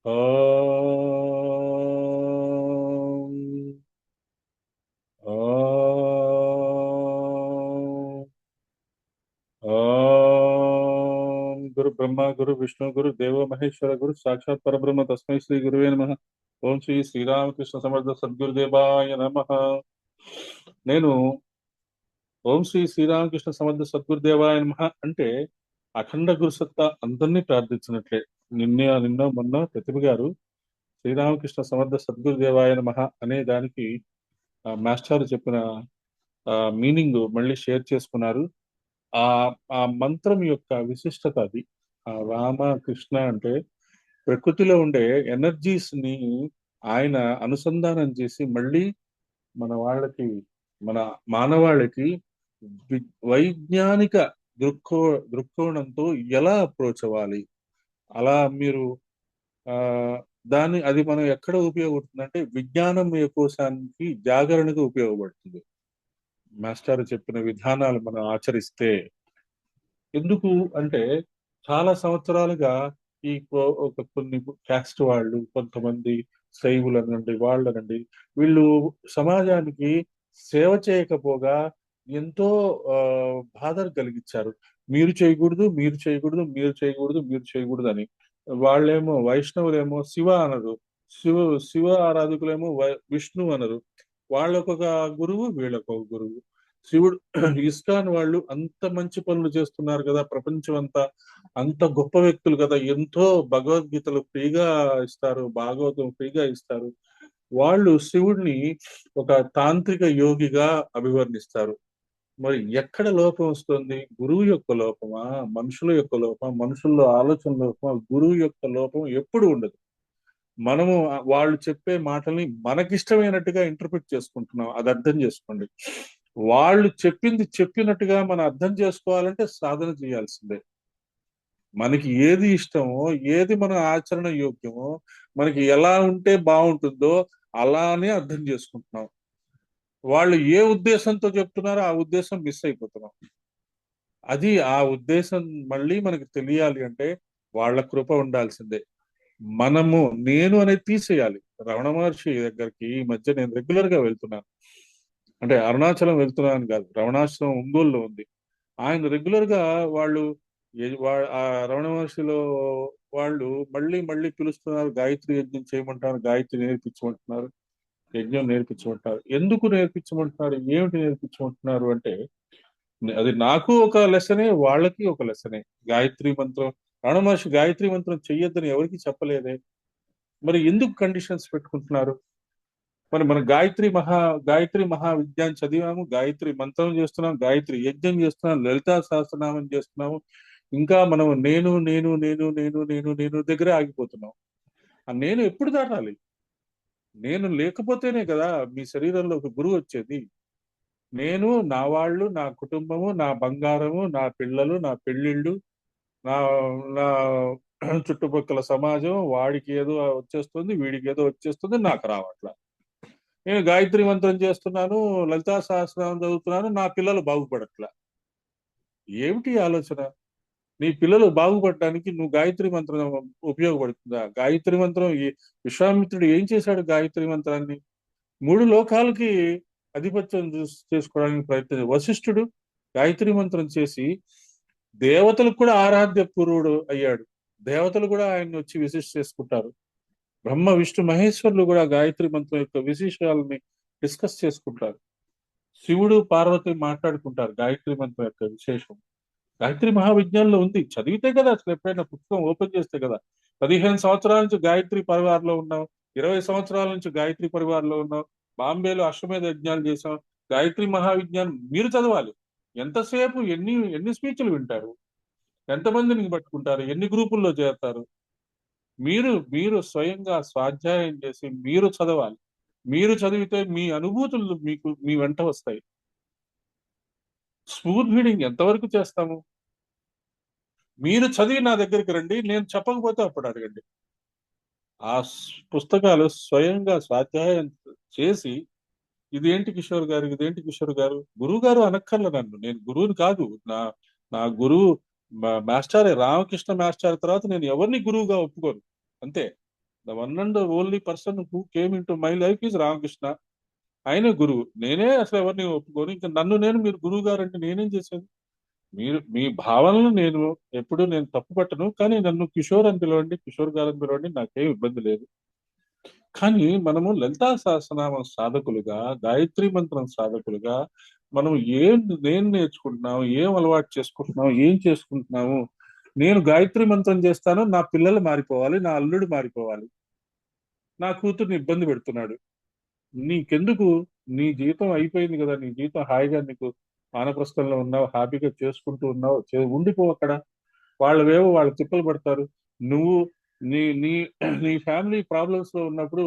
ఓం ఓం ఓం గురు బ్రహ్మ గురు విష్ణు గురు దేవో మహేశ్వర గురు సాక్షాత్ పరబ్రహ్మ తస్మై శ్రీ గురువే నమః. ఓం శ్రీ శ్రీరామకృష్ణ సమర్థ సద్గురుదేవాయ నమః. నేను ఓం శ్రీ శ్రీరామకృష్ణ సమర్థ సద్గురుదేవాయ నమః అంటే అఖండ గురుసత్తా అందరినీ ప్రార్థించినట్లే. నిన్న మొన్న ప్రతిభ గారు శ్రీరామకృష్ణ సమర్థ సద్గురుదేవాయ నమః అనే దానికి మాస్టర్ చెప్పిన మీనింగ్ మళ్ళీ షేర్ చేసుకున్నారు. ఆ ఆ మంత్రం యొక్క విశిష్టత అది. ఆ రామ కృష్ణ అంటే ప్రకృతిలో ఉండే ఎనర్జీస్ ని ఆయన అనుసంధానం చేసి మళ్ళీ మన వాళ్ళకి, మన మానవాళికి వైజ్ఞానిక దృక్కో దృక్కోణంతో ఎలా అప్రోచ్ అవ్వాలి, అలా మీరు ఆ దాన్ని అది మనం ఎక్కడ ఉపయోగపడుతుందంటే విజ్ఞానం కోశానికి జాగరణకు ఉపయోగపడుతుంది. మాస్టర్ చెప్పిన విధానాలు మనం ఆచరిస్తే. ఎందుకు అంటే చాలా సంవత్సరాలుగా ఒక కొన్ని క్యాస్ట్ వాళ్ళు, కొంతమంది శైవులనండి వాళ్ళనండి, వీళ్ళు సమాజానికి సేవ చేయకపోగా ఎంతో ఆ, బాధలు కలిగించారు. మీరు చేయకూడదు, మీరు చేయకూడదు, మీరు చేయకూడదు, మీరు చేయకూడదు అని. వాళ్ళేమో వైష్ణవులేమో శివ అనరు, శివ శివ ఆరాధకులేమో విష్ణు అనరు. వాళ్ళకొక గురువు, వీళ్ళకొక గురువు. శివుడు ఇస్కాన్ వాళ్ళు అంత మంచి పనులు చేస్తున్నారు కదా, ప్రపంచం అంతా అంత గొప్ప వ్యక్తులు కదా, ఎంతో భగవద్గీతలు ఫ్రీగా ఇస్తారు, భాగవతం ఫ్రీగా ఇస్తారు. వాళ్ళు శివుడిని ఒక తాంత్రిక యోగిగా అభివర్ణిస్తారు. మరి ఎక్కడ లోపం వస్తుంది? గురువు యొక్క లోపమా, మనుషుల యొక్క లోపం, మనుషుల్లో ఆలోచన లోపమా? గురువు యొక్క లోపం ఎప్పుడు ఉండదు. మనము వాళ్ళు చెప్పే మాటల్ని మనకిష్టమైనట్టుగా ఇంటర్ప్రిట్ చేసుకుంటున్నాం. అది అర్థం చేసుకోండి. వాళ్ళు చెప్పింది చెప్పినట్టుగా మనం అర్థం చేసుకోవాలంటే సాధన చేయాల్సిందే. మనకి ఏది ఇష్టమో, ఏది మన ఆచరణ యోగ్యమో, మనకి ఎలా ఉంటే బాగుంటుందో అలానే అర్థం చేసుకుంటున్నాం. వాళ్ళు ఏ ఉద్దేశంతో చెప్తున్నారో ఆ ఉద్దేశం మిస్ అయిపోతున్నాం. అది ఆ ఉద్దేశం మళ్ళీ మనకి తెలియాలి అంటే వాళ్ళ కృప ఉండాల్సిందే. మనము నేను అనేది తీసేయాలి. రమణ మహర్షి దగ్గరికి ఈ మధ్య నేను రెగ్యులర్ గా వెళ్తున్నాను. అంటే అరుణాచలం వెళ్తున్నాను కాదు, రమణాశ్రమం ఒంగోలులో ఉంది. ఆయన రెగ్యులర్ గా వాళ్ళు ఆ రమణ మహర్షిలో వాళ్ళు మళ్ళీ మళ్ళీ పిలుస్తున్నారు. గాయత్రి యజ్ఞం చేయమంటారు, గాయత్రి నేర్పించమంటున్నారు, యజ్ఞం నేర్పించమంటున్నారు. ఎందుకు నేర్పించమంటున్నారు, ఏమిటి నేర్పించమంటున్నారు అంటే అది నాకు ఒక లెసనే, వాళ్ళకి ఒక లెసనే. గాయత్రి మంత్రం, రమణ మహర్షి గాయత్రి మంత్రం చెయ్యొద్దని ఎవరికి చెప్పలేదే. మరి ఎందుకు కండిషన్స్ పెట్టుకుంటున్నారు? మరి మన గాయత్రి మహా విజ్ఞానం చదివాము, గాయత్రి మంత్రం చేస్తున్నాం, గాయత్రి యజ్ఞం చేస్తున్నాం, లలితా సహస్రనామం చేస్తున్నాము. ఇంకా మనం నేను నేను నేను నేను నేను నేను దగ్గరే ఆగిపోతున్నాం. ఆ నేను ఎప్పుడు దాటాలి? నేను లేకపోతేనే కదా మీ శరీరంలో ఒక గురువు వచ్చేది. నేను, నా వాళ్ళు, నా కుటుంబము, నా బంగారము, నా పిల్లలు, నా పెళ్ళిళ్ళు, నా నా చుట్టుపక్కల సమాజం, వాడికి ఏదో వచ్చేస్తుంది, వీడికి ఏదో వచ్చేస్తుంది, నాకు రావట్లా. నేను గాయత్రి మంత్రం చేస్తున్నాను, లలితా సహస్రనామం చదువుతున్నాను, నా పిల్లలు బాగుపడట్లా. ఏమిటి ఆలోచన? నీ పిల్లలు బాగుపడటానికి నువ్వు గాయత్రి మంత్రం ఉపయోగపడుతుందా? గాయత్రి మంత్రం విశ్వామిత్రుడు ఏం చేశాడు? గాయత్రి మంత్రాన్ని మూడు లోకాలకి ఆధిపత్యం చేసుకోవడానికి ప్రయత్నం. వశిష్ఠుడు గాయత్రి మంత్రం చేసి దేవతలకు కూడా ఆరాధ్య పురుడు అయ్యాడు. దేవతలు కూడా ఆయన్ని వచ్చి విశిష్ట చేసుకుంటారు. బ్రహ్మ విష్ణు మహేశ్వరులు కూడా గాయత్రి మంత్రం యొక్క విశేషాలని డిస్కస్ చేసుకుంటారు. శివుడు పార్వతి మాట్లాడుకుంటారు గాయత్రి మంత్రం యొక్క విశేషం. గాయత్రి మహావిజ్ఞానంలో ఉంది, చదివితే కదా, అసలు ఎప్పుడైనా పుస్తకం ఓపెన్ చేస్తే కదా. 15 సంవత్సరాల నుంచి గాయత్రి పరివార్లో ఉన్నాం, 20 సంవత్సరాల నుంచి గాయత్రి పరివార్లో ఉన్నాం, బాంబేలో అశ్వమేధ యజ్ఞాలు చేసాం. గాయత్రి మహావిజ్ఞానం మీరు చదవాలి. ఎంతసేపు ఎన్ని ఎన్ని స్పీచ్లు వింటారు? ఎంతమందిని పట్టుకుంటారు? ఎన్ని గ్రూపుల్లో చేరతారు? మీరు మీరు స్వయంగా స్వాధ్యాయం చేసి మీరు చదవాలి. మీరు చదివితే మీ అనుభూతులు మీకు మీ వెంట వస్తాయి. స్పూన్ ఫీడింగ్ ఎంతవరకు చేస్తాము? మీరు చదివి నా దగ్గరికి రండి, నేను చెప్పకపోతే అప్పుడు అడగండి. ఆ పుస్తకాలు స్వయంగా స్వాధ్యాయం చేసి ఇదేంటి కిషోర్ గారు, ఇదేంటి కిషోర్ గారు, గురువు గారు అనక్కర్ల నన్ను, నేను గురువుని కాదు. నా నా గురువు మాస్టారే రామకృష్ణ మాస్టర్ తర్వాత నేను ఎవరిని గురువుగా ఒప్పుకోను. అంతే. The one and only person who came in to my life is Ramakrishna. ఆయనే గురువు. నేనే అసలు ఎవరిని ఒప్పుకోను. ఇంకా నన్ను నేను మీరు గురువు గారు అంటే నేనేం చేశాను? మీరు మీ భావనలు నేను ఎప్పుడు నేను తప్పు పట్టను. కానీ నన్ను కిషోర్ అని పిలవండి, కిషోర్ గారు అని పిలవండి, నాకేం ఇబ్బంది లేదు. కానీ మనము లలితా సహస్రనామం సాధకులుగా, గాయత్రి మంత్రం సాధకులుగా మనం ఏం నేర్చుకుంటున్నాం, ఏం అలవాటు చేసుకుంటున్నాం, ఏం చేసుకుంటున్నాము. నేను గాయత్రి మంత్రం చేస్తాను, నా పిల్లలు మారిపోవాలి, నా అల్లుడు మారిపోవాలి, నా కూతుర్ని ఇబ్బంది పెడుతున్నాడు. నీకెందుకు? నీ జీవితం అయిపోయింది కదా, నీ జీవితం హాయిగా నీకు వానప్రస్థంలో ఉన్నావు, హ్యాపీగా చేసుకుంటూ ఉన్నావు, ఉండిపో అక్కడ. వాళ్ళవేవో వాళ్ళు తిప్పలు పడతారు. నువ్వు నీ నీ నీ ఫ్యామిలీ ప్రాబ్లమ్స్ లో ఉన్నప్పుడు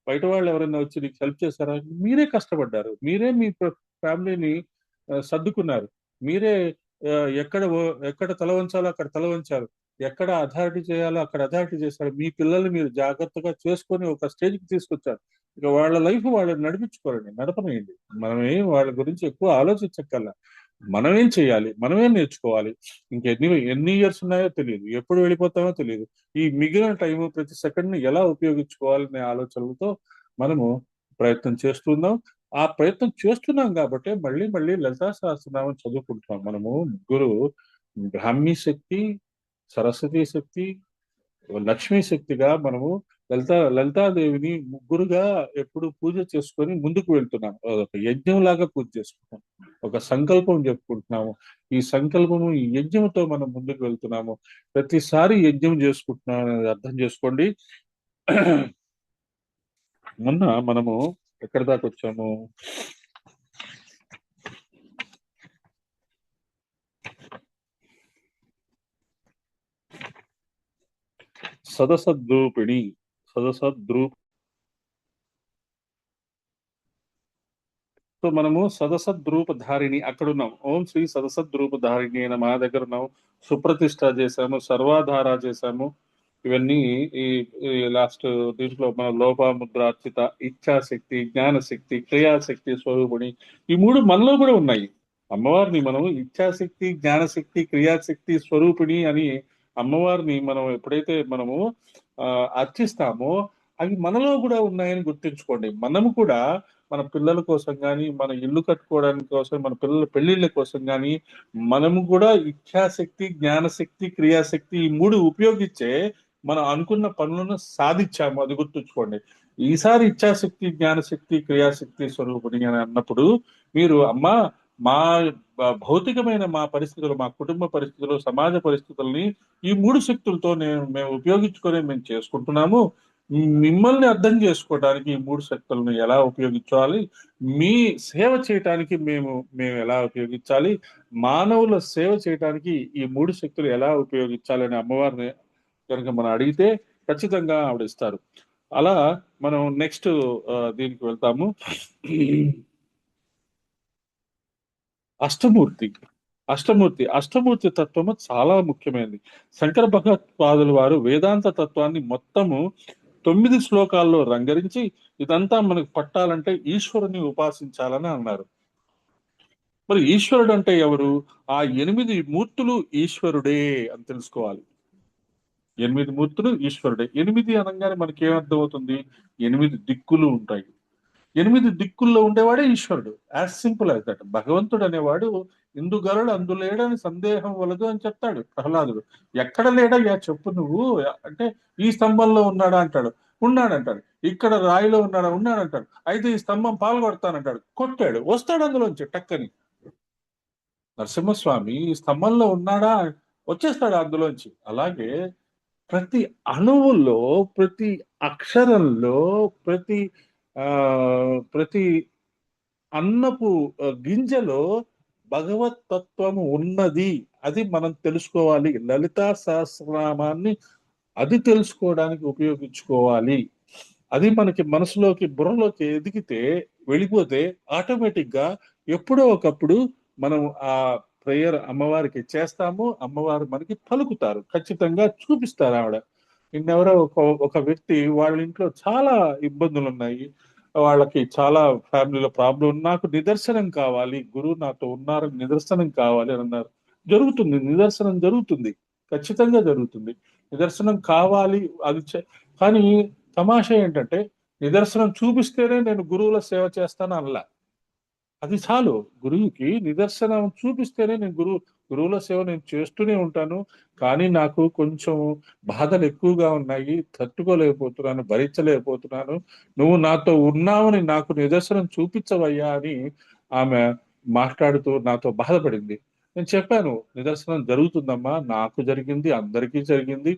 బయట వాళ్ళు ఎవరైనా వచ్చి నీకు హెల్ప్ చేశారా? మీరే కష్టపడ్డారు, మీరే మీ ఫ్యామిలీని సర్దుకున్నారు, మీరే ఆ, ఎక్కడ తల వంచాలో అక్కడ తల వంచారు, ఎక్కడ అథారిటీ చేయాలో అక్కడ అథారిటీ చేశారు. మీ పిల్లల్ని మీరు జాగ్రత్తగా చేసుకొని ఒక స్టేజ్కి తీసుకొచ్చారు. ఇక వాళ్ళ లైఫ్ వాళ్ళు నడిపించుకోరండి, నడపనేయండి. మనమేం వాళ్ళ గురించి ఎక్కువ ఆలోచించక్కర్లా. మనమేం చేయాలి, మనమేం నేర్చుకోవాలి. ఇంకెన్ని ఎన్ని ఇయర్స్ ఉన్నాయో తెలియదు, ఎప్పుడు వెళ్ళిపోతామో తెలియదు. ఈ మిగిలిన టైం ప్రతి సెకండ్ ని ఎలా ఉపయోగించుకోవాలనే ఆలోచనలతో మనము ప్రయత్నం చేస్తున్నాం. ఆ ప్రయత్నం చేస్తున్నాం కాబట్టి మళ్ళీ మళ్ళీ లలితా సహస్రనామం చదువుకుంటున్నాం. మనము ముగ్గురు, బ్రాహ్మీ శక్తి, సరస్వతి శక్తి, లక్ష్మీ శక్తిగా మనము లలితాదేవిని ముగ్గురుగా ఎప్పుడు పూజ చేసుకొని ముందుకు వెళ్తున్నాం. ఒక యజ్ఞం లాగా పూజ చేసుకుంటాం, ఒక సంకల్పం చెప్పుకుంటున్నాము. ఈ సంకల్పము, ఈ యజ్ఞంతో మనం ముందుకు వెళ్తున్నాము. ప్రతిసారి యజ్ఞం చేసుకుంటున్నాం అనేది అర్థం చేసుకోండి. మొన్న మనము ఎక్కడి దాకా వచ్చాము? సదసద్రూపిణి, సదసద్రూ సో మనము సదసద్రూపధారిణి అక్కడ ఉన్నాం. ఓం శ్రీ సదసద్రూపధారిణి అయిన మా దగ్గర ఉన్నాము. సుప్రతిష్ఠ చేశాము, సర్వాధార చేశాము. ఇవన్నీ ఈ లాస్ట్ దీంట్లో మన లోపాముద్ర అర్చిత, ఇచ్ఛాశక్తి, జ్ఞానశక్తి, క్రియాశక్తి స్వరూపిణి, ఈ మూడు మనలో కూడా ఉన్నాయి. అమ్మవారిని మనం ఇచ్ఛాశక్తి, జ్ఞానశక్తి, క్రియాశక్తి స్వరూపిణి అని అమ్మవారిని మనం ఎప్పుడైతే మనము ఆ, అర్చిస్తామో అవి మనలో కూడా ఉన్నాయని గుర్తుంచుకోండి. మనము కూడా మన పిల్లల కోసం కానీ, మన ఇల్లు కట్టుకోవడానికి కోసం, మన పిల్లల పెళ్లిళ్ళ కోసం కానీ మనము కూడా ఇచ్ఛాశక్తి, జ్ఞానశక్తి, క్రియాశక్తి ఈ మూడు ఉపయోగించే మనం అనుకున్న పనులను సాధించాము. అది గుర్తుంచుకోండి. ఈసారి ఇచ్ఛాశక్తి, జ్ఞానశక్తి, క్రియాశక్తి స్వరూపిణి అని అన్నప్పుడు మీరు అమ్మా, మా భౌతికమైన మా పరిస్థితులు, మా కుటుంబ పరిస్థితులు, సమాజ పరిస్థితుల్ని ఈ మూడు శక్తులతో మేము ఉపయోగించుకొని మేము చేసుకుంటున్నాము. మిమ్మల్ని అర్థం చేసుకోవడానికి ఈ మూడు శక్తులను ఎలా ఉపయోగించాలి, మీ సేవ చేయటానికి మేము ఎలా ఉపయోగించాలి, మానవుల సేవ చేయటానికి ఈ మూడు శక్తులు ఎలా ఉపయోగించాలి అని అమ్మవారిని కనుక మనం అడిగితే ఖచ్చితంగా ఆవిడ ఇస్తారు. అలా మనం నెక్స్ట్ దీనికి వెళ్తాము. అష్టమూర్తి. అష్టమూర్తి తత్వము చాలా ముఖ్యమైనది. శంకర భగవత్పాదుల వారు వేదాంత తత్వాన్ని మొత్తము 9 శ్లోకాల్లో రంగరించి ఇదంతా మనకు పట్టాలంటే ఈశ్వరుని ఉపాసించాలని అన్నారు. మరి ఈశ్వరుడు అంటే ఎవరు? ఆ 8 మూర్తులు ఈశ్వరుడే అని తెలుసుకోవాలి. 8 మూర్తులు ఈశ్వరుడే. 8 అనగానే మనకి ఏమర్థం అవుతుంది? 8 దిక్కులు ఉంటాయి. 8 దిక్కుల్లో ఉండేవాడే ఈశ్వరుడు. As simple as that. భగవంతుడు అనేవాడు ఇందుగలడు అందులేడని సందేహం వలదు అని చెప్తాడు ప్రహ్లాదుడు. ఎక్కడ లేడయ్యా చెప్పు నువ్వు అంటే, ఈ స్తంభంలో ఉన్నాడా అంటాడు, ఉన్నాడంటాడు. ఇక్కడ రాయిలో ఉన్నాడా, ఉన్నాడంటాడు. అయితే ఈ స్తంభం పాల్గొడతానంటాడు, కొట్టాడు, వస్తాడు అందులోంచి టక్కని. నరసింహస్వామి ఈ స్తంభంలో ఉన్నాడా, వచ్చేస్తాడు అందులోంచి. అలాగే ప్రతి అణువులో, ప్రతి అక్షరంలో, ప్రతి ఆ ప్రతి అన్నపు గింజలో భగవత్ తత్వము ఉన్నది. అది మనం తెలుసుకోవాలి. లలితా సహస్రనామాన్ని అది తెలుసుకోవడానికి ఉపయోగించుకోవాలి. అది మనకి మనసులోకి, బుర్రలోకి ఎదిగితే, వెళ్ళిపోతే ఆటోమేటిక్ గా ఎప్పుడో ఒకప్పుడు మనం ఆ ప్రేయర్ అమ్మవారికి చేస్తాము. అమ్మవారు మనకి పలుకుతారు, ఖచ్చితంగా చూపిస్తారు ఆవిడ. నిన్నెవరో ఒక వ్యక్తి వాళ్ళ ఇంట్లో చాలా ఇబ్బందులు ఉన్నాయి, వాళ్ళకి చాలా ఫ్యామిలీలో ప్రాబ్లం, నాకు నిదర్శనం కావాలి, గురువు నాతో ఉన్నారు, నిదర్శనం కావాలి అని అన్నారు. జరుగుతుంది, నిదర్శనం జరుగుతుంది, ఖచ్చితంగా జరుగుతుంది. నిదర్శనం కావాలి అది కానీ తమాషా ఏంటంటే నిదర్శనం చూపిస్తేనే నేను గురువుల సేవ చేస్తాను అనలా. అది చాలు. గురువుకి నిదర్శనం చూపిస్తేనే నేను గురువుల సేవ నేను చేస్తూనే ఉంటాను. కానీ నాకు కొంచెం బాధలు ఎక్కువగా ఉన్నాయి. తట్టుకోలేకపోతున్నాను, భరించలేకపోతున్నాను. నువ్వు నాతో ఉన్నావని నాకు నిదర్శనం చూపించవయ్యా అని ఆమె మాట్లాడుతూ నాతో బాధపడింది. నేను చెప్పాను, నిదర్శనం జరుగుతుందమ్మా. నాకు జరిగింది, అందరికీ జరిగింది.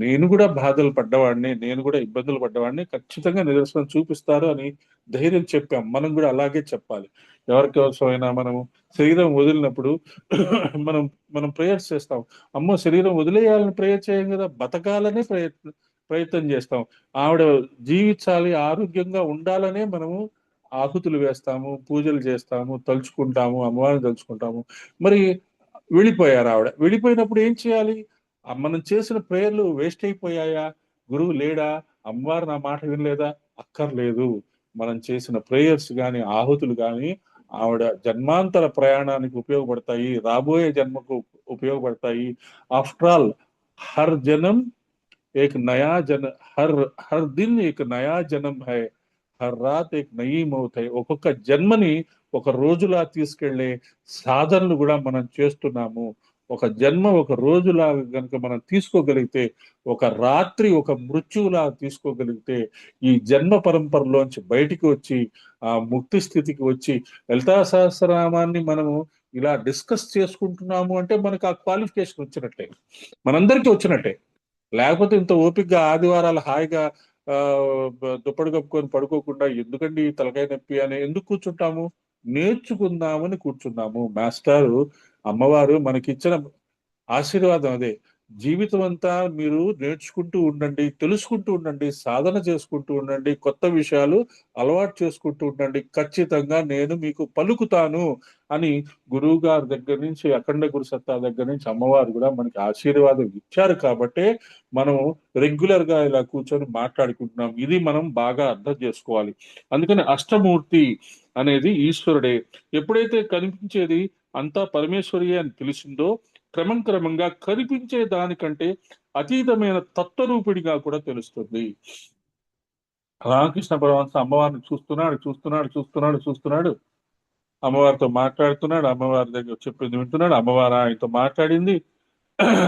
నేను కూడా బాధలు పడ్డవాడిని, నేను కూడా ఇబ్బందులు పడ్డవాడిని. ఖచ్చితంగా నిదర్శనం చూపిస్తారు అని ధైర్యం చెప్పాం. మనం కూడా అలాగే చెప్పాలి. ఎవరికోసమైనా మనము శరీరం వదిలినప్పుడు మనం మనం ప్రేయర్స్ చేస్తాం. అమ్మో శరీరం వదిలేయాలని ప్రేయర్ చేయం కదా, బతకాలనే ప్రయత్నం చేస్తాం. ఆవిడ జీవించాలి, ఆరోగ్యంగా ఉండాలనే మనము ఆహుతులు వేస్తాము, పూజలు చేస్తాము, తలుచుకుంటాము, అమ్మవారిని తలుచుకుంటాము. మరి వెళ్ళిపోయారు ఆవిడ. వెళ్ళిపోయినప్పుడు ఏం చేయాలి? మనం చేసిన ప్రేయర్లు వేస్ట్ అయిపోయాయా? గురువు లేడా? అమ్మవారు నా మాట వినలేదా? అక్కర్లేదు. మనం చేసిన ప్రేయర్స్ కానీ, ఆహుతులు కానీ ఆవిడ జన్మాంతర ప్రయాణానికి ఉపయోగపడతాయి, రాబోయే జన్మకు ఉపయోగపడతాయి. ఆఫ్టర్ ఆల్ హర్ జనం एक नया जन हर हर दिन एक नया जन्म है, హర్ రాత్ ఏక్ నయీ మౌత్ హై. ఒక్కొక్క జన్మని ఒక రోజులా తీసుకెళ్లే సాధనలు కూడా మనం చేస్తున్నాము. ఒక జన్మ ఒక రోజులా కనుక మనం తీసుకోగలిగితే, ఒక రాత్రి ఒక మృత్యువులా తీసుకోగలిగితే, ఈ జన్మ పరంపరలోంచి బయటికి వచ్చి ఆ ముక్తి స్థితికి వచ్చి లలితా సహస్రనామాన్ని మనము ఇలా డిస్కస్ చేసుకుంటున్నాము అంటే మనకు ఆ క్వాలిఫికేషన్ వచ్చినట్టే, మనందరికీ వచ్చినట్టే. లేకపోతే ఇంత ఓపికగా ఆదివారాలు హాయిగా దుప్పటి కప్పుకొని పడుకోకుండా ఎందుకండి ఈ తలకాయ నొప్పి అని ఎందుకు కూర్చుంటాము? నేర్చుకుందామని కూర్చున్నాము. మాస్టారు, అమ్మవారు మనకిచ్చిన ఆశీర్వాదం అదే. జీవితం అంతా మీరు నేర్చుకుంటూ ఉండండి, తెలుసుకుంటూ ఉండండి, సాధన చేసుకుంటూ ఉండండి, కొత్త విషయాలు అలవాటు చేసుకుంటూ ఉండండి. ఖచ్చితంగా నేను మీకు పలుకుతాను అని గురువు గారి దగ్గర నుంచి, అఖండ గురు సత్తా దగ్గర నుంచి అమ్మవారు కూడా మనకి ఆశీర్వాదం ఇచ్చారు కాబట్టే మనం రెగ్యులర్ గా ఇలా కూర్చొని మాట్లాడుకుంటున్నాం. ఇది మనం బాగా అర్థం చేసుకోవాలి. అందుకని అష్టమూర్తి అనేది ఈశ్వరుడే. ఎప్పుడైతే కనిపించేది అంతా పరమేశ్వరి అని తెలిసిందో, క్రమంగా కనిపించే దానికంటే అతీతమైన తత్వరూపిడిగా కూడా తెలుస్తుంది. రామకృష్ణ పరమహంస అమ్మవారిని చూస్తున్నాడు. అమ్మవారితో మాట్లాడుతున్నాడు, అమ్మవారి దగ్గర చెప్పింది వింటున్నాడు, అమ్మవారు ఆయనతో మాట్లాడింది,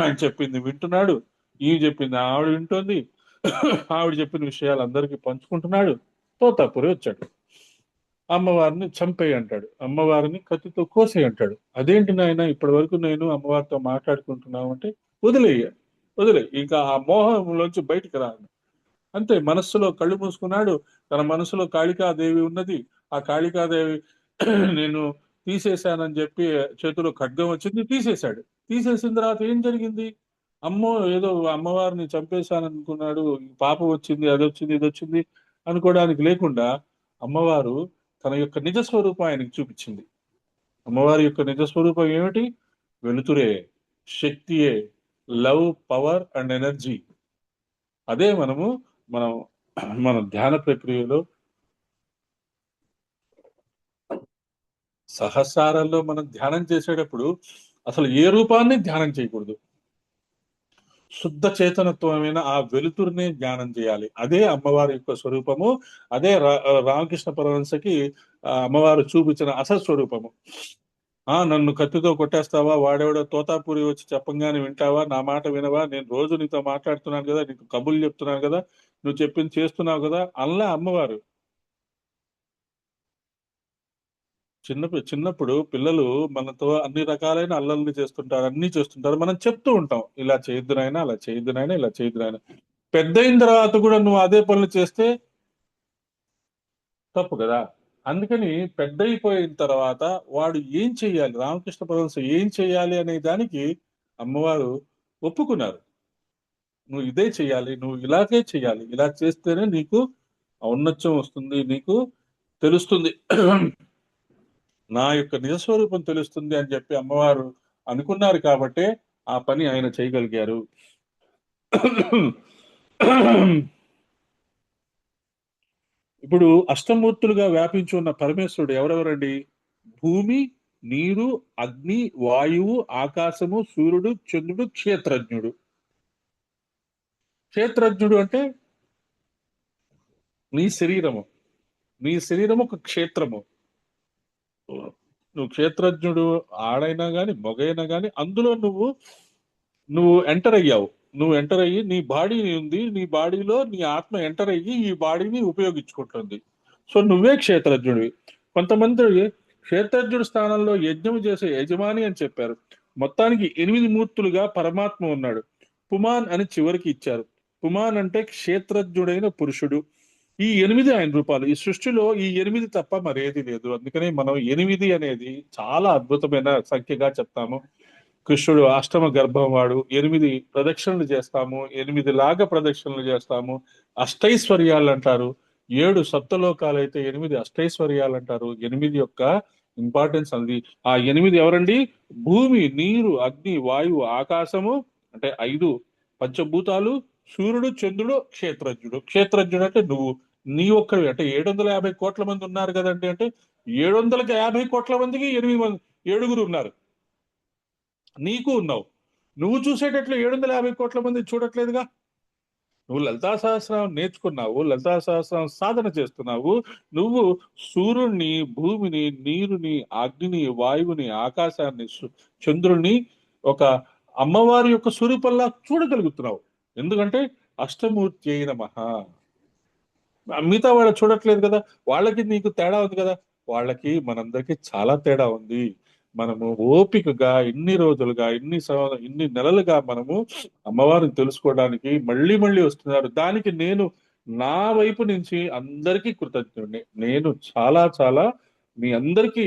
ఆయన చెప్పింది వింటున్నాడు, ఈమె చెప్పింది ఆవిడ వింటోంది, ఆవిడ చెప్పిన విషయాలు అందరికీ పంచుకుంటున్నాడు. తోతాపురి వచ్చాడు. అమ్మవారిని చంపేయి అంటాడు, అమ్మవారిని కత్తితో కోసేయి అంటాడు. అదేంటి నాయన ఇప్పటి వరకు నేను అమ్మవారితో మాట్లాడుకుంటున్నావు అంటే, వదిలేయ వదిలే, ఇంకా ఆ మోహంలోంచి బయటికి రాను. అంతే, మనస్సులో కళ్ళు మూసుకున్నాడు. తన మనసులో కాళికాదేవి ఉన్నది. ఆ కాళికాదేవి నేను తీసేశానని చెప్పి చేతిలో ఖడ్గం వచ్చింది, తీసేశాడు. తీసేసిన తర్వాత ఏం జరిగింది? అమ్మో ఏదో అమ్మవారిని చంపేశాననుకున్నాడు, పాపం వచ్చింది, అది వచ్చింది, ఇది వచ్చింది అనుకోవడానికి లేకుండా అమ్మవారు తన యొక్క నిజ స్వరూపం ఆయనకి చూపించింది. అమ్మవారి యొక్క నిజ స్వరూపం ఏమిటి? వెలుతురే, శక్తియే, లవ్, పవర్ అండ్ ఎనర్జీ. అదే మనం మన ధ్యాన ప్రక్రియలో సహస్రాలలో మనం ధ్యానం చేసేటప్పుడు అసలు ఏ రూపాన్ని ధ్యానం చేయకూడదు. శుద్ధ చేతనత్వమైన ఆ వెలుతురునే ధ్యానం చేయాలి. అదే అమ్మవారి యొక్క స్వరూపము. అదే రామకృష్ణ పరమహంసకి అమ్మవారు చూపించిన అసలు స్వరూపము. నన్ను కత్తితో కొట్టేస్తావా, వాడెవడో తోతాపూరి వచ్చి చెప్పంగానే వింటావా, నా మాట వినవా, నేను రోజు నీతో మాట్లాడుతున్నాను కదా, నీకు కబుర్లు చెప్తున్నాను కదా, నువ్వు చెప్పింది చేస్తున్నావు కదా అల్లా అమ్మవారు. చిన్నప్పుడు పిల్లలు మనతో అన్ని రకాలైన అల్లర్లు చేస్తుంటారు, అన్ని చేస్తుంటారు. మనం చెప్తూ ఉంటాం, ఇలా చేయొద్దు నాయనా, అలా చేయొద్దు నాయనా, ఇలా చేయొద్దు నాయనా. పెద్ద అయిన తర్వాత కూడా నువ్వు అదే పనులు చేస్తే తప్పు కదా. అందుకని పెద్ద అయిపోయిన తర్వాత వాడు ఏం చెయ్యాలి, రామకృష్ణ పరమహంస ఏం చెయ్యాలి అనే దానికి అమ్మవారు ఒప్పుకున్నారు. నువ్వు ఇదే చెయ్యాలి, నువ్వు ఇలాగే చెయ్యాలి, ఇలా చేస్తేనే నీకు ఔన్నత్యం వస్తుంది, నీకు తెలుస్తుంది, నా యొక్క నిజస్వరూపం తెలుస్తుంది అని చెప్పి అమ్మవారు అనుకున్నారు కాబట్టే ఆ పని ఆయన చేయగలిగారు. ఇప్పుడు అష్టమూర్తులుగా వ్యాపించి ఉన్న పరమేశ్వరుడు ఎవరెవరండి? భూమి, నీరు, అగ్ని, వాయువు, ఆకాశము, సూర్యుడు, చంద్రుడు, క్షేత్రజ్ఞుడు. క్షేత్రజ్ఞుడు అంటే నీ శరీరము, నీ శరీరం ఒక క్షేత్రము. నువ్వు క్షేత్రజ్ఞుడు, ఆడైనా గాని మగైనా గాని అందులో నువ్వు ఎంటర్ అయ్యావు. నువ్వు ఎంటర్ అయ్యి నీ బాడీ ఉంది, నీ బాడీలో నీ ఆత్మ ఎంటర్ అయ్యి ఈ బాడీని ఉపయోగించుకుంటుంది. సో నువ్వే క్షేత్రజ్ఞుడివి. కొంతమంది క్షేత్రజ్ఞుడి స్థానంలో యజ్ఞం చేసే యజమాని అని చెప్పారు. మొత్తానికి 8 మూర్తులుగా పరమాత్మ ఉన్నాడు. పుమాన్ అని చివరికి ఇచ్చారు. పుమాన్ అంటే క్షేత్రజ్ఞుడైన పురుషుడు. ఈ 8 ఆయన రూపాలు. ఈ సృష్టిలో ఈ 8 తప్ప మరేది లేదు. అందుకనే మనం 8 అనేది చాలా అద్భుతమైన సంఖ్యగా చెప్తాము. కృష్ణుడు అష్టమ గర్భం వాడు. 8 ప్రదక్షిణలు చేస్తాము, 8 ప్రదక్షిణలు చేస్తాము. అష్టైశ్వర్యాలు అంటారు. 7 సప్తలోకాలు అయితే 8 అష్టైశ్వర్యాలు అంటారు. 8 యొక్క ఇంపార్టెన్స్ అది. ఆ 8 ఎవరండి? భూమి, నీరు, అగ్ని, వాయువు, ఆకాశము అంటే 5 పంచభూతాలు, సూర్యుడు, చంద్రుడు, క్షేత్రజ్ఞుడు. క్షేత్రజ్ఞుడు అంటే నువ్వు, నీ ఒక్కవి. అంటే 750 కోట్ల మంది ఉన్నారు కదండి. అంటే 750 కోట్ల మందికి 7 ఉన్నారు. నీకు ఉన్నావు. నువ్వు చూసేటట్లు 750 కోట్ల మంది చూడట్లేదుగా. నువ్వు లలితా సహస్రం నేర్చుకున్నావు, లలితా సహస్రం సాధన చేస్తున్నావు. నువ్వు సూర్యుడిని, భూమిని, నీరుని, అగ్నిని, వాయువుని, ఆకాశాన్ని, చంద్రుని ఒక అమ్మవారి యొక్క స్వరూపంలా చూడగలుగుతున్నావు. ఎందుకంటే అష్టమూర్తి అయిన మహా. మిగతా వాళ్ళు చూడట్లేదు కదా. వాళ్ళకి నీకు తేడా ఉంది కదా. వాళ్ళకి మనందరికి చాలా తేడా ఉంది. మనము ఓపికగా ఇన్ని రోజులుగా, ఇన్ని నెలలుగా మనము అమ్మవారిని తెలుసుకోవడానికి మళ్ళీ మళ్ళీ వస్తున్నారు. దానికి నేను నా వైపు నుంచి అందరికీ కృతజ్ఞుడిని. నేను చాలా చాలా మీ అందరికీ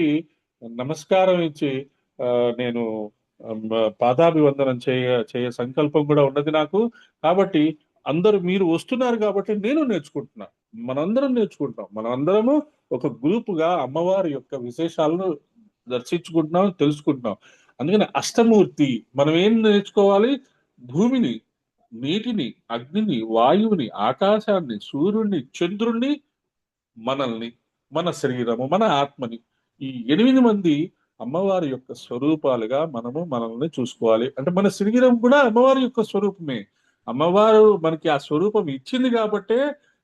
నమస్కారం ఇచ్చి ఆ, నేను పాదాభివందనం చేయ సంకల్పం కూడా ఉన్నది నాకు. కాబట్టి అందరూ మీరు వస్తున్నారు కాబట్టి నేను నేర్చుకుంటున్నా. మనందరం నేర్చుకుంటాం. మనమందరము ఒక గ్రూపుగా అమ్మవారి యొక్క విశేషాలను దర్శించుకుంటున్నాం, తెలుసుకుంటున్నాం. అందుకని అష్టమూర్తి మనం ఏం నేర్చుకోవాలి? భూమిని, నీటిని, అగ్నిని, వాయువుని, ఆకాశాన్ని, సూర్యుడిని, చంద్రుణ్ణి, మనల్ని, మన శరీరము, మన ఆత్మని, ఈ 8 మంది అమ్మవారి యొక్క స్వరూపాలుగా మనల్ని చూసుకోవాలి. అంటే మన శరీరం కూడా అమ్మవారి యొక్క స్వరూపమే. అమ్మవారు మనకి ఆ స్వరూపం ఇచ్చింది కాబట్టే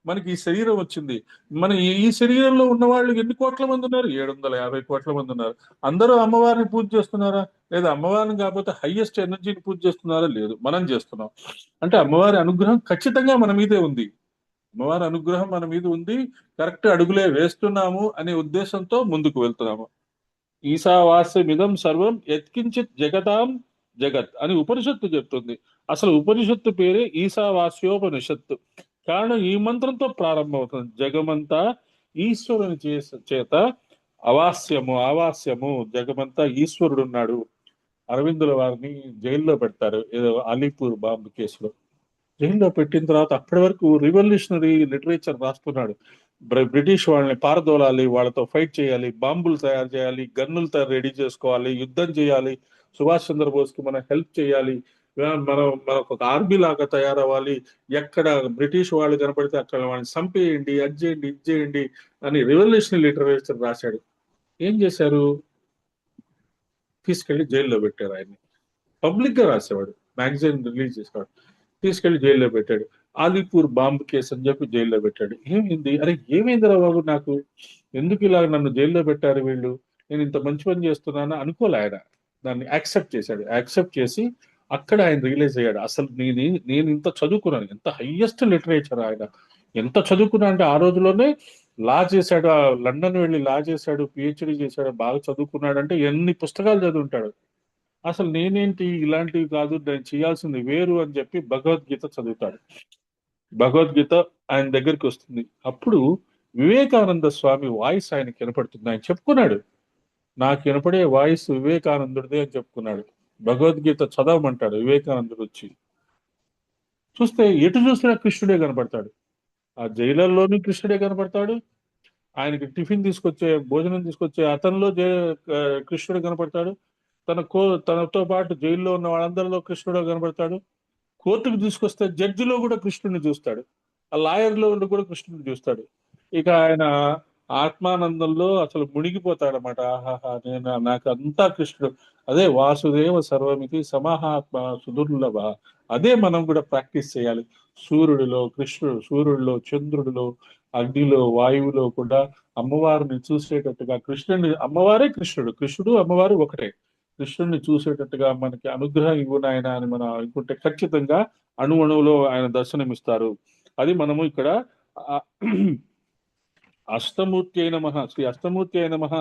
మనకి ఈ శరీరం వచ్చింది. మన ఈ శరీరంలో ఉన్న వాళ్ళు ఎన్ని కోట్ల మంది ఉన్నారు? 750 కోట్ల మంది ఉన్నారు. అందరూ అమ్మవారిని పూజ చేస్తున్నారా? లేదా అమ్మవారిని కాకపోతే హైయెస్ట్ ఎనర్జీని పూజ చేస్తున్నారా? లేదు, మనం చేస్తున్నాం. అంటే అమ్మవారి అనుగ్రహం ఖచ్చితంగా మన మీదే ఉంది. అమ్మవారి అనుగ్రహం మన మీద ఉంది. కరెక్ట్ అడుగులే వేస్తున్నాము అనే ఉద్దేశంతో ముందుకు వెళ్తున్నాము. ఈశావాస్యమిదం సర్వం యత్కించిత్ జగతాం జగత్ అని ఉపనిషత్తు చెప్తుంది. అసలు ఉపనిషత్తు పేరే ఈశావాస్యోపనిషత్తు. కారణం ఈ మంత్రంతో ప్రారంభమవుతుంది. జగమంతా ఈశ్వరుని చేత అవాస్యము, ఆవాస్యము. జగమంతా ఈశ్వరుడు ఉన్నాడు. అరవిందుల వారిని జైల్లో పెడతారు ఏదో అలీపూర్ బాంబు కేసులో. జైల్లో పెట్టిన తర్వాత అప్పటి వరకు రివల్యూషనరీ లిటరేచర్ రాస్తున్నాడు. బ్రిటిష్ వాళ్ళని పారదోలాలి, వాళ్ళతో ఫైట్ చేయాలి, బాంబులు తయారు చేయాలి, గన్నులు రెడీ చేసుకోవాలి, యుద్ధం చేయాలి, సుభాష్ చంద్రబోస్ కి మనం హెల్ప్ చేయాలి, మనకు ఒక ఆర్మీ లాగా తయారవ్వాలి, ఎక్కడ బ్రిటిష్ వాళ్ళు కనపడితే అక్కడ వాళ్ళని చంపేయండి, అది చేయండి, ఇది చేయండి అని రివల్యూషనరీ లిటరేచర్ రాశాడు. ఏం చేశారు? తీసుకెళ్లి జైల్లో పెట్టారు ఆయన్ని. పబ్లిక్ గా రాసేవాడు, మ్యాగజైన్ రిలీజ్ చేసేవాడు. తీసుకెళ్లి జైల్లో పెట్టాడు. ఆలిపూర్ బాంబు కేసు అని చెప్పి జైల్లో పెట్టాడు. ఏమైంది? అరే ఏమైందిరా బాబు నాకు, ఎందుకు ఇలా నన్ను జైల్లో పెట్టారు వీళ్ళు, నేను ఇంత మంచి పని చేస్తున్నాను అనుకోలే ఆయన. దాన్ని యాక్సెప్ట్ చేశాడు. యాక్సెప్ట్ చేసి అక్కడ ఆయన రియలైజ్ అయ్యాడు, అసలు నేను ఇంత చదువుకున్నాను. ఎంత హైయెస్ట్ లిటరేచర్ ఆయన. ఎంత చదువుకున్నా అంటే ఆ రోజులోనే లా చేశాడు, లండన్ వెళ్ళి లా చేశాడు, పిహెచ్డి చేశాడు, బాగా చదువుకున్నాడు. అంటే ఎన్ని పుస్తకాలు చదువుంటాడు. అసలు నేనేంటి, ఇలాంటివి కాదు, నేను చేయాల్సింది వేరు అని చెప్పి భగవద్గీత చదువుతాడు. భగవద్గీత ఆయన దగ్గరికి వస్తుంది. అప్పుడు వివేకానంద స్వామి వాయిస్ ఆయనకి వినపడుతుంది. ఆయన చెప్పుకున్నాడు, నాకు వినపడే వాయిస్ వివేకానందుడిదే అని చెప్పుకున్నాడు. భగవద్గీత చదవమంటాడు వివేకానందుడు వచ్చి. చూస్తే ఎటు చూసినా కృష్ణుడే కనపడతాడు. ఆ జైలర్లోనూ కృష్ణుడే కనపడతాడు. ఆయనకి టిఫిన్ తీసుకొచ్చే, భోజనం తీసుకొచ్చే అతనిలో కృష్ణుడు కనపడతాడు. తనతో పాటు జైల్లో ఉన్న వాళ్ళందరిలో కృష్ణుడు కనబడతాడు. కోర్టుకు తీసుకొస్తే జడ్జిలో కూడా కృష్ణుడిని చూస్తాడు. ఆ లాయర్లో ఉండి కూడా కృష్ణుడిని చూస్తాడు. ఇక ఆయన ఆత్మానందంలో అసలు మునిగిపోతాడనమాట. ఆహాహా, నాకు అంతా కృష్ణుడు. అదే వాసుదేవ సర్వమితి సమాహాత్మ సుదుర్లభ. అదే మనం కూడా ప్రాక్టీస్ చేయాలి. సూర్యుడిలో కృష్ణుడు, సూర్యుడిలో చంద్రుడిలో, అగ్నిలో వాయువులో కూడా అమ్మవారిని చూసేటట్టుగా అమ్మవారే కృష్ణుడు, కృష్ణుడు అమ్మవారు ఒకటే. కృష్ణుడిని చూసేటట్టుగా మనకి అనుగ్రహం ఇవ్వు నాయన అని మనం అనుకుంటే ఖచ్చితంగా అణువులో ఆయన దర్శనమిస్తారు. అది మనము ఇక్కడ ఆ, అష్టమూర్తి అయిన మహా శ్రీ అష్టమూర్తి అయిన మహా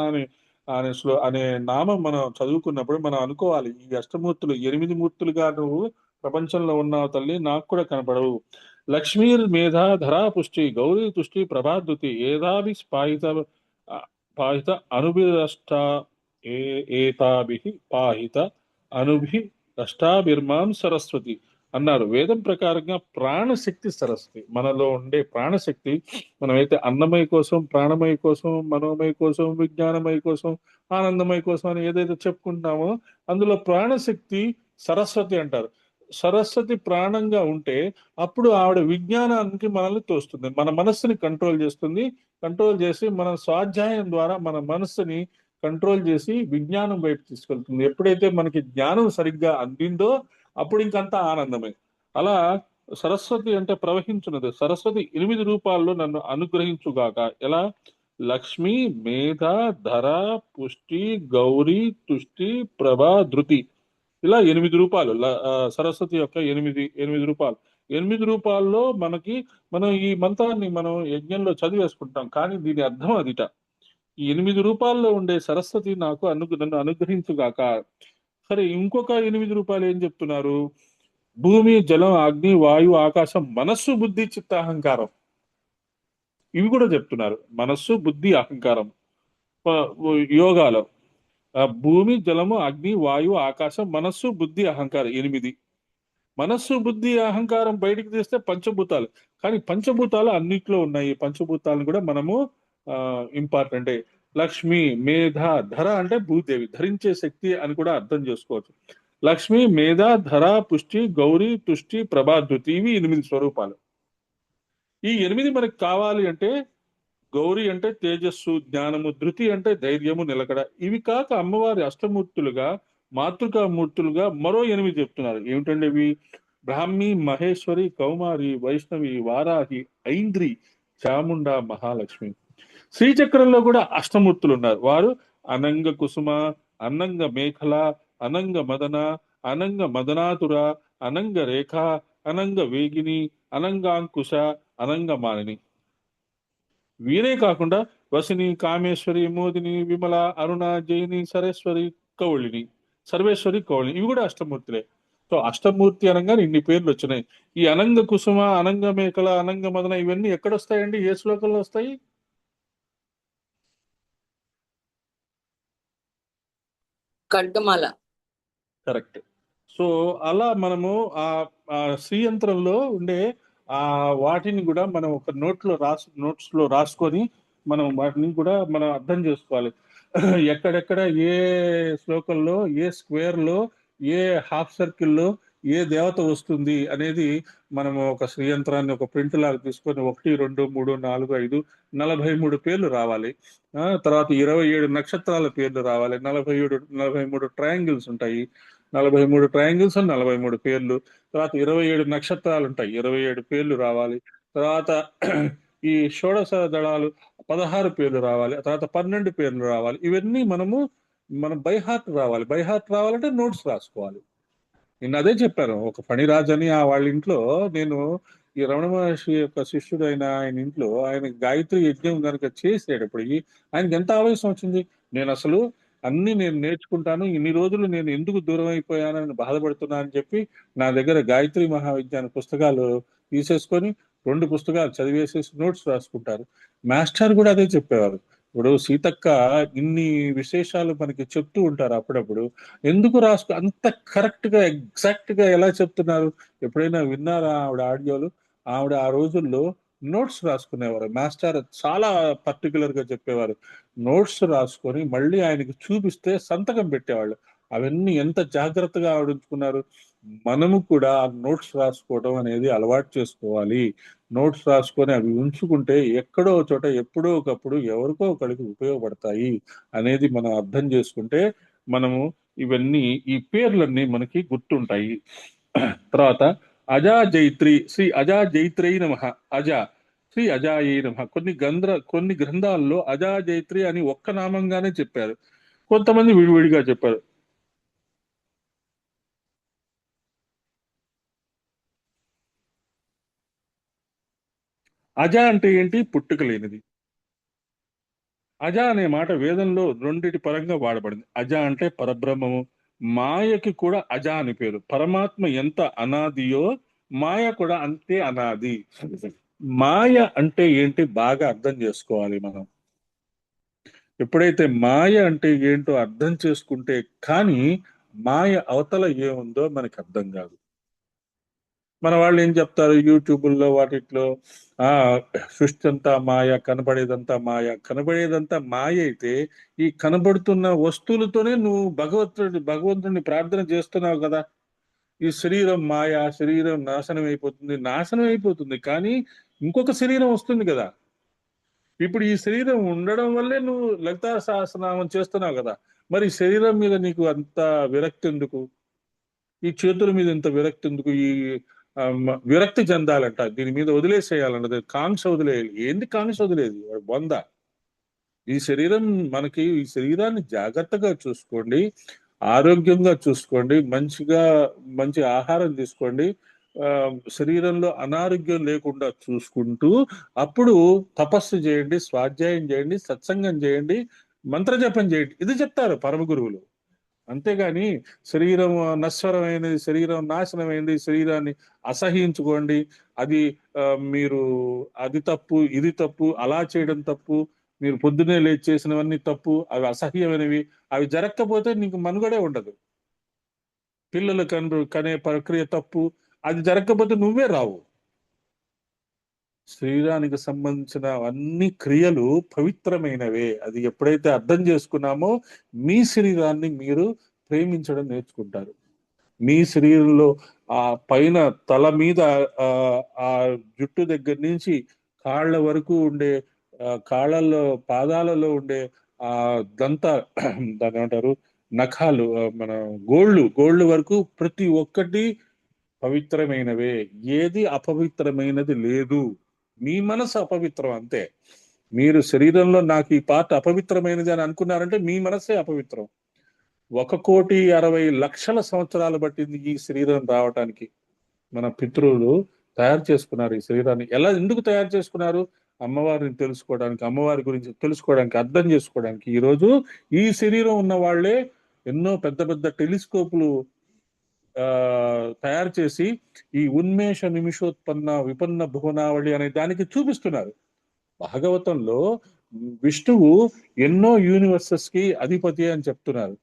అనే నామం మనం చదువుకున్నప్పుడు మనం అనుకోవాలి, ఈ అష్టమూర్తులు 8 మూర్తులుగా నువ్వు ప్రపంచంలో ఉన్నావు తల్లి, నాకు కూడా కనపడవు. లక్ష్మీర్ మేధ ధరా పుష్టి గౌరీ తుష్టి ప్రభాద్యుతి ఏదాభి పాహిత పాహిత అనుభిరష్ట ఏతాభి పాహిత అనుభి రష్టాభిర్మాం సరస్వతి అన్నారు. వేదం ప్రకారంగా ప్రాణశక్తి సరస్వతి, మనలో ఉండే ప్రాణశక్తి. మనమైతే అన్నమయ కోసం, ప్రాణమయ కోసం, మనోమయ కోసం, విజ్ఞానమయ కోసం, ఆనందమయ కోసం అని ఏదైతే చెప్పుకుంటామో అందులో ప్రాణశక్తి సరస్వతి అంటారు. సరస్వతి ప్రాణంగా ఉంటే అప్పుడు ఆవిడ విజ్ఞానానికి మనల్ని తోస్తుంది, మన మనస్సుని కంట్రోల్ చేస్తుంది. కంట్రోల్ చేసి మన స్వాధ్యాయం ద్వారా మన మనస్సుని కంట్రోల్ చేసి విజ్ఞానం వైపు తీసుకెళ్తుంది. ఎప్పుడైతే మనకి జ్ఞానం సరిగ్గా అందిందో అప్పుడు ఇంకంతా ఆనందమే. అలా సరస్వతి అంటే ప్రవహించున్నది. సరస్వతి 8 రూపాల్లో నన్ను అనుగ్రహించుగాక. ఎలా? లక్ష్మి, మేధ, ధర, పుష్టి, గౌరీ, తుష్టి, ప్రభ, ధృతి. ఇలా 8 రూపాలు సరస్వతి యొక్క ఎనిమిది రూపాలు. 8 రూపాల్లో మనం ఈ మంత్రాన్ని మనం యజ్ఞంలో చదివేసుకుంటాం, కానీ దీని అర్థం అదిట. ఈ 8 రూపాల్లో ఉండే సరస్వతి నన్ను అనుగ్రహించుగాక. సరే, ఇంకొక 8 రూపాయలు ఏం చెప్తున్నారు? భూమి, జలం, అగ్ని, వాయు, ఆకాశం, మనస్సు, బుద్ధి, చిత్త, అహంకారం. ఇవి కూడా చెప్తున్నారు. మనస్సు, బుద్ధి, అహంకారం. యోగాలో భూమి, జలము, అగ్ని, వాయు, ఆకాశం, మనస్సు, బుద్ధి, అహంకారం 8. మనస్సు, బుద్ధి, అహంకారం బయటికి తీస్తే పంచభూతాలు. కానీ పంచభూతాలు అన్నిట్లో ఉన్నాయి. పంచభూతాలను కూడా మనము ఇంపార్టెంటే. లక్ష్మి, మేధ, ధర అంటే భూదేవి, ధరించే శక్తి అని కూడా అర్థం చేసుకోవచ్చు. లక్ష్మి, మేధ, ధర, పుష్టి, గౌరీ, తుష్టి, ప్రభాద్యుతి, ఇవి 8 స్వరూపాలు. ఈ 8 మనకు కావాలి అంటే, గౌరీ అంటే తేజస్సు, జ్ఞానము, ధృతి అంటే ధైర్యము, నిలకడ. ఇవి కాక అమ్మవారి అష్టమూర్తులుగా, మాతృకామూర్తులుగా మరో 8 చెప్తున్నారు. ఏమిటంటే ఇవి? బ్రాహ్మి, మహేశ్వరి, కౌమారి, వైష్ణవి, వారాహి, ఐంద్రి, చాముండ, మహాలక్ష్మి. శ్రీచక్రంలో కూడా అష్టమూర్తులు ఉన్నారు. వారు అనంగ కుసుమ, అనంగ మేఖల, అనంగ మదన, అనంగ మదనాతుర, అనంగ రేఖ, అనంగ వేగిని, అనంగాంకుశ, అనంగ మాలిని. వీరే కాకుండా వసిని, కామేశ్వరి, మోదిని, విమల, అరుణ, జైని, సర్వేశ్వరి, కౌళిని, ఇవి కూడా అష్టమూర్తులే. సో అష్టమూర్తి అనగానే ఇన్ని పేర్లు వచ్చినాయి. ఈ అనంగ కుసుమ, అనంగ మేకల, అనంగ మదన ఇవన్నీ ఎక్కడొస్తాయండి? ఏ శ్లోకంలో వస్తాయి? ఖడ్గమాల. కరెక్ట్. సో అలా మనము ఆ ఆ శ్రీయంత్రంలో ఉండే ఆ వాటిని కూడా మనం ఒక నోట్స్ లో రాసుకొని మనం వాటిని కూడా మనం అర్థం చేసుకోవాలి. ఎక్కడెక్కడ ఏ శ్లోకంలో, ఏ స్క్వేర్ లో, ఏ హాఫ్ సర్కిల్లో ఏ దేవత వస్తుంది అనేది మనము ఒక శ్రీయంత్రాన్ని ఒక ప్రింట్ లాగా తీసుకొని 1, 2, 3, 4, 5 43 పేర్లు రావాలి. తర్వాత 27 నక్షత్రాల పేర్లు రావాలి. 43 ట్రయాంగిల్స్ ఉంటాయి. 43 ట్రయాంగిల్స్ 43 పేర్లు. తర్వాత 27 నక్షత్రాలు ఉంటాయి, 27 పేర్లు రావాలి. తర్వాత ఈ షోడశ దళాలు 16 పేర్లు రావాలి. తర్వాత 12 పేర్లు రావాలి. ఇవన్నీ మనం బై హార్ట్ రావాలి. బై హార్ట్ రావాలంటే నోట్స్ రాసుకోవాలి. నేను అదే చెప్పాను. ఒక ఫణిరాజ్ అని వాళ్ళ ఇంట్లో, నేను ఈ రమణ మహర్షి యొక్క శిష్యుడైన ఆయన ఇంట్లో ఆయన గాయత్రి యజ్ఞం కనుక చేసేటప్పటికి ఆయనకి ఎంత ఆవేశం వచ్చింది. నేను నేర్చుకుంటాను, ఇన్ని రోజులు నేను ఎందుకు దూరం అయిపోయానని బాధపడుతున్నా అని చెప్పి నా దగ్గర గాయత్రి మహావిజ్ఞాన పుస్తకాలు తీసేసుకొని 2 పుస్తకాలు చదివేసేసి నోట్స్ రాసుకుంటారు. మాస్టర్ కూడా అదే చెప్పేవారు. ఇప్పుడు సీతక్క ఇన్ని విశేషాలు మనకి చెప్తూ ఉంటారు అప్పుడప్పుడు. ఎందుకు అంత కరెక్ట్ గా ఎగ్జాక్ట్ గా ఎలా చెప్తున్నారు? ఎప్పుడైనా విన్నారా ఆవిడ ఆడియోలు? ఆవిడ ఆ రోజుల్లో నోట్స్ రాసుకునేవారు. మాస్టర్ చాలా పర్టికులర్ గా చెప్పేవారు. నోట్స్ రాసుకొని మళ్ళీ ఆయనకి చూపిస్తే సంతకం పెట్టేవాళ్ళు. అవన్నీ ఎంత జాగ్రత్తగా ఆవిడ ఉంచుకున్నారు. మనము కూడా నోట్స్ రాసుకోవడం అనేది అలవాటు చేసుకోవాలి. నోట్స్ రాసుకొని అవి ఉంచుకుంటే ఎక్కడో చోట ఎప్పుడో ఒకప్పుడు ఎవరికో ఒకరికి ఉపయోగపడతాయి అనేది మనం అర్థం చేసుకుంటే మనము ఇవన్నీ, ఈ పేర్లన్నీ మనకి గుర్తుంటాయి. తర్వాత అజా జైత్రి, శ్రీ అజా జైత్రై నమః. అజ శ్రీ అజాయే నమః. కొన్ని గ్రంథాల్లో అజా జైత్రి అని ఒక్క నామంగానే చెప్పారు, కొంతమంది విడివిడిగా చెప్పారు. అజ అంటే ఏంటి? పుట్టుక లేనిది. అజ అనే మాట వేదంలో రెండిటి పరంగా వాడబడింది. అజ అంటే పరబ్రహ్మము. మాయకి కూడా అజ అని పేరు. పరమాత్మ ఎంత అనాదియో మాయ కూడా అంతే అనాది. మాయ అంటే ఏంటి బాగా అర్థం చేసుకోవాలి మనం. ఎప్పుడైతే మాయ అంటే ఏంటో అర్థం చేసుకుంటే కానీ మాయ అవతల ఏముందో మనకి అర్థం కాదు. మన వాళ్ళు ఏం చెప్తారు యూట్యూబుల్లో వాటిట్లో, ఆ సృష్టి అంతా మాయ, కనబడేదంతా మాయ. కనబడేదంతా మాయ అయితే ఈ కనబడుతున్న వస్తువులతోనే నువ్వు భగవంతుడిని ప్రార్థన చేస్తున్నావు కదా. ఈ శరీరం మాయ, శరీరం నాశనం అయిపోతుంది కానీ ఇంకొక శరీరం వస్తుంది కదా. ఇప్పుడు ఈ శరీరం ఉండడం వల్లే నువ్వు లలితా సహస్రనామం చేస్తున్నావు కదా. మరి ఈ శరీరం మీద నీకు అంత విరక్తి ఎందుకు? ఈ చేతుల మీద ఇంత విరక్తి ఎందుకు? ఈ విరక్తి చెందాలంట, దీని మీద వదిలేసేయాలన్నది, కాంక్ష వదిలేయాలి. ఏంది కాంక్ష వదిలేది? వంద. ఈ శరీరాన్ని జాగ్రత్తగా చూసుకోండి, ఆరోగ్యంగా చూసుకోండి, మంచి ఆహారం తీసుకోండి, ఆ శరీరంలో అనారోగ్యం లేకుండా చూసుకుంటూ అప్పుడు తపస్సు చేయండి, స్వాధ్యాయం చేయండి, సత్సంగం చేయండి, మంత్రజపం చేయండి. ఇది చెప్తారు పరమ గురువులు. అంతేగాని శరీరం నశ్వరమైనది, శరీరం నాశనమైనది, శరీరాన్ని అసహ్యించుకోండి, అది ఆ, మీరు అది తప్పు, ఇది తప్పు, అలా చేయడం తప్పు, మీరు పొద్దునే లేచి చేసినవన్నీ తప్పు, అవి అసహ్యమైనవి, అవి జరగకపోతే నీకు మనుగడే ఉండదు. పిల్లలు కనే ప్రక్రియ తప్పు, అది జరగకపోతే నువ్వే రావు. శరీరానికి సంబంధించిన అన్ని క్రియలు పవిత్రమైనవే. అది ఎప్పుడైతే అర్థం చేసుకున్నామో మీ శరీరాన్ని మీరు ప్రేమించడం నేర్చుకుంటారు. మీ శరీరంలో ఆ పైన తల మీద ఆ ఆ జుట్టు దగ్గర నుంచి కాళ్ళ వరకు ఉండే, కాళ్ళల్లో పాదాలలో ఉండే ఆ దంత దాని ఏమంటారు, నఖాలు, మన గోళ్ళు వరకు ప్రతి ఒక్కటి పవిత్రమైనవే. ఏది అపవిత్రమైనది లేదు. మీ మనసు అపవిత్రం అంతే. మీరు శరీరంలో నాకు ఈ పార్ట్ అపవిత్రమైనది అని అనుకున్నారంటే మీ మనసే అపవిత్రం. 1,60,00,000 సంవత్సరాలు పట్టింది ఈ శరీరం రావటానికి. మన పితృలు తయారు చేసుకున్నారు ఈ శరీరాన్ని. ఎందుకు తయారు చేసుకున్నారు? అమ్మవారిని తెలుసుకోవడానికి, అమ్మవారి గురించి తెలుసుకోవడానికి, అర్థం చేసుకోవడానికి. ఈరోజు ఈ శరీరం ఉన్న వాళ్ళే ఎన్నో పెద్ద పెద్ద టెలిస్కోపులు ఆ తయారు చేసి ఈ ఉన్మేష నిమిషోత్పన్న విపన్న భువనావళి అనే దానికి చూపిస్తున్నారు. భాగవతంలో విష్ణువు ఎన్నో యూనివర్సెస్ కి అధిపతి అని చెప్తున్నారు,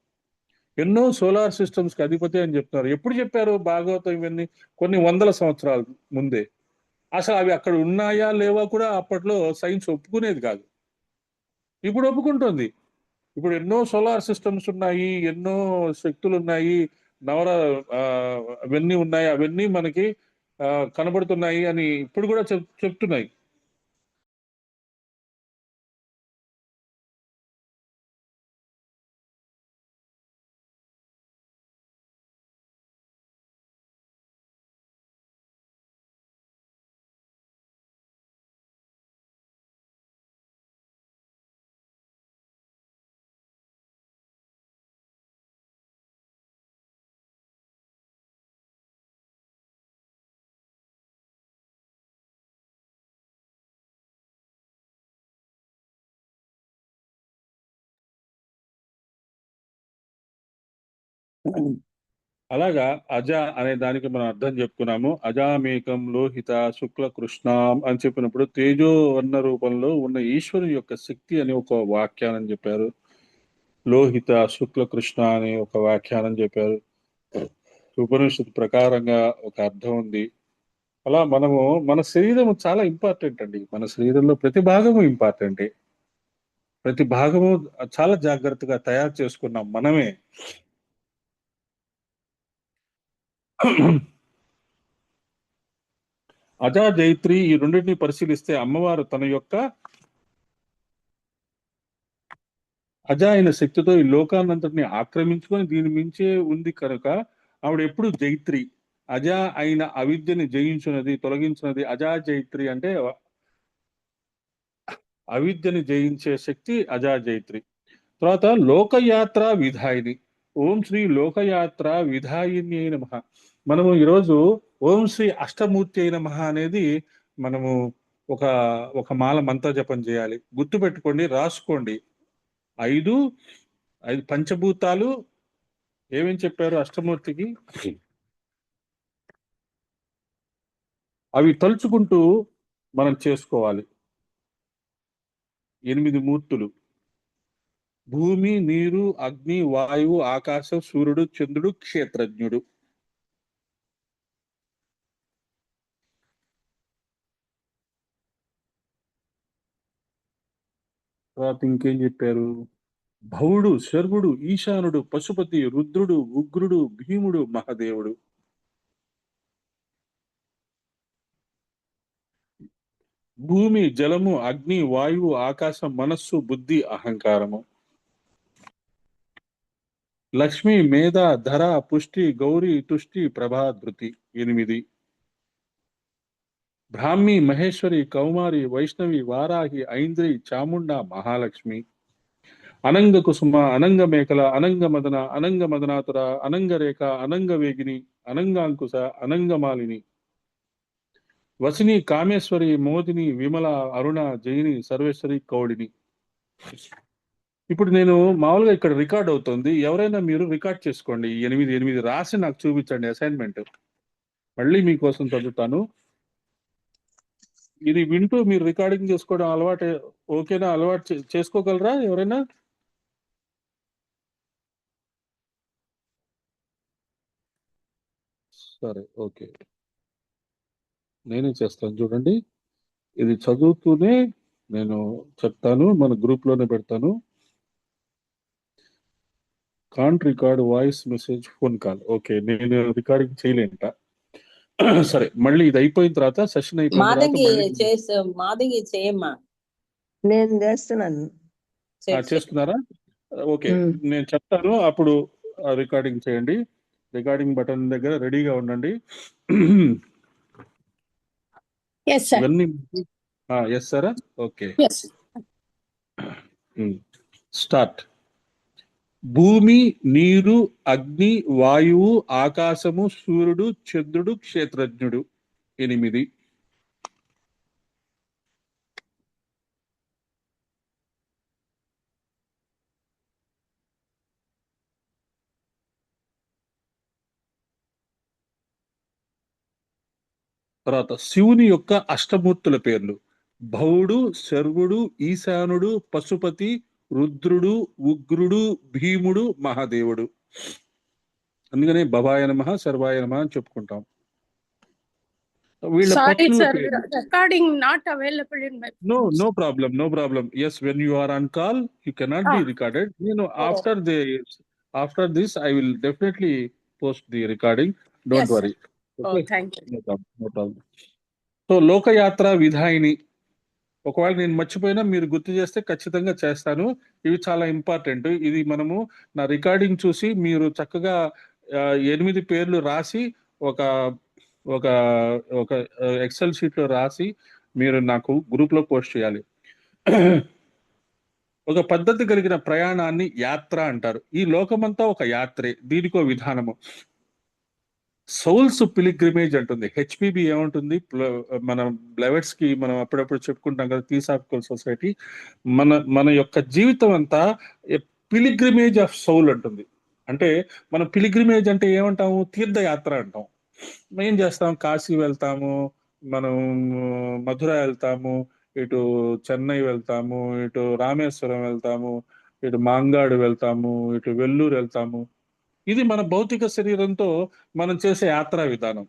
ఎన్నో సోలార్ సిస్టమ్స్ కి అధిపతి అని చెప్తున్నారు. ఎప్పుడు చెప్పారు భాగవతం ఇవన్నీ? కొన్ని వందల సంవత్సరాల ముందే. అసలు అవి అక్కడ ఉన్నాయా లేవా కూడా అప్పట్లో సైన్స్ ఒప్పుకునేది కాదు. ఇప్పుడు ఒప్పుకుంటుంది. ఇప్పుడు ఎన్నో సోలార్ సిస్టమ్స్ ఉన్నాయి, ఎన్నో శక్తులు ఉన్నాయి, నవర ఆ, అవన్నీ ఉన్నాయి, అవన్నీ మనకి ఆ, కనబడుతున్నాయి అని ఇప్పుడు కూడా చెప్తున్నాయి. అలాగా అజ అనే దానికి మనం అర్థం చెప్పుకున్నాము. అజామేకం లోహిత శుక్ల కృష్ణం అని చెప్పినప్పుడు తేజో వర్ణ రూపంలో ఉన్న ఈశ్వరు యొక్క శక్తి అని ఒక వ్యాఖ్యానం చెప్పారు. లోహిత శుక్ల కృష్ణ అనే ఒక వ్యాఖ్యానం చెప్పారు. ఉపనిషత్తు ప్రకారంగా ఒక అర్థం ఉంది. అలా మన శరీరం చాలా ఇంపార్టెంట్ అండి. మన శరీరంలో ప్రతి భాగము ఇంపార్టెంటే. ప్రతి భాగము చాలా జాగ్రత్తగా తయారు చేసుకున్నాం మనమే. అజా జైత్రి ఈ రెండింటిని పరిశీలిస్తే అమ్మవారు తన యొక్క అజ అయిన శక్తితో ఈ లోకాన్నంతటిని ఆక్రమించుకొని దీని మించే ఉంది కనుక ఆవిడ ఎప్పుడు జైత్రి. అజ అయిన అవిద్యని జయించున్నది, తొలగించినది అజా జైత్రి అంటే అవిద్యని జయించే శక్తి అజాజైత్రి. తర్వాత లోకయాత్ర విధాయిని. ఓం శ్రీ లోకయాత్ర విధాయిని అయిన మహా. మనము ఈరోజు ఓం శ్రీ అష్టమూర్తి అయిన మహా అనేది మనము ఒక ఒక మాల మంత్ర జపం చేయాలి. గుర్తు పెట్టుకోండి, రాసుకోండి. ఐదు ఐదు పంచభూతాలు ఏమేం చెప్పారు అష్టమూర్తికి, అవి తలుచుకుంటూ మనం చేసుకోవాలి. 8 మూర్తులు: భూమి, నీరు, అగ్ని, వాయువు, ఆకాశం, సూర్యుడు, చంద్రుడు, క్షేత్రజ్ఞుడు. తర్వాత ఇంకేం చెప్పారు? భవుడు, శర్వుడు, ఈశానుడు, పశుపతి, రుద్రుడు, ఉగ్రుడు, భీముడు, మహాదేవుడు. భూమి, జలము, అగ్ని, వాయువు, ఆకాశం, మనస్సు, బుద్ధి, అహంకారము. లక్ష్మి, మేధ, ధర, పుష్టి, గౌరి, తుష్టి, ప్రభా, ధృతి. 8. బ్రాహ్మి, మహేశ్వరి, కౌమారి, వైష్ణవి, వారాహి, ఐంద్రి, చాముండ, మహాలక్ష్మి. అనంగ కుసుమ, అనంగ మేకల, అనంగ మదన, అనంగ మదనాతుర, అనంగ రేఖ, అనంగ వేగిని, అనంగాంకుశ, అనంగమాలిని. వసిని, కామేశ్వరి, మోదిని, విమల, అరుణ, జయిని, సర్వేశ్వరి, కౌళిని. ఇప్పుడు నేను మామూలుగా ఇక్కడ రికార్డ్ అవుతుంది, ఎవరైనా మీరు రికార్డ్ చేసుకోండి. 8 రాసి నాకు చూపించండి అసైన్మెంట్. మళ్ళీ మీకోసం చదువుతాను. ఇది వింటూ మీరు రికార్డింగ్ చేసుకోవడం అలవాటు ఓకేనా? అలవాటు చేసుకోగలరా ఎవరైనా? సరే, ఓకే, నేనే చేస్తాను. చూడండి, ఇది చదువుతూనే నేను చెప్తాను, మన గ్రూప్ లోనే పెడతాను. Can't record voice message phone call. Okay, నేను రికార్డింగ్ చేయలేంట. సరే, మళ్ళీ ఇది అయిపోయిన తర్వాత, సెషన్ అయిపోయిన తర్వాత మాదంగి చేయమ్మా. నేను చేస్తున్నాను. చేస్తున్నారా? ఓకే, నేను చెప్తాను, అప్పుడు రికార్డింగ్ చేయండి. రికార్డింగ్ బటన్ దగ్గర రెడీగా ఉండండి. ఇవన్నీ ఎస్ సారా? Okay, start. భూమి, నీరు, అగ్ని, వాయువు, ఆకాశము, సూర్యుడు, చంద్రుడు, క్షేత్రజ్ఞుడు. 8. తర్వాత శివుని యొక్క అష్టమూర్తుల పేర్లు: భవుడు, శర్వుడు, ఈశానుడు, పశుపతి, రుద్రుడు, ఉగ్రుడు, భీముడు, మహాదేవుడు. అందుకనే భవాయ నమః, సర్వాయ నమః అని చెప్పుకుంటాం. Sorry sir, recording not available in my no problem. Yes, when you are on call you cannot be recorded. After this I will definitely post the recording, don't worry. Okay? Thank you. No problem. So లోకయాత్ర విధాయిని, ఒకవేళ నేను మర్చిపోయినా మీరు గుర్తు చేస్తే ఖచ్చితంగా చేస్తాను. ఇవి చాలా ఇంపార్టెంట్. ఇది మనము నా రికార్డింగ్ చూసి మీరు చక్కగా 8 పేర్లు రాసి ఒక ఒక ఒక ఎక్సెల్ షీట్ లో రాసి మీరు నాకు గ్రూప్ లో పోస్ట్ చేయాలి. ఒక పద్ధతి కలిగిన ప్రయాణాన్ని యాత్ర అంటారు. ఈ లోకమంతా ఒక యాత్రే, దీనికో విధానము. సౌల్స్ పిలిగ్రిమేజ్ అంటుంది. హెచ్పిబి ఏమంటుంది? మన బ్లెవెట్స్ కి మనం అప్పుడప్పుడు చెప్పుకుంటాం కదా, థియోసాఫికల్ సొసైటీ. మన యొక్క జీవితం అంతా పిలిగ్రిమేజ్ ఆఫ్ సౌల్ అంటుంది. అంటే మనం పిలిగ్రిమేజ్ అంటే ఏమంటాము? తీర్థయాత్ర అంటాం. ఏం చేస్తాం? కాశీ వెళ్తాము, మనం మధుర వెళ్తాము, ఇటు చెన్నై వెళ్తాము, ఇటు రామేశ్వరం వెళ్తాము, ఇటు మాంగాడు వెళ్తాము, ఇటు వెల్లూరు వెళ్తాము. ఇది మన భౌతిక శరీరంతో మనం చేసే యాత్రా విధానం.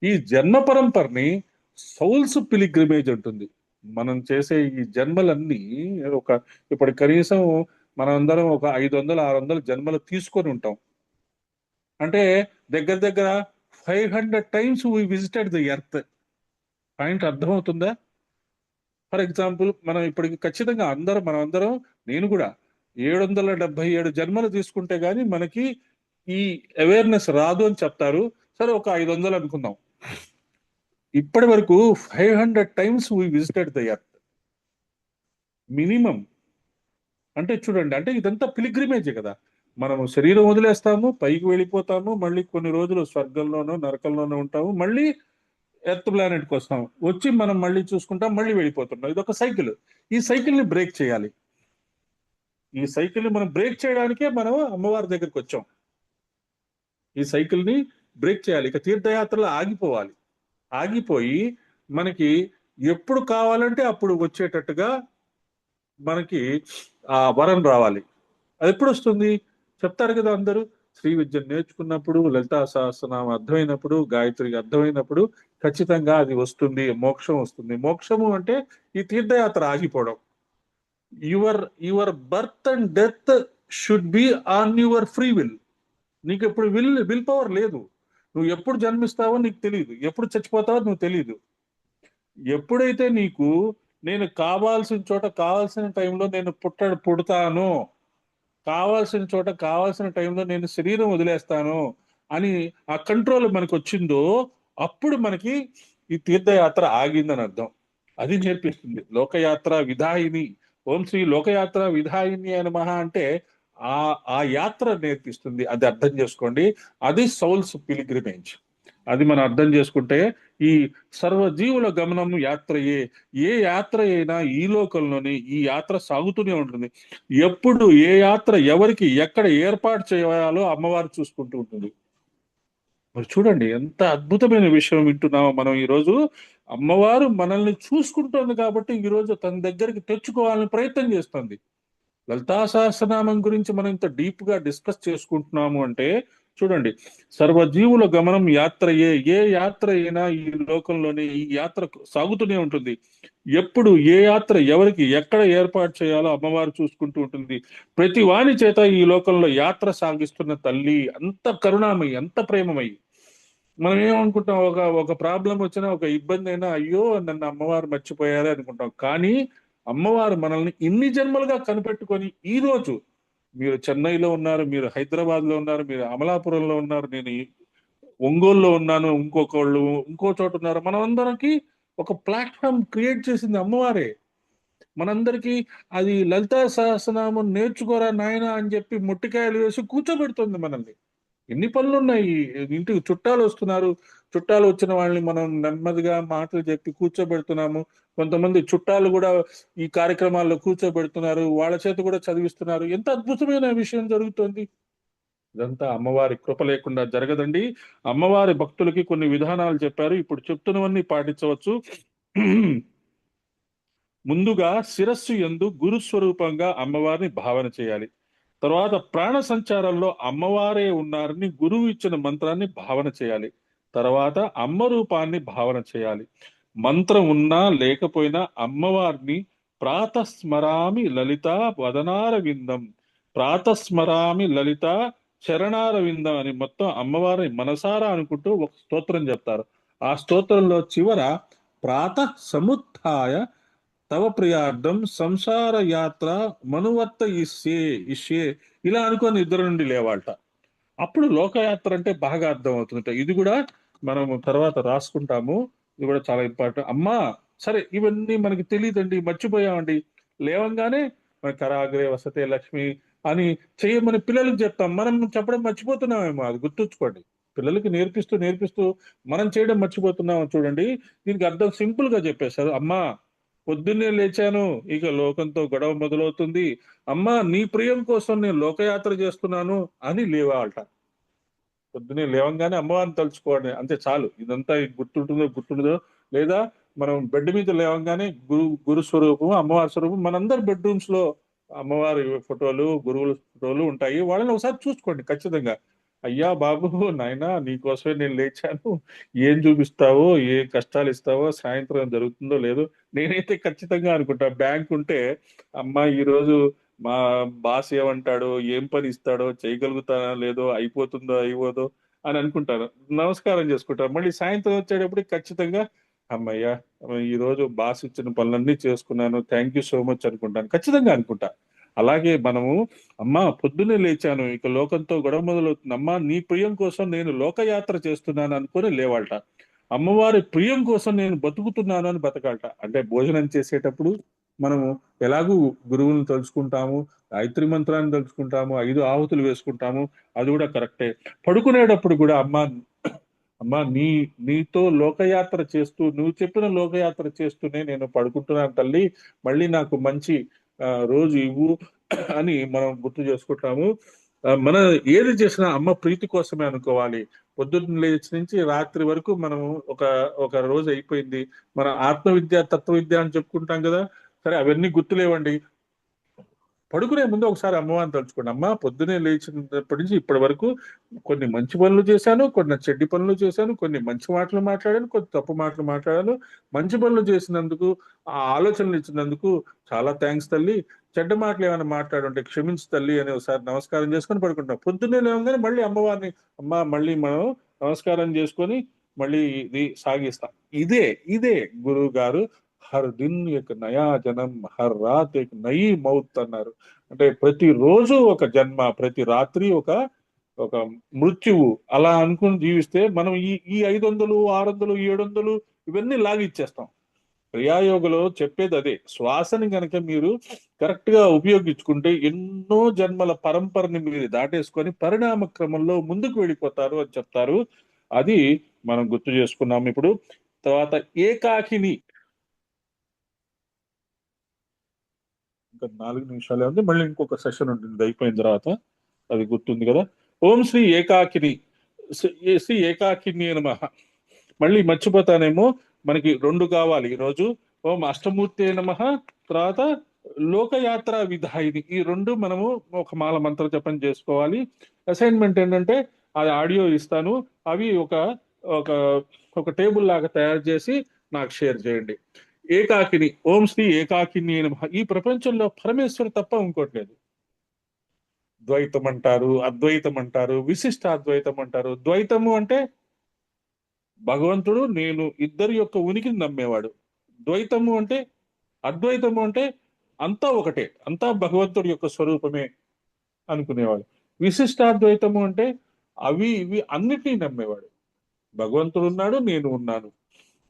ఈ జన్మ పరంపరని సౌల్స్ పిలిగ్రిమేజ్ ఉంటుంది. మనం చేసే ఈ జన్మలన్నీ ఇప్పుడు కనీసం మనందరం ఒక 500-600 జన్మలు తీసుకొని ఉంటాం. అంటే దగ్గర 500 times we visited the earth. Point అర్థమవుతుందా? ఫర్ ఎగ్జాంపుల్, మనం ఇప్పటికి ఖచ్చితంగా మనమందరం, నేను కూడా 777 జన్మలు తీసుకుంటే గానీ మనకి ఈ అవేర్నెస్ రాదు అని చెప్తారు. సరే, ఒక 500 అనుకుందాం. ఇప్పటి వరకు 500 times we visited the earth. Minimum. అంటే చూడండి, అంటే ఇదంతా పిలిగ్రిమేజే కదా. మనము శరీరం వదిలేస్తాము, పైకి వెళ్ళిపోతాము, మళ్ళీ కొన్ని రోజులు స్వర్గంలోనో నరకంలోనో ఉంటాము, మళ్ళీ ఎర్త్ ప్లానెట్కి వస్తాం, వచ్చి మనం మళ్ళీ చూసుకుంటాం, మళ్ళీ వెళ్ళిపోతున్నాం. ఇది ఒక సైకిల్. ఈ సైకిల్ ని బ్రేక్ చేయాలి. ఈ సైకిల్ ని మనం బ్రేక్ చేయడానికే మనం అమ్మవారి దగ్గరికి వచ్చాం. ఈ సైకిల్ ని బ్రేక్ చేయాలి. ఇక తీర్థయాత్రలు ఆగిపోవాలి. ఆగిపోయి మనకి ఎప్పుడు కావాలంటే అప్పుడు వచ్చేటట్టుగా మనకి ఆ వరం రావాలి. అది ఎప్పుడు వస్తుంది చెప్తారు కదా అందరూ. శ్రీ విద్యను నేర్చుకున్నప్పుడు, లలితా సహస్రనామం అర్థమైనప్పుడు, గాయత్రికి అర్థమైనప్పుడు ఖచ్చితంగా అది వస్తుంది, మోక్షం వస్తుంది. మోక్షము అంటే ఈ తీర్థయాత్ర ఆగిపోవడం. Your birth and death should be on your free will. నీకు ఎప్పుడు విల్ పవర్ లేదు. నువ్వు ఎప్పుడు జన్మిస్తావో నీకు తెలియదు, ఎప్పుడు చచ్చిపోతావో నువ్వు తెలియదు. ఎప్పుడైతే నీకు నేను కావాల్సిన చోట కావాల్సిన టైంలో నేను పుడతాను, కావాల్సిన చోట కావాల్సిన టైంలో నేను శరీరం వదిలేస్తాను అని ఆ కంట్రోల్ మనకు వచ్చిందో అప్పుడు మనకి ఈ తీర్థయాత్ర ఆగిందని అర్థం. అది నేర్పిస్తుంది లోకయాత్ర విధాయిని. ఓం శ్రీ లోకయాత్ర విధాయిని అని మహా అంటే ఆ యాత్ర నేర్పిస్తుంది. అది అర్థం చేసుకోండి. అది సౌల్స్ పిలిగ్రిమేజ్. అది మనం అర్థం చేసుకుంటే ఈ సర్వజీవుల గమనం యాత్రయే. ఏ యాత్ర అయినా ఈ లోకంలోనే ఈ యాత్ర సాగుతూనే ఉంటుంది. ఎప్పుడు ఏ యాత్ర ఎవరికి ఎక్కడ ఏర్పాటు చేయాలో అమ్మవారు చూసుకుంటూ ఉంటుంది. మరి చూడండి ఎంత అద్భుతమైన విషయం వింటున్నామో మనం ఈరోజు. అమ్మవారు మనల్ని చూసుకుంటోంది కాబట్టి ఈరోజు తన దగ్గరికి తెచ్చుకోవాలని ప్రయత్నం చేస్తుంది. లలితా సహస్రనామం గురించి మనం ఇంత డీప్ గా డిస్కస్ చేసుకుంటున్నాము అంటే చూడండి, సర్వజీవుల గమనం యాత్రయే. ఏ యాత్ర అయినా ఈ లోకంలోనే ఈ యాత్ర సాగుతూనే ఉంటుంది. ఎప్పుడు ఏ యాత్ర ఎవరికి ఎక్కడ ఏర్పాటు చేయాలో అమ్మవారు చూసుకుంటూ ఉంటుంది. ప్రతి వాని చేత ఈ లోకంలో యాత్ర సాగిస్తున్న తల్లి అంత కరుణామయి, అంత ప్రేమమయి. మనం ఏమనుకుంటాం, ఒక ప్రాబ్లం వచ్చినా, ఒక ఇబ్బంది అయినా, అయ్యో నన్ను అమ్మవారు మర్చిపోయారే అనుకుంటాం. కానీ అమ్మవారు మనల్ని ఇన్ని జన్మలుగా కనిపెట్టుకొని ఈ రోజు మీరు చెన్నైలో ఉన్నారు, మీరు హైదరాబాద్ లో ఉన్నారు, మీరు అమలాపురంలో ఉన్నారు, నేను ఒంగోలులో ఉన్నాను, ఇంకొకళ్ళు ఇంకో చోట ఉన్నారు. మనందరికి ఒక ప్లాట్ఫామ్ క్రియేట్ చేసింది అమ్మవారే. మనందరికీ అది లలితా సహస్రనామం నేర్చుకోరా నాయన అని చెప్పి ముట్టికాయలు వేసి కూర్చోబెడుతుంది మనల్ని. ఎన్ని పనులు ఉన్నాయి. ఇంటికి చుట్టాలు వస్తున్నారు, చుట్టాలు వచ్చిన వాళ్ళని మనం నెమ్మదిగా మాటలు చెప్పి కూర్చోబెడుతున్నాము. కొంతమంది చుట్టాలు కూడా ఈ కార్యక్రమాల్లో కూర్చోబెడుతున్నారు, వాళ్ళ చేత కూడా చదివిస్తున్నారు. ఎంత అద్భుతమైన విషయం జరుగుతుంది. ఇదంతా అమ్మవారి కృప లేకుండా జరగదండి. అమ్మవారి భక్తులకి కొన్ని విధానాలు చెప్పారు, ఇప్పుడు చెప్తున్నవన్నీ పాటించవచ్చు. ముందుగా శిరస్సు యందు గురుస్వరూపంగా అమ్మవారిని భావన చేయాలి. తర్వాత ప్రాణ సంచారంలో అమ్మవారే ఉన్నారని గురువు ఇచ్చిన మంత్రాన్ని భావన చేయాలి. తర్వాత అమ్మ రూపాన్ని భావన చేయాలి. మంత్రం ఉన్నా లేకపోయినా అమ్మవారిని ప్రాతస్మరామి లలిత వదనార విందం, ప్రాతస్మరామి లలిత చరణార విందం అని మొత్తం అమ్మవారిని మనసారా అనుకుంటూ ఒక స్తోత్రం చెప్తారు. ఆ స్తోత్రంలో చివర ప్రాత సముత్థాయ తవ ప్రియార్థం సంసార యాత్ర మనువర్త ఇష్యే ఇలా అనుకొని ఇద్దరు నుండి లేవాలట. అప్పుడు లోకయాత్ర అంటే బాగా అర్థం అవుతుందట. ఇది కూడా మనం తర్వాత రాసుకుంటాము. ఇది కూడా చాలా ఇంపార్టెంట్. అమ్మా సరే, ఇవన్నీ మనకి తెలియదండి, మర్చిపోయామండి. లేవంగానే మన కరాగ్రే వసతే లక్ష్మి అని చేయమని పిల్లలకు చెప్తాం. మనం చెప్పడం మర్చిపోతున్నామేమో, అది గుర్తుంచుకోండి. పిల్లలకి నేర్పిస్తూ నేర్పిస్తూ మనం చేయడం మర్చిపోతున్నాం. చూడండి, దీనికి అర్థం సింపుల్ గా చెప్పేశారు. అమ్మా పొద్దున్నే లేచాను, ఇక లోకంతో గొడవ మొదలవుతుంది, అమ్మా నీ ప్రియం కోసం నేను లోకయాత్ర చేస్తున్నాను అని లేవాలట. పొద్దున్నే లేవంగానే అమ్మవారిని తలుచుకోండి, అంతే చాలు. ఇదంతా గుర్తుంటుందో లేదా మనం బెడ్ మీద లేవంగానే గురు స్వరూపం, అమ్మవారి స్వరూపం మనందరి బెడ్రూమ్స్ లో అమ్మవారి ఫోటోలు, గురువుల ఫోటోలు ఉంటాయి. వాళ్ళని ఒకసారి చూసుకోండి ఖచ్చితంగా. అయ్యా బాబు నాయనా నీకోసమే నేను లేచాను, ఏం చూపిస్తావో, ఏ కష్టాలు ఇస్తావో, సాయంత్రం జరుగుతుందో లేదో. నేనైతే ఖచ్చితంగా అనుకుంటా, బ్యాంక్ ఉంటే అమ్మా ఈ రోజు మా బాస్ ఏమంటాడో, ఏం పని ఇస్తాడో, చేయగలుగుతానో లేదో, అయిపోతుందో అయిపోదో అని అనుకుంటాను. నమస్కారం చేసుకుంటాను. మళ్ళీ సాయంత్రం వచ్చేటప్పటికి ఖచ్చితంగా అమ్మయ్యా ఈ రోజు బాస్ ఇచ్చిన పనులన్నీ చేసుకున్నాను, థ్యాంక్ యూ సో మచ్ అనుకుంటాను, ఖచ్చితంగా అనుకుంటా. అలాగే మనము అమ్మా పొద్దున్నే లేచాను, ఇక లోకంతో గొడవ మొదలవుతుంది, అమ్మా నీ ప్రియం కోసం నేను లోకయాత్ర చేస్తున్నాను అనుకొని లేవాలట. అమ్మవారి ప్రియం కోసం నేను బతుకుతున్నాను అని బతకాలట. అంటే భోజనం చేసేటప్పుడు మనము ఎలాగూ గురువులను తలుచుకుంటాము, గాయత్రి మంత్రాన్ని తలుచుకుంటాము, 5 ఆహుతులు వేసుకుంటాము, అది కూడా కరెక్టే. పడుకునేటప్పుడు కూడా అమ్మా నీతో లోకయాత్ర చేస్తూ, నువ్వు చెప్పిన లోకయాత్ర చేస్తూనే నేను పడుకుంటున్నాను తల్లి, మళ్ళీ నాకు మంచి రోజు ఇవ్వు అని మనం గుర్తు చేసుకుంటాము. మన ఏది చేసినా అమ్మ ప్రీతి కోసమే అనుకోవాలి. పొద్దున్న లేచి నుంచి రాత్రి వరకు మనం ఒక రోజు అయిపోయింది. మన ఆత్మవిద్య, తత్వవిద్య అని చెప్పుకుంటాం కదా, సరే అవన్నీ గుర్తులేవండి. పడుకునే ముందు ఒకసారి అమ్మవారిని తలుచుకోండి. అమ్మ, పొద్దునే లేచినప్పటి నుంచి ఇప్పటి వరకు కొన్ని మంచి పనులు చేశాను, కొన్ని చెడ్డి పనులు చేశాను, కొన్ని మంచి మాటలు మాట్లాడాను, కొన్ని తప్పు మాటలు మాట్లాడాను. మంచి పనులు చేసినందుకు, ఆ ఆలోచనలు ఇచ్చినందుకు చాలా థ్యాంక్స్ తల్లి. చెడ్డ మాటలు ఏమైనా మాట్లాడుంటే క్షమించు తల్లి అని ఒకసారి నమస్కారం చేసుకొని పడుకుంటాం. పొద్దున్నే లేవగానే మళ్ళీ అమ్మవారిని, అమ్మ మళ్ళీ మనం నమస్కారం చేసుకొని మళ్ళీ ఇది సాగిస్తాం. ఇదే గురువు గారు హర్ దిన్ ఏక్ నయా జనం, హర్ రాత్ ఏక్ నయీ మౌత్ అన్నారు. అంటే ప్రతిరోజు ఒక జన్మ, ప్రతి రాత్రి ఒక మృత్యువు. అలా అనుకుని జీవిస్తే మనం ఈ 500, 600, 700 ఇవన్నీ లాగిచ్చేస్తాం. క్రియాయోగలో చెప్పేది అదే. శ్వాసని కనుక మీరు కరెక్ట్ గా ఉపయోగించుకుంటే ఎన్నో జన్మల పరంపరని మీరు దాటేసుకొని పరిణామ క్రమంలో ముందుకు వెళ్ళిపోతారు అని చెప్తారు. అది మనం గుర్తు చేసుకున్నాం. ఇప్పుడు తర్వాత ఏకాకిని, ఇంకా 4 నిమిషాలే ఉంది, మళ్ళీ ఇంకొక సెషన్ ఉంటుంది అయిపోయిన తర్వాత, అది గుర్తుంది కదా. ఓం శ్రీ ఏకాకిని, శ్రీ ఏకాకిని నమః. మళ్ళీ మర్చిపోతానేమో, మనకి 2 కావాలి ఈరోజు. ఓం అష్టమూర్తి నమః, తర్వాత లోకయాత్ర విధాయిని. ఈ 2 మనము ఒక మాల మంత్ర జపం చేసుకోవాలి. అసైన్మెంట్ ఏంటంటే, అది ఆడియో ఇస్తాను, అవి ఒక టేబుల్ లాగా తయారు చేసి నాకు షేర్ చేయండి. ఏకాకిని, ఓం శ్రీ ఏకాకిని నమః. ఈ ప్రపంచంలో పరమేశ్వరు తప్ప ఇంకోటి లేదు. ద్వైతం అంటారు, అద్వైతం అంటారు, విశిష్టాద్వైతం అంటారు. ద్వైతము అంటే భగవంతుడు నేను ఇద్దరి యొక్క ఉనికిని నమ్మేవాడు. ద్వైతము అంటే, అద్వైతము అంటే అంతా ఒకటే, అంతా భగవంతుడి యొక్క స్వరూపమే అనుకునేవాడు. విశిష్టాద్వైతము అంటే అవి ఇవి అన్నిటినీ నమ్మేవాడు. భగవంతుడు ఉన్నాడు, నేను ఉన్నాను,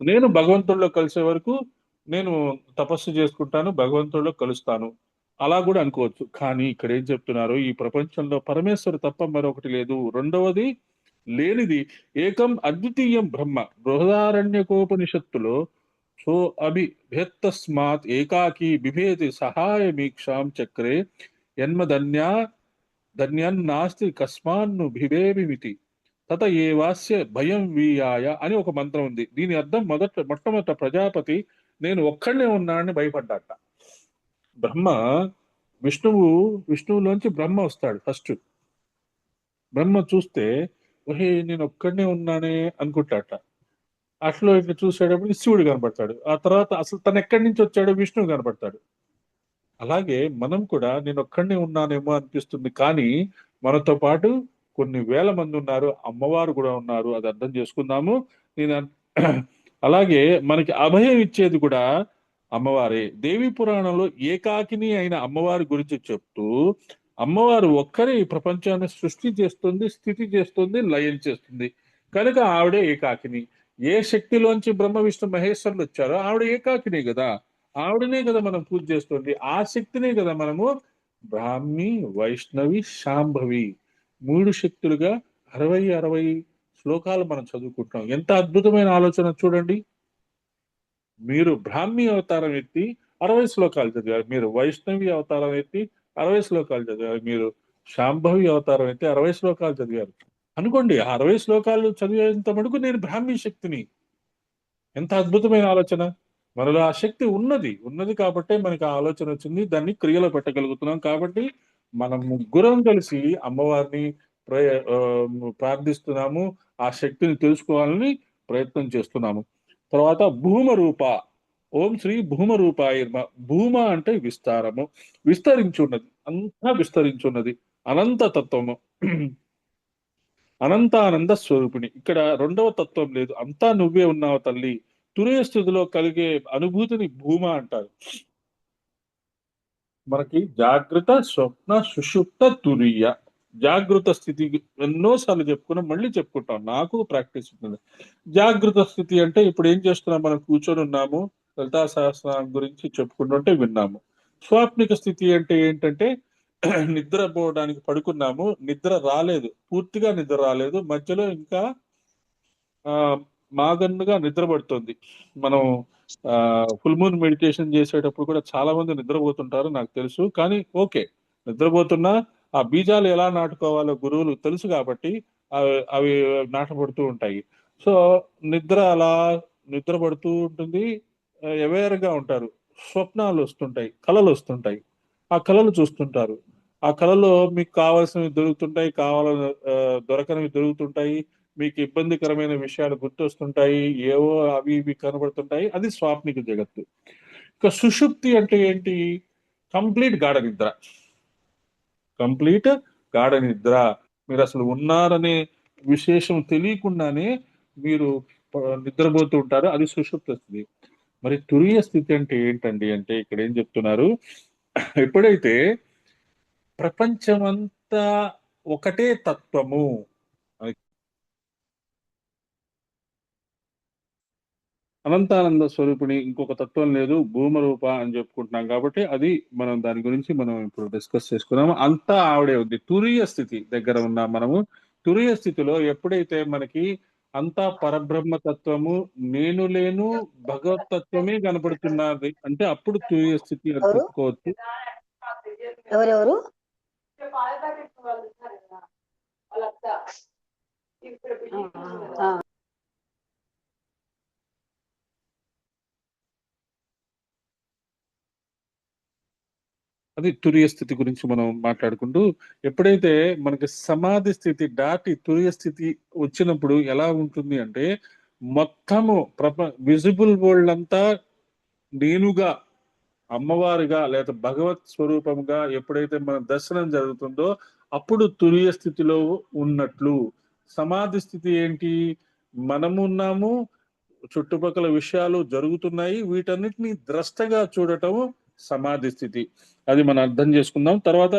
నేను భగవంతుడిలో కలిసే వరకు నేను తపస్సు చేసుకుంటాను, భగవంతుడిలో కలుస్తాను, అలా కూడా అనుకోవచ్చు. కానీ ఇక్కడ ఏం చెప్తున్నారు, ఈ ప్రపంచంలో పరమేశ్వరు తప్ప మరొకటి లేదు. రెండవది లేనిది ఏకం అద్వితీయం బ్రహ్మ. బృహదారణ్యకోపనిషత్తులో సో అభిభేత్తస్మాత్ ఏకాకి బిభేతి సహాయమీక్షాం చక్రే ధన్యన్నాస్తి కస్మాన్ను బిభేమితి తత ఏవాస్య భయం వీయాయ అని ఒక మంత్రం ఉంది. దీని అర్థం మొట్టమొదట ప్రజాపతి నేను ఒక్కడనే ఉన్నానని భయపడ్డాట. విష్ణువులోంచి బ్రహ్మ వస్తాడు ఫస్ట్. బ్రహ్మ చూస్తే ఓహే నేను ఒక్కడనే ఉన్నానే అనుకుంటాట. అట్లా ఇట్లా చూసేటప్పుడు శివుడు కనపడతాడు. ఆ తర్వాత అసలు తను ఎక్కడి నుంచి వచ్చాడో విష్ణువు కనపడతాడు. అలాగే మనం కూడా నేను ఒక్కడనే ఉన్నానేమో అనిపిస్తుంది, కానీ మనతో పాటు కొన్ని వేల మంది ఉన్నారు, అమ్మవారు కూడా ఉన్నారు. అది అర్థం చేసుకుందాము. అలాగే మనకి అభయం ఇచ్చేది కూడా అమ్మవారే. దేవి పురాణంలో ఏకాకిని అయిన అమ్మవారి గురించి చెప్తూ, అమ్మవారు ఒక్కరే ఈ ప్రపంచాన్ని సృష్టి చేస్తుంది, స్థితి చేస్తుంది, లయం చేస్తుంది. కనుక ఆవిడే ఏకాకిని. ఏ శక్తిలోంచి బ్రహ్మ విష్ణు మహేశ్వరులు వచ్చారో ఆవిడ ఏకాకినే కదా, ఆవిడనే కదా మనం పూజ చేస్తుంది. ఆ శక్తినే కదా మనము బ్రాహ్మి, వైష్ణవి, శాంభవి 3 శక్తులుగా 60 శ్లోకాలు మనం చదువుకుంటాం. ఎంత అద్భుతమైన ఆలోచన చూడండి. మీరు బ్రాహ్మి అవతారం ఎత్తి 60 శ్లోకాలు చదివారు, మీరు వైష్ణవి అవతారం ఎత్తి 60 శ్లోకాలు చదివారు, మీరు శాంభవి అవతారం ఎత్తి 60 శ్లోకాలు చదివారు అనుకోండి. 60 శ్లోకాలు చదివేంత మటుకు నేను బ్రాహ్మీ శక్తిని. ఎంత అద్భుతమైన ఆలోచన. మనలో ఆ శక్తి ఉన్నది కాబట్టే మనకి ఆ ఆలోచన వచ్చింది, దాన్ని క్రియలో పెట్టగలుగుతున్నాం. కాబట్టి మనం ముగ్గురం కలిసి అమ్మవారిని ప్రార్థిస్తున్నాము, ఆ శక్తిని తెలుసుకోవాలని ప్రయత్నం చేస్తున్నాము. తర్వాత భూమరూప, ఓం శ్రీ భూమరూపాయ నమః. భూమ అంటే విస్తారము, విస్తరించున్నది, అంతా విస్తరించున్నది, అనంత తత్వము, అనంతానంద స్వరూపిణి. ఇక్కడ రెండవ తత్వం లేదు, అంతా నువ్వే ఉన్నావు తల్లి. తురియ స్థితిలో కలిగే అనుభూతిని భూమ అంటారు. మనకి జాగ్రత్త, స్వప్న, సుషుప్త, తురియ. జాగ్రత్త స్థితి ఎన్నోసార్లు చెప్పుకున్నాం, మళ్ళీ చెప్పుకుంటాం, నాకు ప్రాక్టీస్ ఉంటుంది. జాగ్రత్త స్థితి అంటే ఇప్పుడు ఏం చేస్తున్నాం, మనం కూర్చొని ఉన్నాము, లలితా సహస్రనామం గురించి చెప్పుకుంటుంటే విన్నాము. స్వాప్నిక స్థితి అంటే ఏంటంటే నిద్రపోవడానికి పడుకున్నాము, నిద్ర రాలేదు, పూర్తిగా నిద్ర రాలేదు, మధ్యలో ఇంకా ఆ మాగన్నుగా నిద్ర పడుతుంది. మనం ఫుల్ మూన్ మెడిటేషన్ చేసేటప్పుడు కూడా చాలా మంది నిద్రపోతుంటారు, నాకు తెలుసు. కానీ ఓకే, నిద్రపోతున్నా ఆ బీజాలు ఎలా నాటుకోవాలో గురువులు తెలుసు కాబట్టి అవి నాటబడుతూ ఉంటాయి. సో నిద్ర అలా నిద్ర పడుతూ ఉంటుంది, అవేర్ గా ఉంటారు. స్వప్నాలు వస్తుంటాయి, కళలు వస్తుంటాయి, ఆ కళలు చూస్తుంటారు. ఆ కళలో మీకు కావాల్సినవి దొరుకుతుంటాయి, దొరకనివి దొరుకుతుంటాయి, మీకు ఇబ్బందికరమైన విషయాలు గుర్తొస్తుంటాయి, ఏవో అవి ఇవి కనబడుతుంటాయి. అది స్వాప్నిక జగత్తు. ఇక సుషుప్తి అంటే ఏంటి? కంప్లీట్ గాఢ నిద్ర. కంప్లీట్ గాఢ నిద్ర. మీరు అసలు ఉన్నారనే విశేషం తెలియకుండానే మీరు నిద్రపోతూ ఉంటారు. అది సుషుప్త స్థితి. మరి తురీయ స్థితి అంటే ఏంటండి అంటే ఇక్కడ ఏం చెప్తున్నారు? ఎప్పుడైతే ప్రపంచమంతా ఒకటే తత్వము, అనంతానంద స్వరూపిణి, ఇంకొక తత్వం లేదు, భూమరూప అని చెప్పుకుంటున్నాం కాబట్టి అది మనం దాని గురించి మనం ఇప్పుడు డిస్కస్ చేసుకున్నాము. అంతా ఆవిడే ఉంది. తురీయ స్థితి దగ్గర ఉన్నాం మనము. తురీయ స్థితిలో ఎప్పుడైతే మనకి అంతా పరబ్రహ్మ తత్వము, నేను లేను, భగవత్ తత్వమే కనపడుతున్నది అంటే అప్పుడు తురీయ స్థితి అని ఎవరు చెప్పుకోవచ్చు. ఎవరెవరు అది తురియ స్థితి గురించి మనం మాట్లాడుకుంటూ, ఎప్పుడైతే మనకి సమాధి స్థితి దాటి తురియ స్థితి వచ్చినప్పుడు ఎలా ఉంటుంది అంటే మొత్తము విజిబుల్ వరల్డ్ అంతా నేనుగా, అమ్మవారిగా లేదా భగవత్ స్వరూపంగా ఎప్పుడైతే మన దర్శనం జరుగుతుందో అప్పుడు తురియ స్థితిలో ఉన్నట్లు. సమాధి స్థితి ఏంటి? మనము ఉన్నాము, చుట్టుపక్కల విషయాలు జరుగుతున్నాయి, వీటన్నిటిని ద్రష్టగా చూడటం సమాధి స్థితి. అది మనం అర్థం చేసుకుందాం. తర్వాత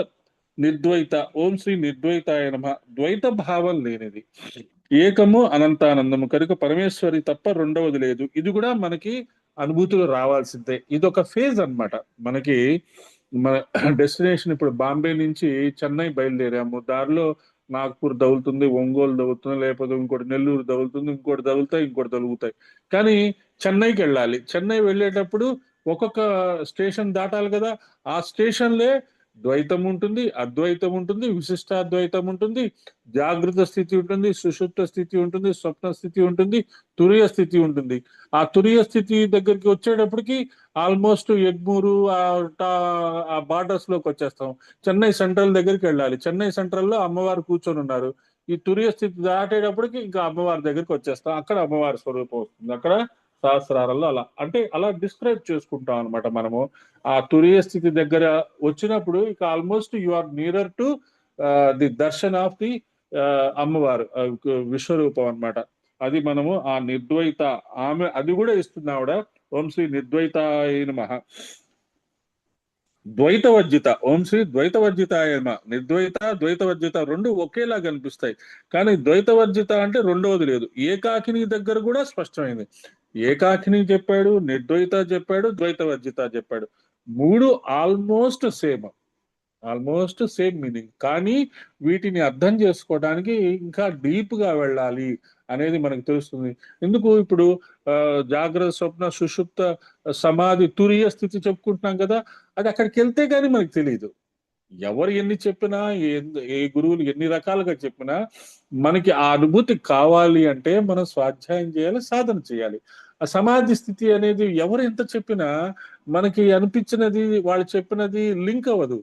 నిర్ద్వైత. ఓం శ్రీ నిర్ద్వైతాయ నమః. ద్వైత భావం లేనిది, ఏకము అనంతానందము కనుక పరమేశ్వరి తప్ప రెండవది లేదు. ఇది కూడా మనకి అనుభూతులు రావాల్సిందే. ఇది ఒక ఫేజ్ అన్నమాట. మనకి మన డెస్టినేషన్ ఇప్పుడు బాంబే నుంచి చెన్నై బయలుదేరాము, దారిలో నాగ్పూర్ తగులుతుంది, ఒంగోలు తగులుతుంది, లేకపోతే ఇంకోటి నెల్లూరు తగులుతుంది, ఇంకోటి తగులుతాయి, ఇంకోటి తగులుతాయి. కానీ చెన్నైకి వెళ్ళాలి. చెన్నై వెళ్ళేటప్పుడు ఒక్కొక్క స్టేషన్ దాటాలి కదా. ఆ స్టేషన్లే ద్వైతం ఉంటుంది, అద్వైతం ఉంటుంది, విశిష్టాద్వైతం ఉంటుంది, జాగృత స్థితి ఉంటుంది, సుషుప్త స్థితి ఉంటుంది, స్వప్న స్థితి ఉంటుంది, తురియ స్థితి ఉంటుంది. ఆ తురియ స్థితి దగ్గరికి వచ్చేటప్పటికి ఆల్మోస్ట్ ఎగ్మూరు ఆ బార్డర్స్ లోకి వచ్చేస్తాం. చెన్నై సెంట్రల్ దగ్గరికి వెళ్ళాలి. చెన్నై సెంట్రల్ లో అమ్మవారు కూర్చొని ఉన్నారు. ఈ తురియ స్థితి దాటేటప్పటికి ఇంకా అమ్మవారి దగ్గరికి వచ్చేస్తాం. అక్కడ అమ్మవారి స్వరూపం వస్తుంది. అక్కడ సహస్రాలలో అలా అంటే అలా డిస్క్రైబ్ చేసుకుంటాం అనమాట మనము. ఆ తురియ స్థితి దగ్గర వచ్చినప్పుడు ఇక almost you are nearer to the darshan of the అమ్మవారు విశ్వరూపం అన్నమాట. అది మనము ఆ నిర్ద్వైత, ఆమె అది కూడా ఇస్తుంది ఆవిడ. ఓం శ్రీ నిర్ద్వైతాయ నమః. ద్వైతవర్జిత. ఓం శ్రీ ద్వైతవర్జితాయ నమః. నిర్ద్వైత, ద్వైతవర్జిత రెండు ఒకేలా కనిపిస్తాయి, కానీ ద్వైతవర్జిత అంటే రెండవది లేదు. ఏకాకిని దగ్గర కూడా స్పష్టమైంది. ఏకాకిని చెప్పాడు, నిర్ద్వైత చెప్పాడు, ద్వైతవర్జిత చెప్పాడు. మూడు almost same, almost same meaning. కానీ వీటిని అర్థం చేసుకోవడానికి ఇంకా డీప్ గా వెళ్ళాలి అనేది మనకు తెలుస్తుంది. ఎందుకు ఇప్పుడు జాగ్రత్త, స్వప్న, సుషుప్త, సమాధి, తురియ స్థితి చెప్పుకుంటున్నాం కదా. అది అక్కడికి వెళ్తే గానీ మనకు తెలియదు. ఎవరు ఎన్ని చెప్పినా, ఏ గురువులు ఎన్ని రకాలుగా చెప్పినా మనకి ఆ అనుభూతి కావాలి అంటే మనం స్వాధ్యాయం చేయాలి, సాధన చేయాలి. ఆ సమాధి స్థితి అనేది ఎవరు ఎంత చెప్పినా మనకి అనిపించినది, వాళ్ళు చెప్పినది లింక్ అవ్వదు.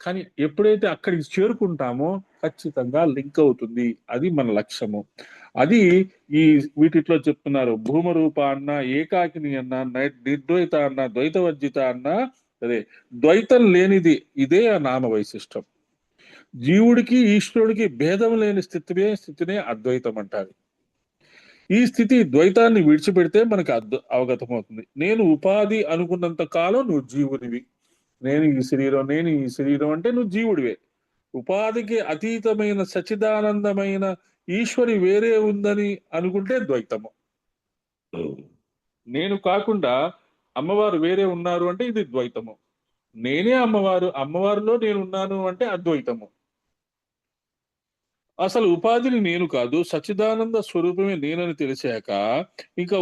కానీ ఎప్పుడైతే అక్కడికి చేరుకుంటామో ఖచ్చితంగా లింక్ అవుతుంది. అది మన లక్ష్యము. అది ఈ వీటిలో చెప్తున్నారు. భూమరూప అన్న, ఏకాకిని అన్న, నిర్ద్వైత అన్న, ద్వైతవర్జిత అన్న, అదే ద్వైతం లేనిది, ఇదే ఆ నామ వైశిష్టం. జీవుడికి ఈశ్వరుడికి భేదం లేని స్థితినే అద్వైతం అంటారు. ఈ స్థితి ద్వైతాన్ని విడిచిపెడితే మనకు అవగతం అవుతుంది. నేను ఉపాధి అనుకున్నంత కాలం నువ్వు జీవునివి. నేను ఈ శరీరం అంటే నువ్వు జీవుడివే. ఉపాధికి అతీతమైన సచిదానందమైన ఈశ్వరి వేరే ఉందని అనుకుంటే ద్వైతము. నేను కాకుండా అమ్మవారు వేరే ఉన్నారు అంటే ఇది ద్వైతము. నేనే అమ్మవారు, అమ్మవారిలో నేను ఉన్నాను అంటే అద్వైతము. అసలు ఉపాధిని నేను కాదు, సచ్చిదానంద స్వరూపమే నేనని తెలిసాక ఇంకా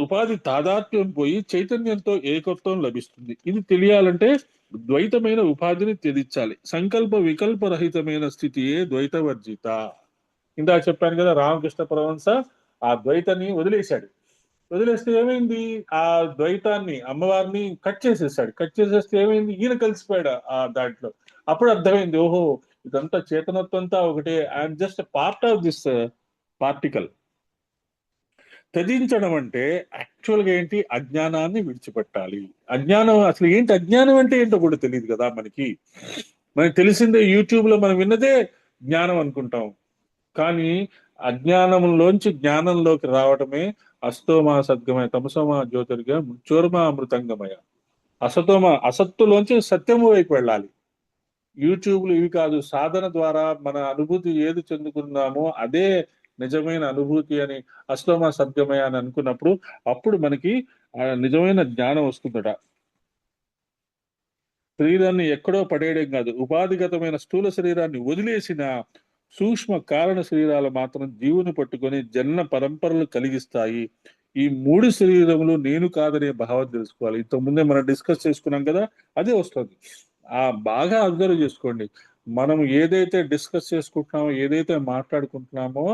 ఉపాధి తాదాత్మ్యం పోయి చైతన్యంతో ఏకత్వం లభిస్తుంది. ఇది తెలియాలంటే ద్వైతమైన ఉపాధిని త్యజించాలి. సంకల్ప వికల్ప రహితమైన స్థితియే ద్వైతవర్జిత. ఇందాక చెప్పాను కదా, రామకృష్ణ పరమహంస ఆ ద్వైతాన్ని వదిలేశాడు. వదిలేస్తే ఏమైంది, ఆ ద్వైతాన్ని అమ్మవారిని కట్ చేసేసాడు. కట్ చేసేస్తే ఏమైంది, ఈయన కలిసిపోయాడు ఆ దాంట్లో. అప్పుడు అర్థమైంది, ఓహో ఇదంతా చేతనత్వంతా ఒకటే, I'm just part of this particle. త్యజించడం అంటే యాక్చువల్ గా ఏంటి, అజ్ఞానాన్ని విడిచిపెట్టాలి. అజ్ఞానం అసలు ఏంటి, అజ్ఞానం అంటే ఏంటో కూడా తెలియదు కదా మనకి. మనకి తెలిసిందే యూట్యూబ్ లో మనం విన్నదే జ్ఞానం అనుకుంటాం. కానీ అజ్ఞానంలోంచి జ్ఞానంలోకి రావటమే అస్తోమా సద్గమయ, తమసోమా జ్యోతిర్గయ, మృత్యోర్మా అమృతంగమయ. అసత్తులోంచి సత్యము వైపు వెళ్ళాలి. యూట్యూబ్లు ఇవి కాదు, సాధన ద్వారా మన అనుభూతి ఏది చెందుకున్నామో అదే నిజమైన అనుభూతి అని, అస్తోమా సద్గమయ అని అనుకున్నప్పుడు అప్పుడు మనకి నిజమైన జ్ఞానం వస్తుందట. శరీరాన్ని ఎక్కడో పడేయడం కాదు, ఉపాధిగతమైన స్థూల శరీరాన్ని వదిలేసిన సూక్ష్మ కారణ శరీరాలు మాత్రం జీవుని పట్టుకొని జన్మ పరంపరలు కలిగిస్తాయి. ఈ 3 శరీరములు నేను కాదనే భావం తెలుసుకోవాలి. ఇంతకుముందే మనం డిస్కస్ చేసుకున్నాం కదా, అదే వస్తుంది. బాగా అబ్జర్వ్ చేసుకోండి. మనం ఏదైతే డిస్కస్ చేసుకుంటున్నామో, ఏదైతే మాట్లాడుకుంటున్నామో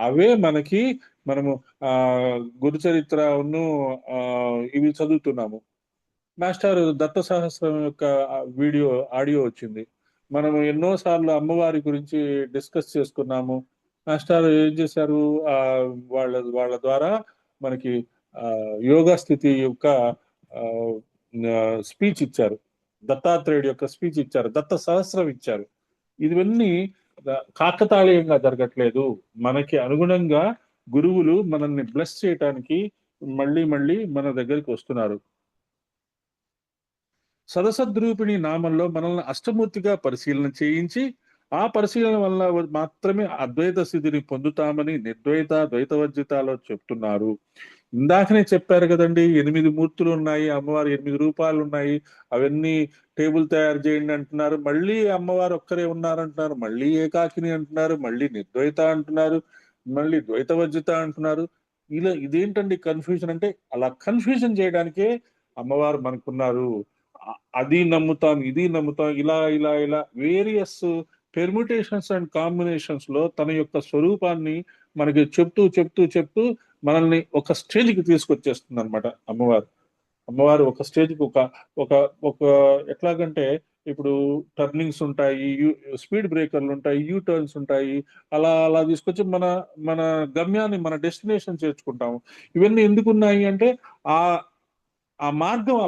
అవే మనము గురు చరిత్రను ఇవి చదువుతున్నాము. మాస్టర్ దత్త సహస్రం యొక్క ఆడియో వచ్చింది. మనం ఎన్నోసార్లు అమ్మవారి గురించి డిస్కస్ చేసుకున్నాము. మాస్టర్ ఏం చేశారు, వాళ్ళ ద్వారా మనకి యోగా స్థితి యొక్క స్పీచ్ ఇచ్చారు. దత్తాత్రేయుడు యొక్క స్పీచ్ ఇచ్చారు, దత్త సహస్రం ఇచ్చారు. ఇవన్నీ కాకతాళీయంగా జరగట్లేదు. మనకి అనుగుణంగా గురువులు మనల్ని బ్లెస్ చేయటానికి మళ్ళీ మళ్ళీ మన దగ్గరికి వస్తున్నారు. సదసద్రూపిణి నామంలో మనల్ని అష్టమూర్తిగా పరిశీలన చేయించి, ఆ పరిశీలన వల్ల మాత్రమే అద్వైత స్థితిని పొందుతామని నిర్ద్వైత ద్వైతవర్జితాలో చెప్తున్నారు. ఇందాకనే చెప్పారు కదండి, 8 మూర్తులు ఉన్నాయి, అమ్మవారు 8 రూపాలు ఉన్నాయి, అవన్నీ టేబుల్ తయారు చేయండి అంటున్నారు. మళ్ళీ అమ్మవారు ఒక్కరే ఉన్నారంటున్నారు, మళ్ళీ ఏకాకిని అంటున్నారు, మళ్ళీ నిర్ద్వైత అంటున్నారు, మళ్ళీ ద్వైతవర్జిత అంటున్నారు. ఇదేంటండి కన్ఫ్యూజన్ అంటే, అలా కన్ఫ్యూజన్ చేయడానికే అమ్మవారు మనకున్నారు. అది నమ్ముతాం, ఇది నమ్ముతాం, ఇలా ఇలా ఇలా వేరియస్ పెర్ముటేషన్స్ అండ్ కాంబినేషన్స్ లో తన యొక్క స్వరూపాన్ని మనకి చెప్తూ చెప్తూ చెప్తూ మనల్ని ఒక స్టేజ్కి తీసుకొచ్చేస్తుంది అనమాట అమ్మవారు ఒక స్టేజ్కి ఒక ఒక ఒక ఎట్లాగంటే, ఇప్పుడు టర్నింగ్స్ ఉంటాయి, స్పీడ్ బ్రేకర్లు ఉంటాయి, యూ టర్న్స్ ఉంటాయి, అలా అలా తీసుకొచ్చి మన మన గమ్యాన్ని, మన డెస్టినేషన్ చేర్చుకుంటాము. ఇవన్నీ ఎందుకున్నాయి అంటే ఆ ఆ మార్గం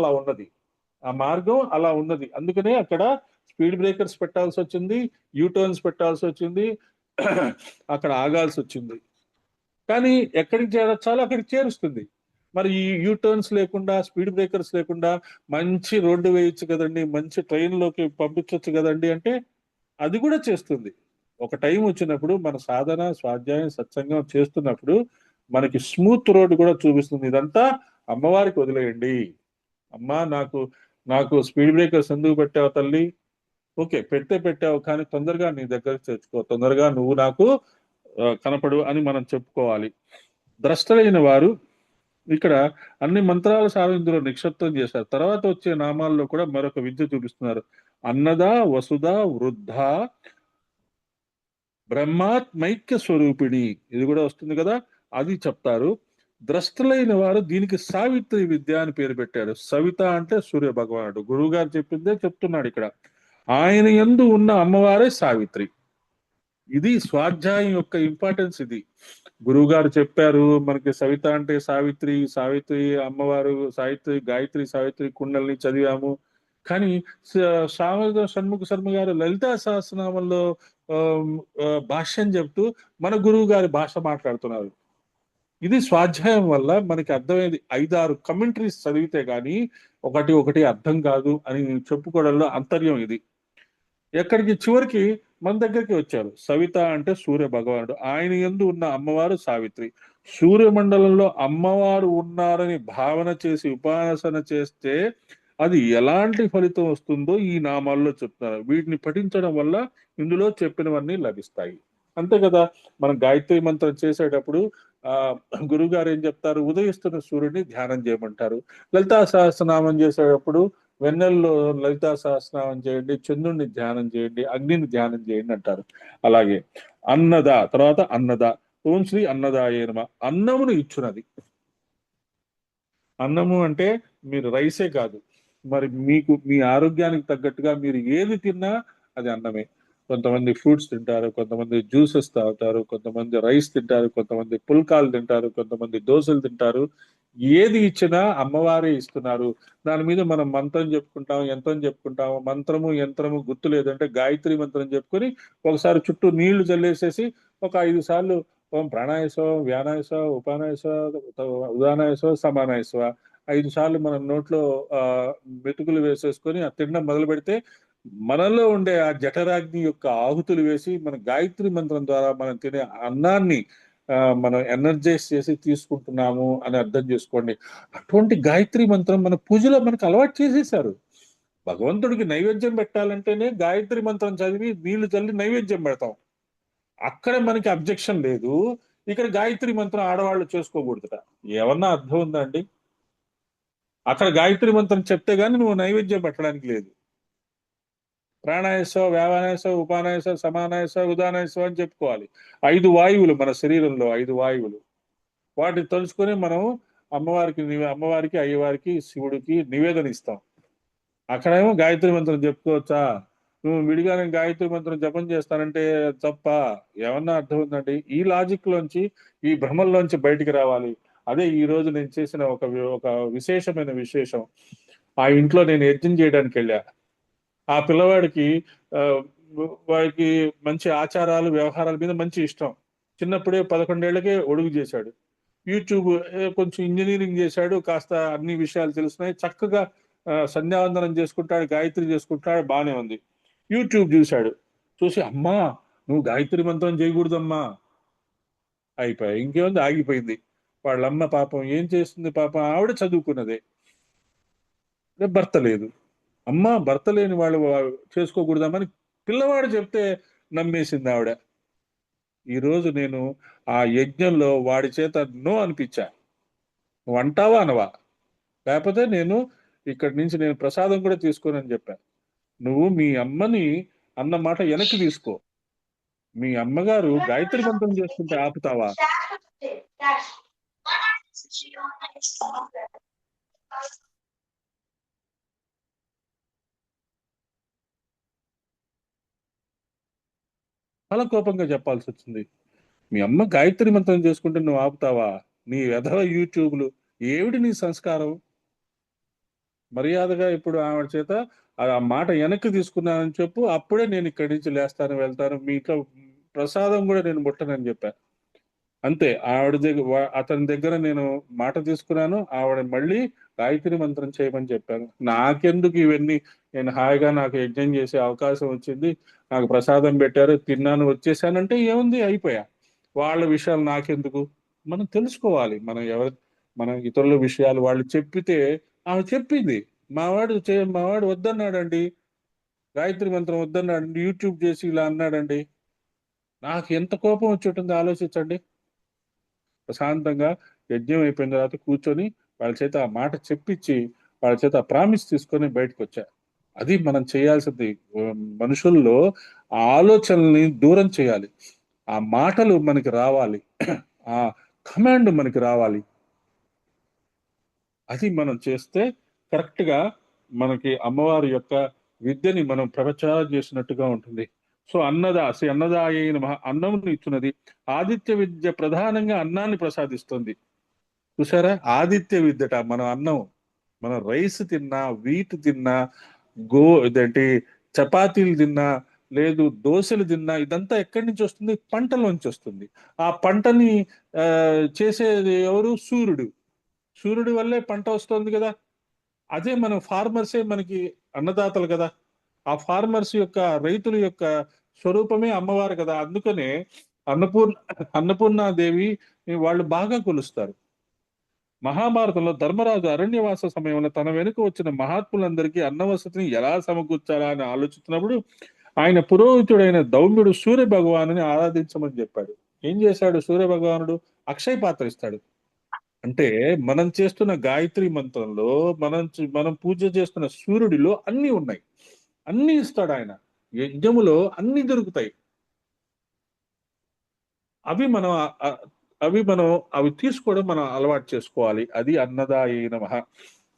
అలా ఉన్నది. అందుకనే అక్కడ స్పీడ్ బ్రేకర్స్ పెట్టాల్సి వచ్చింది, యూ టర్న్స్ పెట్టాల్సి వచ్చింది, అక్కడ ఆగాల్సి వచ్చింది. కానీ ఎక్కడికి చేరొచ్చాలో అక్కడికి చేరుస్తుంది. మరి ఈ యూ టర్న్స్ లేకుండా, స్పీడ్ బ్రేకర్స్ లేకుండా మంచి రోడ్డు వేయొచ్చు కదండి, మంచి ట్రైన్లోకి పంపించవచ్చు కదండి అంటే అది కూడా చేస్తుంది. ఒక టైం వచ్చినప్పుడు మన సాధన, స్వాధ్యాయం, సత్సంగం చేస్తున్నప్పుడు మనకి స్మూత్ రోడ్డు కూడా చూపిస్తుంది. ఇదంతా అమ్మవారికి వదిలేయండి. అమ్మా నాకు స్పీడ్ బ్రేకర్స్ ఎందుకు పెట్టావు తల్లి? ఓకే, పెట్టావు, కానీ తొందరగా నీ దగ్గరకు తెచ్చుకో, తొందరగా నువ్వు నాకు కనపడు అని మనం చెప్పుకోవాలి. ద్రష్టలైన వారు ఇక్కడ అన్ని మంత్రాల సారం ఇందులో నిక్షిప్తం చేశారు. తర్వాత వచ్చే నామాల్లో కూడా మరొక విద్య చూపిస్తున్నారు. అన్నద, వసుధ, వృద్ధ, బ్రహ్మాత్మైక్య స్వరూపిణి, ఇది కూడా వస్తుంది కదా, అది చెప్తారు. ద్రష్టలైన వారు దీనికి సావిత్రి విద్య అని పేరు పెట్టాడు. సవిత అంటే సూర్య భగవానుడు. గురువు గారు చెప్పిందే చెప్తున్నాడు ఇక్కడ. ఆయన యందు ఉన్న అమ్మవారే సావిత్రి. ఇది స్వాధ్యాయం యొక్క ఇంపార్టెన్స్. ఇది గురువు గారు చెప్పారు మనకి. సవిత అంటే సావిత్రి అమ్మవారు, సావిత్రి, గాయత్రి, సావిత్రి కుండల్ని చదివాము. కానీ షణ్ముఖ శర్మ గారు లలితా సహస్రనామంలో భాష్యం చెప్తూ మన గురువు గారి భాష మాట్లాడుతున్నారు. ఇది స్వాధ్యాయం వల్ల మనకి అర్థమైంది. 5-6 కమెంటరీస్ చదివితే గానీ ఒకటి అర్థం కాదు అని చెప్పుకోవడంలో అంతర్యం ఇది. చివరికి మన దగ్గరికి వచ్చారు. సవిత అంటే సూర్య భగవానుడు, ఆయన యందు ఉన్న అమ్మవారు సావిత్రి. సూర్యమండలంలో అమ్మవారు ఉన్నారని భావన చేసి ఉపాసన చేస్తే అది ఎలాంటి ఫలితం వస్తుందో ఈ నామాల్లో చెప్తున్నారు. వీటిని పఠించడం వల్ల ఇందులో చెప్పినవన్నీ లభిస్తాయి. అంతే కదా. మనం గాయత్రి మంత్రం చేసేటప్పుడు ఆ గురువు గారు ఏం చెప్తారు, ఉదయిస్తున్న సూర్యుడిని ధ్యానం చేయమంటారు. లలితా సహస్రనామం చేసేటప్పుడు వెన్నెల్లో లలితా సహస్రనామం చేయండి, చంద్రుడిని ధ్యానం చేయండి, అగ్నిని ధ్యానం చేయండి అంటారు. అలాగే అన్నద తర్వాత అన్నద, ఓం శ్రీ అన్నదాయ నమః. అన్నమును ఇచ్చునది. అన్నము అంటే మీరు రైసే కాదు, మరి మీకు మీ ఆరోగ్యానికి తగ్గట్టుగా మీరు ఏది తిన్నా అది అన్నమే. కొంతమంది ఫ్రూట్స్ తింటారు, కొంతమంది జ్యూసెస్ తాగుతారు, కొంతమంది రైస్ తింటారు, కొంతమంది పుల్కాలు తింటారు, కొంతమంది దోశలు తింటారు. ఏది ఇచ్చినా అమ్మవారే ఇస్తున్నారు. దాని మీద మనం మంత్రం చెప్పుకుంటాం, యంత్రం చెప్పుకుంటాం. మంత్రము యంత్రము గుర్తు లేదంటే గాయత్రి మంత్రం చెప్పుకొని ఒకసారి చుట్టూ నీళ్లు చల్లేసేసి ఒక 5 సార్లు ఓం ప్రాణాయసో వ్యానాయసో ఉపానాయసో ఉదానాయసో సమానాయసో 5 సార్లు మనం నోట్లో ఆ మెతుకులు వేసేసుకొని ఆ తినడం మొదలు పెడితే మనలో ఉండే ఆ జఠరాగ్ని యొక్క ఆహుతులు వేసి మన గాయత్రి మంత్రం ద్వారా మనం తినే అన్నాన్ని మనం ఎనర్జైజ్ చేసి తీసుకుంటున్నాము అని అర్థం చేసుకోండి. అటువంటి గాయత్రి మంత్రం మన పూజలో మనకు అలవాటు చేసేసారు. భగవంతుడికి నైవేద్యం పెట్టాలంటేనే గాయత్రి మంత్రం చదివి నీళ్లు చల్లి నైవేద్యం పెడతాం. అక్కడ మనకి అబ్జెక్షన్ లేదు. ఇక్కడ గాయత్రి మంత్రం ఆడవాళ్ళు చేసుకోకూడదుట. ఏమన్నా అర్థం ఉందా అండి? అక్కడ గాయత్రి మంత్రం చెప్తే గానీ నువ్వు నైవేద్యం పెట్టడానికి లేదు. ప్రాణాయాసో వ్యాయాసో ఉపానాయసో సమానాయసో ఉదానాయసో అని చెప్పుకోవాలి. 5 వాయువులు మన శరీరంలో, 5 వాయువులు. వాటిని తలుచుకొని మనం అమ్మవారికి అయ్యవారికి శివుడికి నివేదన ఇస్తాం. అక్కడేమో గాయత్రి మంత్రం చెప్పుకోవచ్చా? నువ్వు విడిగా నేను గాయత్రి మంత్రం జపం చేస్తానంటే తప్ప? ఏమన్నా అర్థం ఉందండి? ఈ లాజిక్ లోంచి, ఈ భ్రమల్లోంచి బయటికి రావాలి. అదే ఈ రోజు నేను చేసిన ఒక విశేషమైన విశేషం. ఆ ఇంట్లో నేను యజ్ఞం చేయడానికి వెళ్ళా. ఆ పిల్లవాడికి ఆ, వాడికి మంచి ఆచారాలు వ్యవహారాల మీద మంచి ఇష్టం. చిన్నప్పుడే 11 ఏళ్లకే ఒడుగు చేశాడు. యూట్యూబ్ కొంచెం ఇంజనీరింగ్ చేశాడు, కాస్త అన్ని విషయాలు తెలుస్తున్నాయి. చక్కగా సంధ్యావందనం చేసుకుంటాడు, గాయత్రి చేసుకుంటాడు, బానే ఉంది. యూట్యూబ్ చూశాడు. చూసి అమ్మా నువ్వు గాయత్రి మంత్రం చేయకూడదమ్మా. అయిపోయాయి. ఇంకేముంది, ఆగిపోయింది. వాళ్ళమ్మ పాపం ఏం చేస్తుంది, పాపం ఆవిడ చదువుకున్నదే, భర్త లేదు. అమ్మ భర్త లేని వాళ్ళు చేసుకోకూడదామని పిల్లవాడు చెప్తే నమ్మేసింది ఆవిడ. ఈ రోజు నేను ఆ యజ్ఞంలో వాడి చేత నో అనిపించా. నువ్వు అంటావా అనవా, లేకపోతే నేను ఇక్కడి నుంచి నేను ప్రసాదం కూడా తీసుకోనని చెప్పా. నువ్వు మీ అమ్మని అన్న మాట వెనక్కి తీసుకో. మీ అమ్మగారు గాయత్రి మంత్రం చేసుకుంటే ఆపుతావా? చాలా కోపంగా చెప్పాల్సి వచ్చింది. మీ అమ్మ గాయత్రి మంత్రం చేసుకుంటే నువ్వు ఆపుతావా? నీ వెధవ యూట్యూబ్లు ఏమిటి నీ సంస్కారం? మర్యాదగా ఇప్పుడు ఆవిడ చేత ఆ మాట వెనక్కి తీసుకున్నానని చెప్పు. అప్పుడే నేను ఇక్కడి నుంచి లేస్తాను, వెళ్తాను. మీ ఇంట్లో ప్రసాదం కూడా నేను ముట్టనని చెప్పా. అంతే. ఆవిడ దగ్గర అతని దగ్గర నేను మాట తీసుకున్నాను. ఆవిడ మళ్ళీ గాయత్రి మంత్రం చేయమని చెప్పాను. నాకెందుకు ఇవన్నీ? నేను హాయిగా నాకు యజ్ఞం చేసే అవకాశం వచ్చింది, నాకు ప్రసాదం పెట్టారు, తిన్నాను, వచ్చేసానంటే ఏముంది, అయిపోయా. వాళ్ళ విషయాలు నాకెందుకు? మనం తెలుసుకోవాలి. మనం ఇతరుల విషయాలు వాళ్ళు చెప్పితే ఆమె చెప్పింది. మావాడు వద్దన్నాడండి, గాయత్రి మంత్రం వద్దన్నాడండి, యూట్యూబ్ చేసి ఇలా అన్నాడండి. నాకు ఎంత కోపం వచ్చి ఉంటుంది ఆలోచించండి. ప్రశాంతంగా యజ్ఞం అయిపోయిన తర్వాత కూర్చొని వాళ్ళ చేత ఆ మాట చెప్పించి వాళ్ళ చేత ఆ ప్రామిస్ తీసుకొని బయటకు వచ్చా. అది మనం చేయాల్సింది. మనుషుల్లో ఆ ఆలోచనల్ని దూరం చేయాలి. ఆ మాటలు మనకి రావాలి, ఆ కమాండ్ మనకి రావాలి. అది మనం చేస్తే కరెక్ట్ గా మనకి అమ్మవారి యొక్క విద్యని మనం ప్రచారం చేసినట్టుగా ఉంటుంది. సో శ్రీ అన్నదాయ నమః. అన్నమును ఇచ్చున్నది. ఆదిత్య విద్య ప్రధానంగా అన్నాన్ని ప్రసాదిస్తుంది. చూసారా, ఆదిత్య విద్యట మనం అన్నం. మనం రైస్ తిన్నా, వీట్ తిన్నా, ఇదేంటి చపాతీలు తిన్నా, లేదు దోశలు తిన్నా, ఇదంతా ఎక్కడి నుంచి వస్తుంది? పంటలోంచి వస్తుంది. ఆ పంటని ఆ చేసేది ఎవరు? సూర్యుడు. సూర్యుడి వల్లే పంట వస్తుంది కదా. అదే మనం ఫార్మర్సే మనకి అన్నదాతలు కదా. ఆ ఫార్మర్స్ యొక్క, రైతుల యొక్క స్వరూపమే అమ్మవారు కదా. అందుకనే అన్నపూర్ణాదేవి వాళ్ళు బాగా కొలుస్తారు. మహాభారతంలో ధర్మరాజు అరణ్యవాస సమయంలో తన వెనుక వచ్చిన మహాత్ములందరికీ అన్నవసతిని ఎలా సమకూర్చాలా అని ఆలోచిస్తున్నప్పుడు ఆయన పురోహితుడైన దౌమ్యుడు సూర్య భగవానుని ఆరాధించమని చెప్పాడు. ఏం చేశాడు సూర్య భగవానుడు? అక్షయ పాత్ర ఇస్తాడు. అంటే మనం చేస్తున్న గాయత్రి మంత్రంలో, మనం పూజ చేస్తున్న సూర్యుడిలో అన్ని ఉన్నాయి. అన్ని ఇస్తాడు ఆయన. యజ్ఞములో అన్ని దొరుకుతాయి. అవి మనం అవి తీసుకోవడం మనం అలవాటు చేసుకోవాలి. అది అన్నదాయ నమః.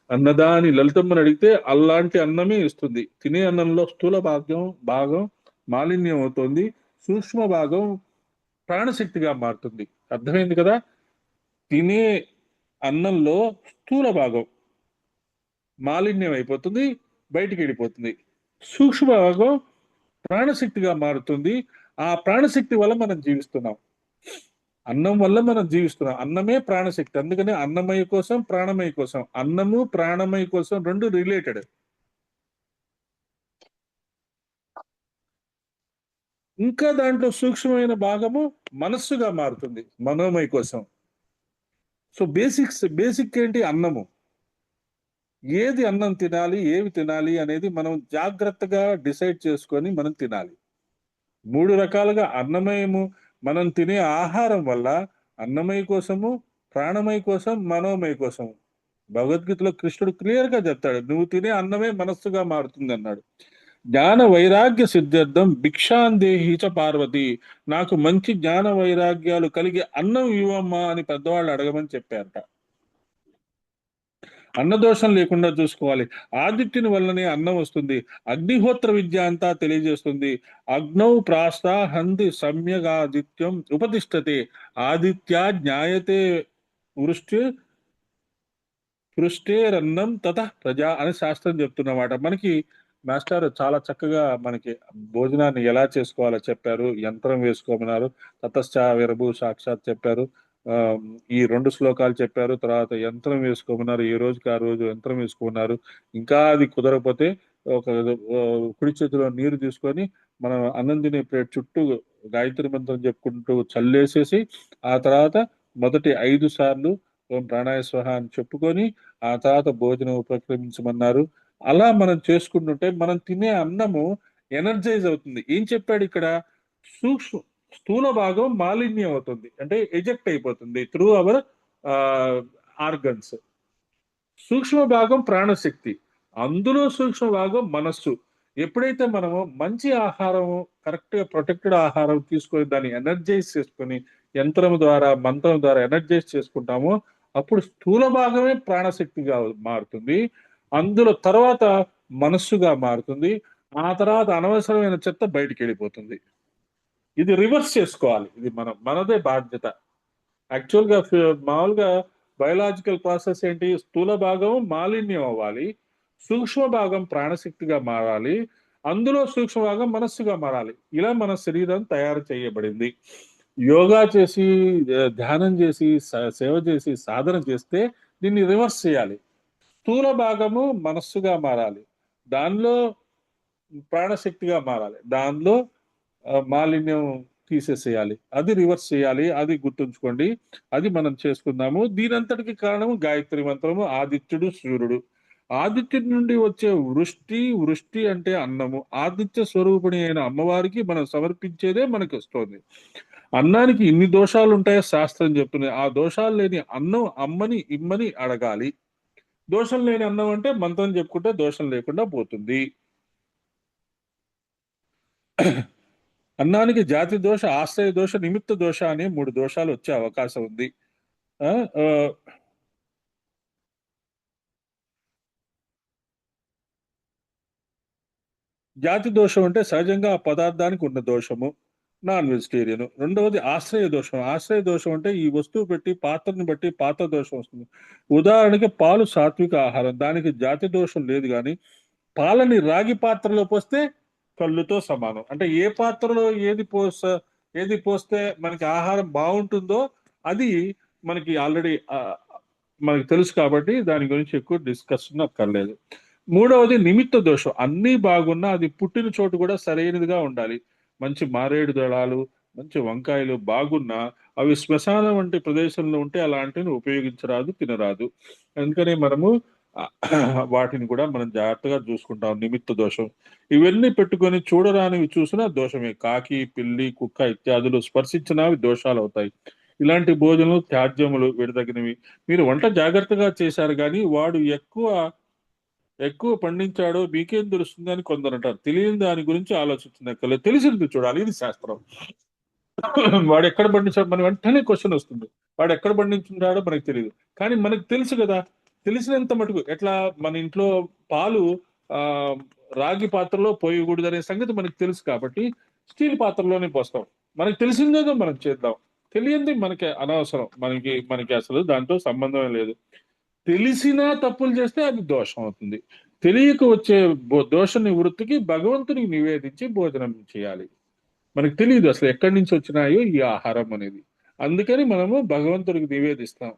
అన్నదా అని లలితమ్మని అడిగితే అలాంటి అన్నమే ఇస్తుంది. తినే అన్నంలో స్థూల భాగం మాలిన్యం అవుతుంది, సూక్ష్మ భాగం ప్రాణశక్తిగా మారుతుంది. అర్థమైంది కదా. తినే అన్నంలో స్థూల భాగం మాలిన్యం అయిపోతుంది, బయటికి వెళ్ళిపోతుంది. సూక్ష్మ భాగం ప్రాణశక్తిగా మారుతుంది. ఆ ప్రాణశక్తి వల్ల మనం జీవిస్తున్నాం. అన్నం వల్ల మనం జీవిస్తున్నాం. అన్నమే ప్రాణశక్తి. అందుకనే అన్నమయ కోసం, ప్రాణమయ కోసం. అన్నము ప్రాణమయ కోసం రెండు రిలేటెడ్. ఇంకా దాంట్లో సూక్ష్మమైన భాగము మనస్సుగా మారుతుంది, మనోమయ కోసం. సో బేసిక్ ఏంటి? అన్నము. ఏది అన్నం తినాలి, ఏవి తినాలి అనేది మనం జాగ్రత్తగా డిసైడ్ చేసుకొని మనం తినాలి. 3 రకాలుగా అన్నమయము. మనం తినే ఆహారం వల్ల అన్నమయ కోసము, ప్రాణమయ కోసం, మనోమయ కోసం. భగవద్గీతలో కృష్ణుడు క్లియర్ గా చెప్తాడు, నువ్వు తినే అన్నమే మనస్సుగా మారుతుంది అన్నాడు. జ్ఞాన వైరాగ్య సిద్ధార్థం భిక్షాందేహి చ పార్వతి. నాకు మంచి జ్ఞాన వైరాగ్యాలు కలిగి అన్నం ఇవ్వమ్మా అని పెద్దవాళ్ళు అడగమని చెప్పారట. అన్నదోషం లేకుండా చూసుకోవాలి. ఆదిత్యుని వల్లనే అన్నం వస్తుంది. అగ్నిహోత్ర విద్య అంతా తెలియజేస్తుంది. అగ్నౌ ప్రాస్త హంది సమ్యగాదిత్యం ఉపతిష్టతే ఆదిత్య జ్ఞాయతే వృష్టి పృష్టేరన్నం తత ప్రజా అని శాస్త్రం చెప్తున్నమాట. మనకి మాస్టర్ చాలా చక్కగా మనకి భోజనాన్ని ఎలా చేసుకోవాలో చెప్పారు. యంత్రం వేసుకోమన్నారు. తతశ్చ విరభు సాక్షాత్ చెప్పారు. ఈ 2 శ్లోకాలు చెప్పారు. తర్వాత యంత్రం వేసుకోమన్నారు. ఏ రోజుకి ఆ రోజు యంత్రం వేసుకున్నారు. ఇంకా అది కుదరకపోతే ఒక కుడి చేతిలో నీరు తీసుకొని మనం అన్నం తినే ప్లేట్ చుట్టూ గాయత్రి మంత్రం చెప్పుకుంటూ చల్లేసేసి ఆ తర్వాత మొదటి 5 సార్లు ఓం ప్రాణాయ స్వహ అని చెప్పుకొని ఆ తర్వాత భోజనం ఉపక్రమించమన్నారు. అలా మనం చేసుకుంటుంటే మనం తినే అన్నము ఎనర్జైజ్ అవుతుంది. ఏం చెప్పాడు ఇక్కడ? స్థూల భాగం మాలిన్యం అవుతుంది, అంటే ఎజెక్ట్ అయిపోతుంది త్రూ అవర్ ఆర్గన్స్. సూక్ష్మ భాగం ప్రాణశక్తి, అందులో సూక్ష్మ భాగం మనస్సు. ఎప్పుడైతే మనము మంచి ఆహారం, కరెక్ట్ గా ప్రొటెక్టెడ్ ఆహారం తీసుకొని దాన్ని ఎనర్జైజ్ చేసుకొని యంత్రం ద్వారా మంత్రం ద్వారా ఎనర్జైజ్ చేసుకుంటామో అప్పుడు స్థూల భాగమే ప్రాణశక్తిగా మారుతుంది. అందులో తర్వాత మనస్సుగా మారుతుంది. ఆ తర్వాత అనవసరమైన చెత్త బయటికి వెళ్ళిపోతుంది. ఇది రివర్స్ చేసుకోవాలి. ఇది మనదే బాధ్యత. యాక్చువల్గా మామూలుగా బయలాజికల్ ప్రాసెస్ ఏంటి? స్థూల భాగం మాలిన్యం అవ్వాలి, సూక్ష్మ భాగం ప్రాణశక్తిగా మారాలి, అందులో సూక్ష్మ భాగం మనస్సుగా మారాలి. ఇలా మన శరీరం తయారు చేయబడింది. యోగా చేసి, ధ్యానం చేసి, సేవ చేసి, సాధన చేస్తే దీన్ని రివర్స్ చేయాలి. స్థూల భాగము మనస్సుగా మారాలి, దానిలో ప్రాణశక్తిగా మారాలి, దానిలో మాలిన్యం తీసేసేయాలి. అది రివర్స్ చేయాలి. అది గుర్తుంచుకోండి. అది మనం చేసుకుందాము. దీనంతటికి కారణము గాయత్రి మంత్రము, ఆదిత్యుడు, సూర్యుడు. ఆదిత్యుడి నుండి వచ్చే వృష్టి అంటే అన్నము. ఆదిత్య స్వరూపిణి అయిన అమ్మవారికి మనం సమర్పించేదే మనకి వస్తుంది. అన్నానికి ఇన్ని దోషాలు ఉంటాయో శాస్త్రం చెప్తుంది. ఆ దోషాలు లేని అన్నం అమ్మని ఇమ్మని అడగాలి. దోషం లేని అన్నం అంటే మంత్రం చెప్పుకుంటే దోషం లేకుండా పోతుంది. అన్నానికి జాతి దోష, ఆశ్రయ దోష, నిమిత్త దోష అనే 3 దోషాలు వచ్చే అవకాశం ఉంది. జాతి దోషం అంటే సహజంగా ఆ పదార్థానికి ఉన్న దోషము, నాన్ వెజిటేరియన్. రెండవది ఆశ్రయ దోషం. ఆశ్రయ దోషం అంటే ఈ వస్తువు పెట్టి పాత్రని బట్టి పాత్ర దోషం వస్తుంది. ఉదాహరణకి పాలు సాత్విక ఆహారం, దానికి జాతి దోషం లేదు. కానీ పాలని రాగి పాత్రలో పోస్తే కళ్ళుతో సమానం. అంటే ఏ పాత్రలో ఏది పోస్తే మనకి ఆహారం బాగుంటుందో అది మనకి ఆల్రెడీ మనకి తెలుసు కాబట్టి దాని గురించి ఎక్కువ డిస్కషన్ అక్కర్లేదు. మూడవది నిమిత్త దోషం. అన్నీ బాగున్నా అది పుట్టిన చోటు కూడా సరైనదిగా ఉండాలి. మంచి మారేడు దళాలు, మంచి వంకాయలు బాగున్నా అవి శ్మశానం వంటి ప్రదేశంలో ఉంటే అలాంటివి ఉపయోగించరాదు, తినరాదు. అందుకని మనము వాటిని కూడా మనం జాగ్రత్తగా చూసుకుంటాం. నిమిత్త దోషం ఇవన్నీ పెట్టుకొని చూడరానివి చూసినా దోషమే. కాకి, పిల్లి, కుక్క ఇత్యాదులు స్పర్శించినవి దోషాలు అవుతాయి. ఇలాంటి భోజనలు త్యాజ్యములు విడదగినవి. మీరు వంట జాగ్రత్తగా చేశారు కానీ వాడు ఎక్కువ పండించాడో మీకేం తెలుస్తుంది అని కొందరు అంటారు. తెలియని దాని గురించి ఆలోచించిన తెలిసింది చూడాలి, ఇది శాస్త్రం. వాడు ఎక్కడ పండించాడు మన వెంటనే క్వశ్చన్ వస్తుంది. వాడు ఎక్కడ పండించుంటాడో మనకు తెలియదు, కానీ మనకు తెలుసు కదా. తెలిసినంత మటుకు ఎట్లా మన ఇంట్లో పాలు ఆ రాగి పాత్రలో పోయకూడదు అనే సంగతి మనకు తెలుసు కాబట్టి స్టీల్ పాత్రలోనే పోస్తాం. మనకు తెలిసిందేదో మనం చేద్దాం, తెలియంది మనకి అనవసరం. మనకి అసలు దాంతో సంబంధమే లేదు. తెలిసినా తప్పులు చేస్తే అది దోషం అవుతుంది. తెలియక వచ్చే దోష నివృత్తికి భగవంతునికి నివేదించి భోజనం చేయాలి. మనకు తెలియదు అసలు ఎక్కడి నుంచి వచ్చినాయో ఈ ఆహారం అనేది. అందుకని మనము భగవంతుడికి నివేదిస్తాం.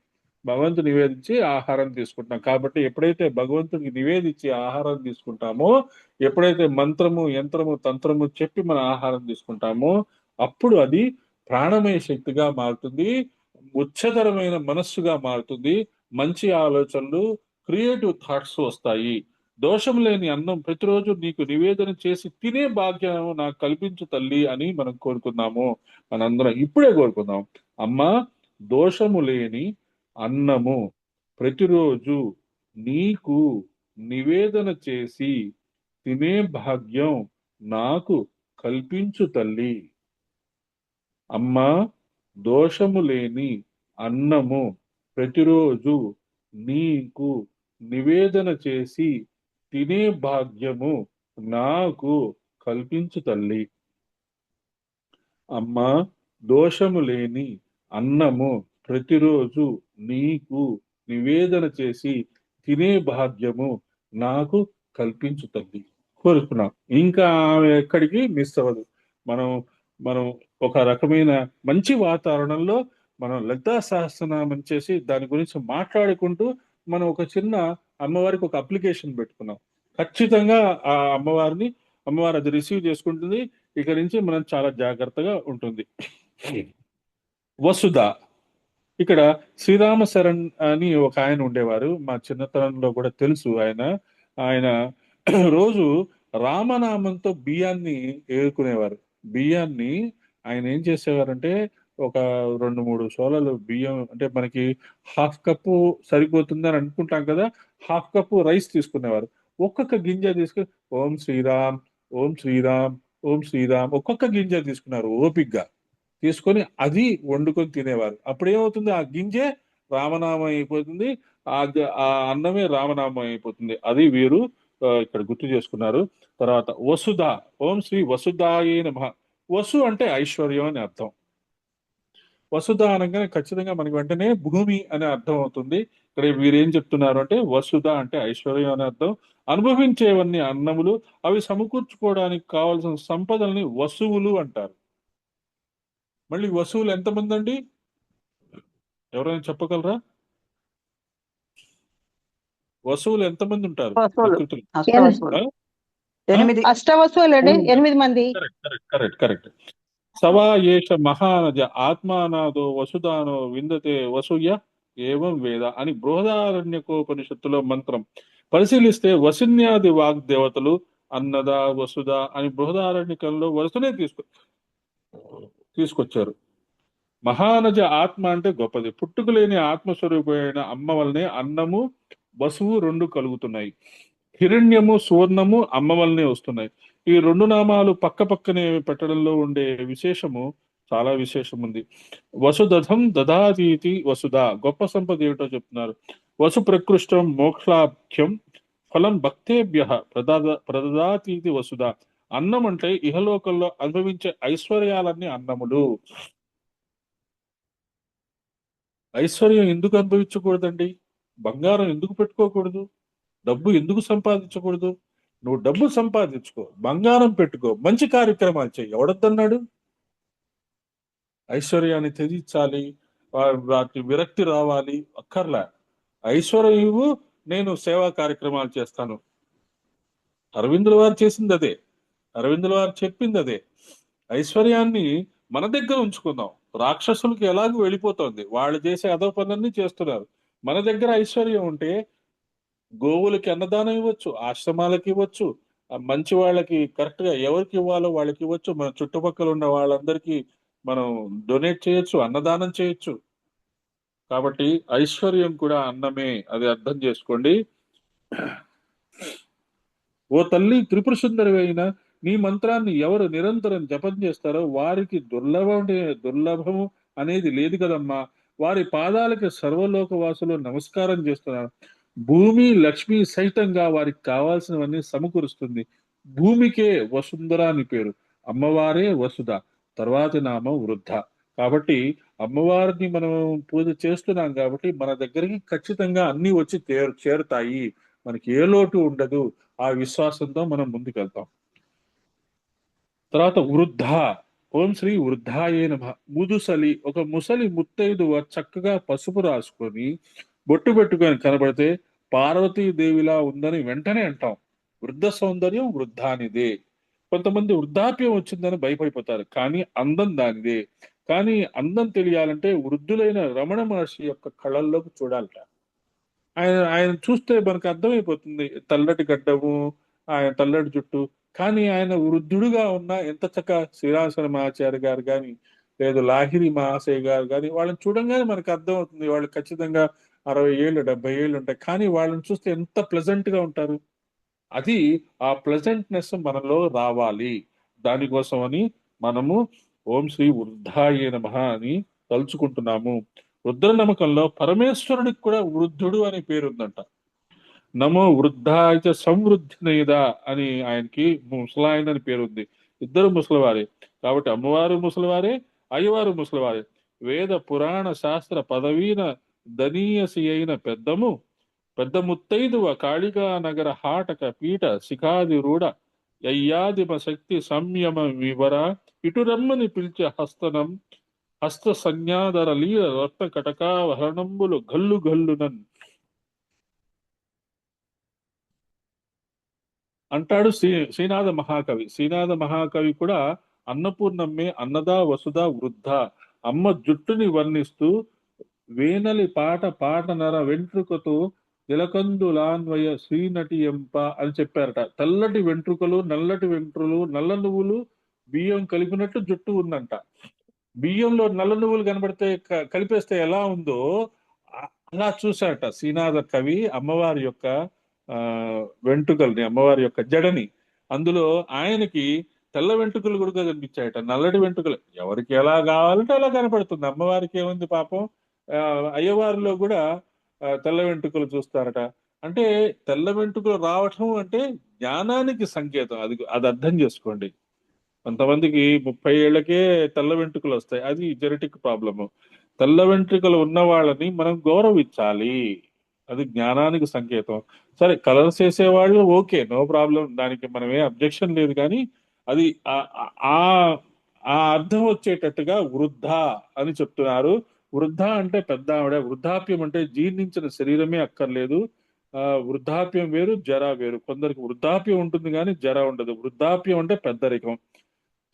భగవంతుడు నివేదించి ఆహారం తీసుకుంటాం. కాబట్టి ఎప్పుడైతే భగవంతుడికి నివేదించి ఆహారం తీసుకుంటామో, ఎప్పుడైతే మంత్రము, యంత్రము, తంత్రము చెప్పి మన ఆహారం తీసుకుంటామో అప్పుడు అది ప్రాణమయ శక్తిగా మారుతుంది, ఉచ్చతరమైన మనస్సుగా మారుతుంది, మంచి ఆలోచనలు, క్రియేటివ్ థాట్స్ వస్తాయి. దోషం లేని అన్నం ప్రతిరోజు నీకు నివేదన చేసి తినే భాగ్యం నాకు కల్పించు తల్లి అని మనం కోరుకుందాము. మనందరం ఇప్పుడే కోరుకుందాం. అమ్మా, దోషము లేని అన్నము ప్రతిరోజు నీకు నివేదన చేసి తినే భాగ్యం నాకు కల్పించు తల్లి. అమ్మా, దోషము లేని అన్నము ప్రతిరోజు నీకు నివేదన చేసి తినే భాగ్యము నాకు కల్పించు తల్లి. అమ్మా, దోషము లేని అన్నము ప్రతిరోజు నీకు నివేదన చేసి తినే భాగ్యము నాకు కల్పించు తల్లి కోరుకున్నాం. ఇంకా ఆమె ఎక్కడికి మిస్ అవ్వదు. మనం ఒక రకమైన మంచి వాతావరణంలో మనం లలితా సహస్రనామం చేసి దాని గురించి మాట్లాడుకుంటూ మనం ఒక చిన్న అమ్మవారికి ఒక అప్లికేషన్ పెట్టుకున్నాం. ఖచ్చితంగా ఆ అమ్మవారు అది రిసీవ్ చేసుకుంటుంది. ఇక నుంచి మనం చాలా జాగ్రత్తగా ఉంటుంది. వసుధ. ఇక్కడ శ్రీరామ శరణ్ అని ఒక ఆయన ఉండేవారు, మా చిన్నతనంలో కూడా తెలుసు. ఆయన రోజు రామనామంతో బియ్యాన్ని ఏరుకునేవారు. బియ్యాన్ని ఆయన ఏం చేసేవారంటే ఒక 2-3 సోలలు బియ్యం, అంటే మనకి హాఫ్ కప్పు సరిపోతుంది అని అనుకుంటాం కదా, హాఫ్ కప్పు రైస్ తీసుకునేవారు. ఒక్కొక్క గింజ తీసుకుని ఓం శ్రీరామ్, ఓం శ్రీరామ్, ఓం శ్రీరామ్ ఒక్కొక్క గింజ తీసుకున్నారు ఓపిగ్గా. తీసుకొని అది వండుకొని తినేవారు. అప్పుడు ఏమవుతుంది, ఆ గింజే రామనామం అయిపోతుంది, ఆ అన్నమే రామనామం అయిపోతుంది. అది వీరు ఇక్కడ గుర్తు చేసుకున్నారు. తర్వాత వసుధ. ఓం శ్రీ వసుధాయే నమః. వసు అంటే ఐశ్వర్యం అని అర్థం. వసుధ అనగానే ఖచ్చితంగా మనకి వెంటనే భూమి అనే అర్థం అవుతుంది. ఇక్కడ వీరేం చెప్తున్నారు అంటే వసుధ అంటే ఐశ్వర్యం అనే అర్థం. అనుభవించేవన్నీ అన్నములు, అవి సమకూర్చుకోవడానికి కావాల్సిన సంపదల్ని వసువులు అంటారు. మళ్ళీ వసువులు ఎంతమంది అండి, ఎవరైనా చెప్పగలరా? వసువులు ఎంతమంది ఉంటారు ప్రకృతిలో? అష్టవసువులండి, 8 మంది. కరెక్ట్. సవా ఏష మహానజ ఆత్మానాదో వసుదానో విందతే వసూయ ఏవం వేద అని బృహదారణ్యకోపనిషత్తులో మంత్రం పరిశీలిస్తే వసున్యాది వాగ్దేవతలు అన్నద, వసుధ అని బృహదారణ్యకంలో వరుసనే తీసుకొచ్చారు. మహానజ ఆత్మ అంటే గొప్పది. పుట్టుకలేని ఆత్మస్వరూపమైన అమ్మ వల్లనే అన్నము, వసువు 2 కలుగుతున్నాయి. హిరణ్యము, సువర్ణము అమ్మ వల్లనే వస్తున్నాయి. ఈ 2 నామాలు పక్క పక్కనే పెట్టడంలో ఉండే విశేషము చాలా విశేషం ఉంది. వసుదధం దదాతీతి వసుధ. గొప్ప సంపద ఏమిటో చెప్తున్నారు. వసు ప్రకృష్టం మోక్షాఖ్యం ఫలం భక్తేభ్య ప్రదదాతీతి వసుధ. అన్నం అంటే ఇహలోకంలో అనుభవించే ఐశ్వర్యాలన్నీ అన్నములు. ఐశ్వర్యం ఎందుకు అనుభవించకూడదండి? బంగారం ఎందుకు పెట్టుకోకూడదు? డబ్బు ఎందుకు సంపాదించకూడదు? నువ్వు డబ్బు సంపాదించుకో, బంగారం పెట్టుకో, మంచి కార్యక్రమాలు చేయి, ఎవడొద్దన్నాడు? ఐశ్వర్యాన్ని త్యజించాలి, వాటి విరక్తి రావాలి అక్కర్లే. ఐశ్వర్యం ఇవ్వు, నేను సేవా కార్యక్రమాలు చేస్తాను. అరవిందుల వారు చేసింది అదే, అరవిందుల వారు చెప్పింది అదే. ఐశ్వర్యాన్ని మన దగ్గర ఉంచుకుందాం. రాక్షసులకి ఎలాగో వెళ్ళిపోతుంది, వాళ్ళు చేసే అదో పనులన్నీ చేస్తున్నారు. మన దగ్గర ఐశ్వర్యం ఉంటే గోవులకి అన్నదానం ఇవ్వచ్చు, ఆశ్రమాలకి ఇవ్వచ్చు, మంచి వాళ్ళకి కరెక్ట్ గా ఎవరికి ఇవ్వాలో వాళ్ళకి ఇవ్వచ్చు, మన చుట్టుపక్కల ఉన్న వాళ్ళందరికీ మనం డొనేట్ చేయొచ్చు, అన్నదానం చేయొచ్చు. కాబట్టి ఐశ్వర్యం కూడా అన్నమే, అది అర్థం చేసుకోండి. ఓ తల్లి త్రిపుర సుందరి అయిన నీ మంత్రాన్ని ఎవరు నిరంతరం జపం చేస్తారో వారికి దుర్లభము అనేది లేదు కదమ్మా. వారి పాదాలకి సర్వలోక వాసులు నమస్కారం చేస్తున్నారు. భూమి లక్ష్మి సహితంగా వారికి కావాల్సినవన్నీ సమకూరుస్తుంది. భూమికే వసుంధర అని పేరు, అమ్మవారే వసుధ, తర్వాతి నామం వృద్ధ. కాబట్టి అమ్మవారిని మనం పూజ చేస్తున్నాం కాబట్టి మన దగ్గరికి ఖచ్చితంగా అన్ని వచ్చి చేరుతాయి, మనకి ఏ లోటు ఉండదు. ఆ విశ్వాసంతో మనం ముందుకెళ్తాం. తర్వాత వృద్ధ. ఓం శ్రీ వృద్ధాయే నమః. ముదుసలి, ఒక ముసలి ముత్తైదువ చక్కగా పసుపు రాసుకొని బొట్టు పెట్టుకొని కనబడితే పార్వతీదేవిలా ఉందని వెంటనే అంటాం. వృద్ధ సౌందర్యం వృద్ధానిదే. కొంతమంది వృద్ధాప్యం వచ్చిందని భయపడిపోతారు, కానీ అందం దానిదే. కానీ అందం తెలియాలంటే వృద్ధులైన రమణ మహర్షి యొక్క కళల్లోకి చూడాలట. ఆయన చూస్తే మనకు అర్థమైపోతుంది, తెల్లటి గడ్డము, ఆయన తెల్లటి జుట్టు. కానీ ఆయన వృద్ధుడుగా ఉన్న ఎంత చక్క శ్రీరామశర్మాచార్య గారు కానీ, లేదు లాహిరి మహాశయ గారు కానీ, వాళ్ళని చూడంగానే మనకు అర్థమవుతుంది వాళ్ళు ఖచ్చితంగా 60 ఏళ్ళు 70 ఏళ్ళు ఉంటాయి. కానీ వాళ్ళని చూస్తే ఎంత ప్లెజెంట్ గా ఉంటారు. అది ఆ ప్లెజెంట్నెస్ మనలో రావాలి. దానికోసం అని మనము ఓం శ్రీ వృద్ధాయ నమః అని తలుచుకుంటున్నాము. రుద్ర నమ్మకంలో పరమేశ్వరుడికి కూడా వృద్ధుడు అనే పేరుందంట. నమో వృద్ధాయ సంవృద్ధినైద అని ఆయనకి ముసలాయన అని పేరుంది. ఇద్దరు ముసలివారే కాబట్టి అమ్మవారు ముసలివారే, అయ్యవారు ముసలివారే. వేద పురాణ శాస్త్ర పదవీన దనీయసి అయిన పెద్ద ముత్తైదువ కాళికా నగర హాటక పీఠ శిఖాది రూఢ యయ్యాదిమ శక్తి సంయమ వివర ఇటు రమ్మని పిలిచే హస్త సంజ్ఞాధర లీల రత్న కటకావహరణంబులు గల్లు గల్లునన్ అంటాడు శ్రీనాథ మహాకవి. శ్రీనాథ మహాకవి కూడా అన్నపూర్ణమ్మే అన్నదా వసుధ వృద్ధ, అమ్మ జుట్టుని వర్ణిస్తూ వేనలి పాట నర వెంట్రుకతో తిలకందులాన్వయ శ్రీనటి ఎంప అని చెప్పారట. తెల్లటి వెంట్రుకలు, నల్లటి వెంట్రులు, నల్ల నువ్వులు, బియ్యం కలిపినట్టు జుట్టు ఉందంట. బియ్యంలో నల్ల నువ్వులు కనబడితే కలిపేస్తే ఎలా ఉందో అలా చూశారట శ్రీనాథ కవి అమ్మవారి యొక్క వెంట్రుకల్ని, అమ్మవారి యొక్క జడని. అందులో ఆయనకి తెల్ల వెంట్రుకలు కూడా కనిపించాయట, నల్లటి వెంట్రుకలు. ఎవరికి ఎలా కావాలంటే అలా కనపడుతుంది. అమ్మవారికి ఏముంది పాపం. అయ్యవారిలో కూడా తెల్ల వెంట్రుకలు చూస్తారట. అంటే తెల్ల వెంట్రుకలు రావటం అంటే జ్ఞానానికి సంకేతం. అది అర్థం చేసుకోండి. కొంతమందికి 30 ఏళ్లకే తెల్ల వెంట్రుకలు వస్తాయి, అది జెనెటిక్ ప్రాబ్లము. తెల్ల వెంట్రుకలు ఉన్న వాళ్ళని మనం గౌరవించాలి, అది జ్ఞానానికి సంకేతం. సరే, కలర్స్ వేసేవాళ్ళు ఓకే, నో ప్రాబ్లం, దానికి మనమే అబ్జెక్షన్ లేదు. కానీ అది ఆ అర్థం వచ్చేటట్టుగా వృద్ధ అని చెప్తున్నారు. వృద్ధ అంటే పెద్ద ఆవిడ. వృద్ధాప్యం అంటే జీర్ణించిన శరీరమే అక్కర్లేదు. వృద్ధాప్యం వేరు, జర వేరు. కొందరికి వృద్ధాప్యం ఉంటుంది కానీ జర ఉండదు. వృద్ధాప్యం అంటే పెద్దరికం.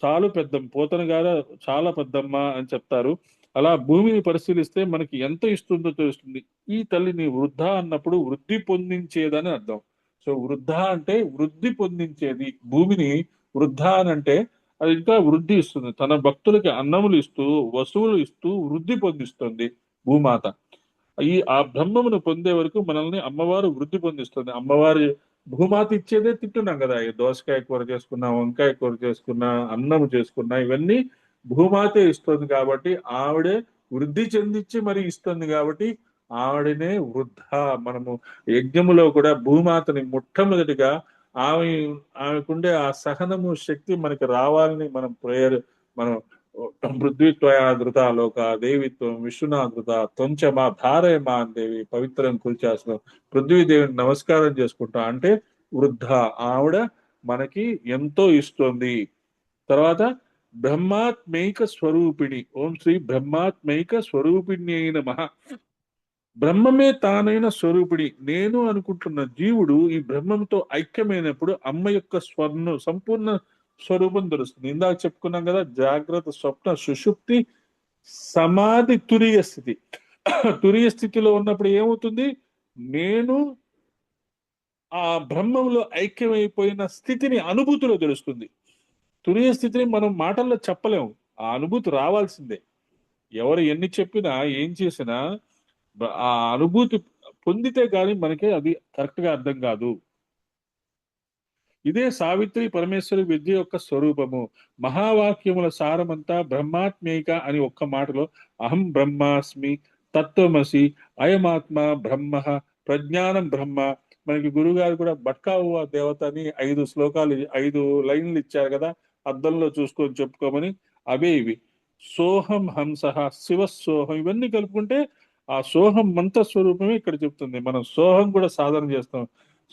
చాలు పెద్ద పోతన గారు చాలా పెద్దమ్మ అని చెప్తారు. అలా భూమిని పరిశీలిస్తే మనకి ఎంత ఇస్తుందో తెలుస్తుంది. ఈ తల్లిని వృద్ధ అన్నప్పుడు వృద్ధి పొందించేదని అర్థం. సో వృద్ధ అంటే వృద్ధి పొందించేది. భూమిని వృద్ధ అని అంటే అది ఇంకా వృద్ధి ఇస్తుంది. తన భక్తులకి అన్నములు ఇస్తూ, వస్తువులు ఇస్తూ వృద్ధి పొందిస్తుంది భూమాత. ఆ బ్రహ్మమును పొందే వరకు మనల్ని అమ్మవారు వృద్ధి పొందిస్తుంది. అమ్మవారి భూమాత ఇచ్చేదే తింటున్నాం కదా. దోసకాయ కూర చేసుకున్నా, వంకాయ కూర చేసుకున్నా, అన్నము చేసుకున్నా, ఇవన్నీ భూమాతే ఇస్తుంది. కాబట్టి ఆవిడే వృద్ధి చెందించి మరి ఇస్తుంది. కాబట్టి ఆవిడనే వృద్ధ. మనము యజ్ఞములో కూడా భూమాతని మొట్టమొదటిగా ఆమెకుండే ఆ సహనము శక్తి మనకి రావాలని మనం మనం పృథ్వీత్వయాదృత లోక దేవిత్వం విశ్వనాధృత త్వంచమా ధారయమా అని దేవి పవిత్రం కుల్చేస్తున్నాం. పృథ్వీదేవిని నమస్కారం చేసుకుంటా అంటే వృద్ధ, ఆవిడ మనకి ఎంతో ఇస్తుంది. తర్వాత బ్రహ్మాత్మైక స్వరూపిణి. ఓం శ్రీ బ్రహ్మాత్మైక స్వరూపిణి అయిన బ్రహ్మమే తానైన స్వరూపిణి. నేను అనుకుంటున్న జీవుడు ఈ బ్రహ్మంతో ఐక్యమైనప్పుడు అమ్మ యొక్క సంపూర్ణ స్వరూపం తెలుస్తుంది. ఇందాక చెప్పుకున్నాం కదా, జాగ్రత్త, స్వప్న, సుషుప్తి, సమాధి, తురీయ స్థితి. తురీయ స్థితిలో ఉన్నప్పుడు ఏమవుతుంది? నేను ఆ బ్రహ్మంలో ఐక్యమైపోయిన స్థితిని అనుభూతిలో తెలుస్తుంది. తురీయ స్థితిని మనం మాటల్లో చెప్పలేము, ఆ అనుభూతి రావాల్సిందే. ఎవరు ఎన్ని చెప్పినా ఏం చేసినా ఆ అనుభూతి పొందితే గాని మనకి అది కరెక్ట్ గా అర్థం కాదు. ఇదే సావిత్రి పరమేశ్వరి విద్య యొక్క స్వరూపము. మహావాక్యముల సారమంతా బ్రహ్మాత్మేక అని ఒక్క మాటలో అహం బ్రహ్మాస్మి, తత్వమసి, అయమాత్మ బ్రహ్మ, ప్రజ్ఞానం బ్రహ్మ. మనకి గురుగారు కూడా బట్కావువ దేవత అని 5 శ్లోకాలు 5 లైన్లు ఇచ్చారు కదా, అద్దంలో చూసుకొని చెప్పుకోమని. అవే ఇవి. సోహం హంస, శివ సోహం, ఇవన్నీ కలుపుకుంటే ఆ సోహం మంత్ర స్వరూపమే ఇక్కడ చెప్తుంది. మనం సోహం కూడా సాధన చేస్తాం.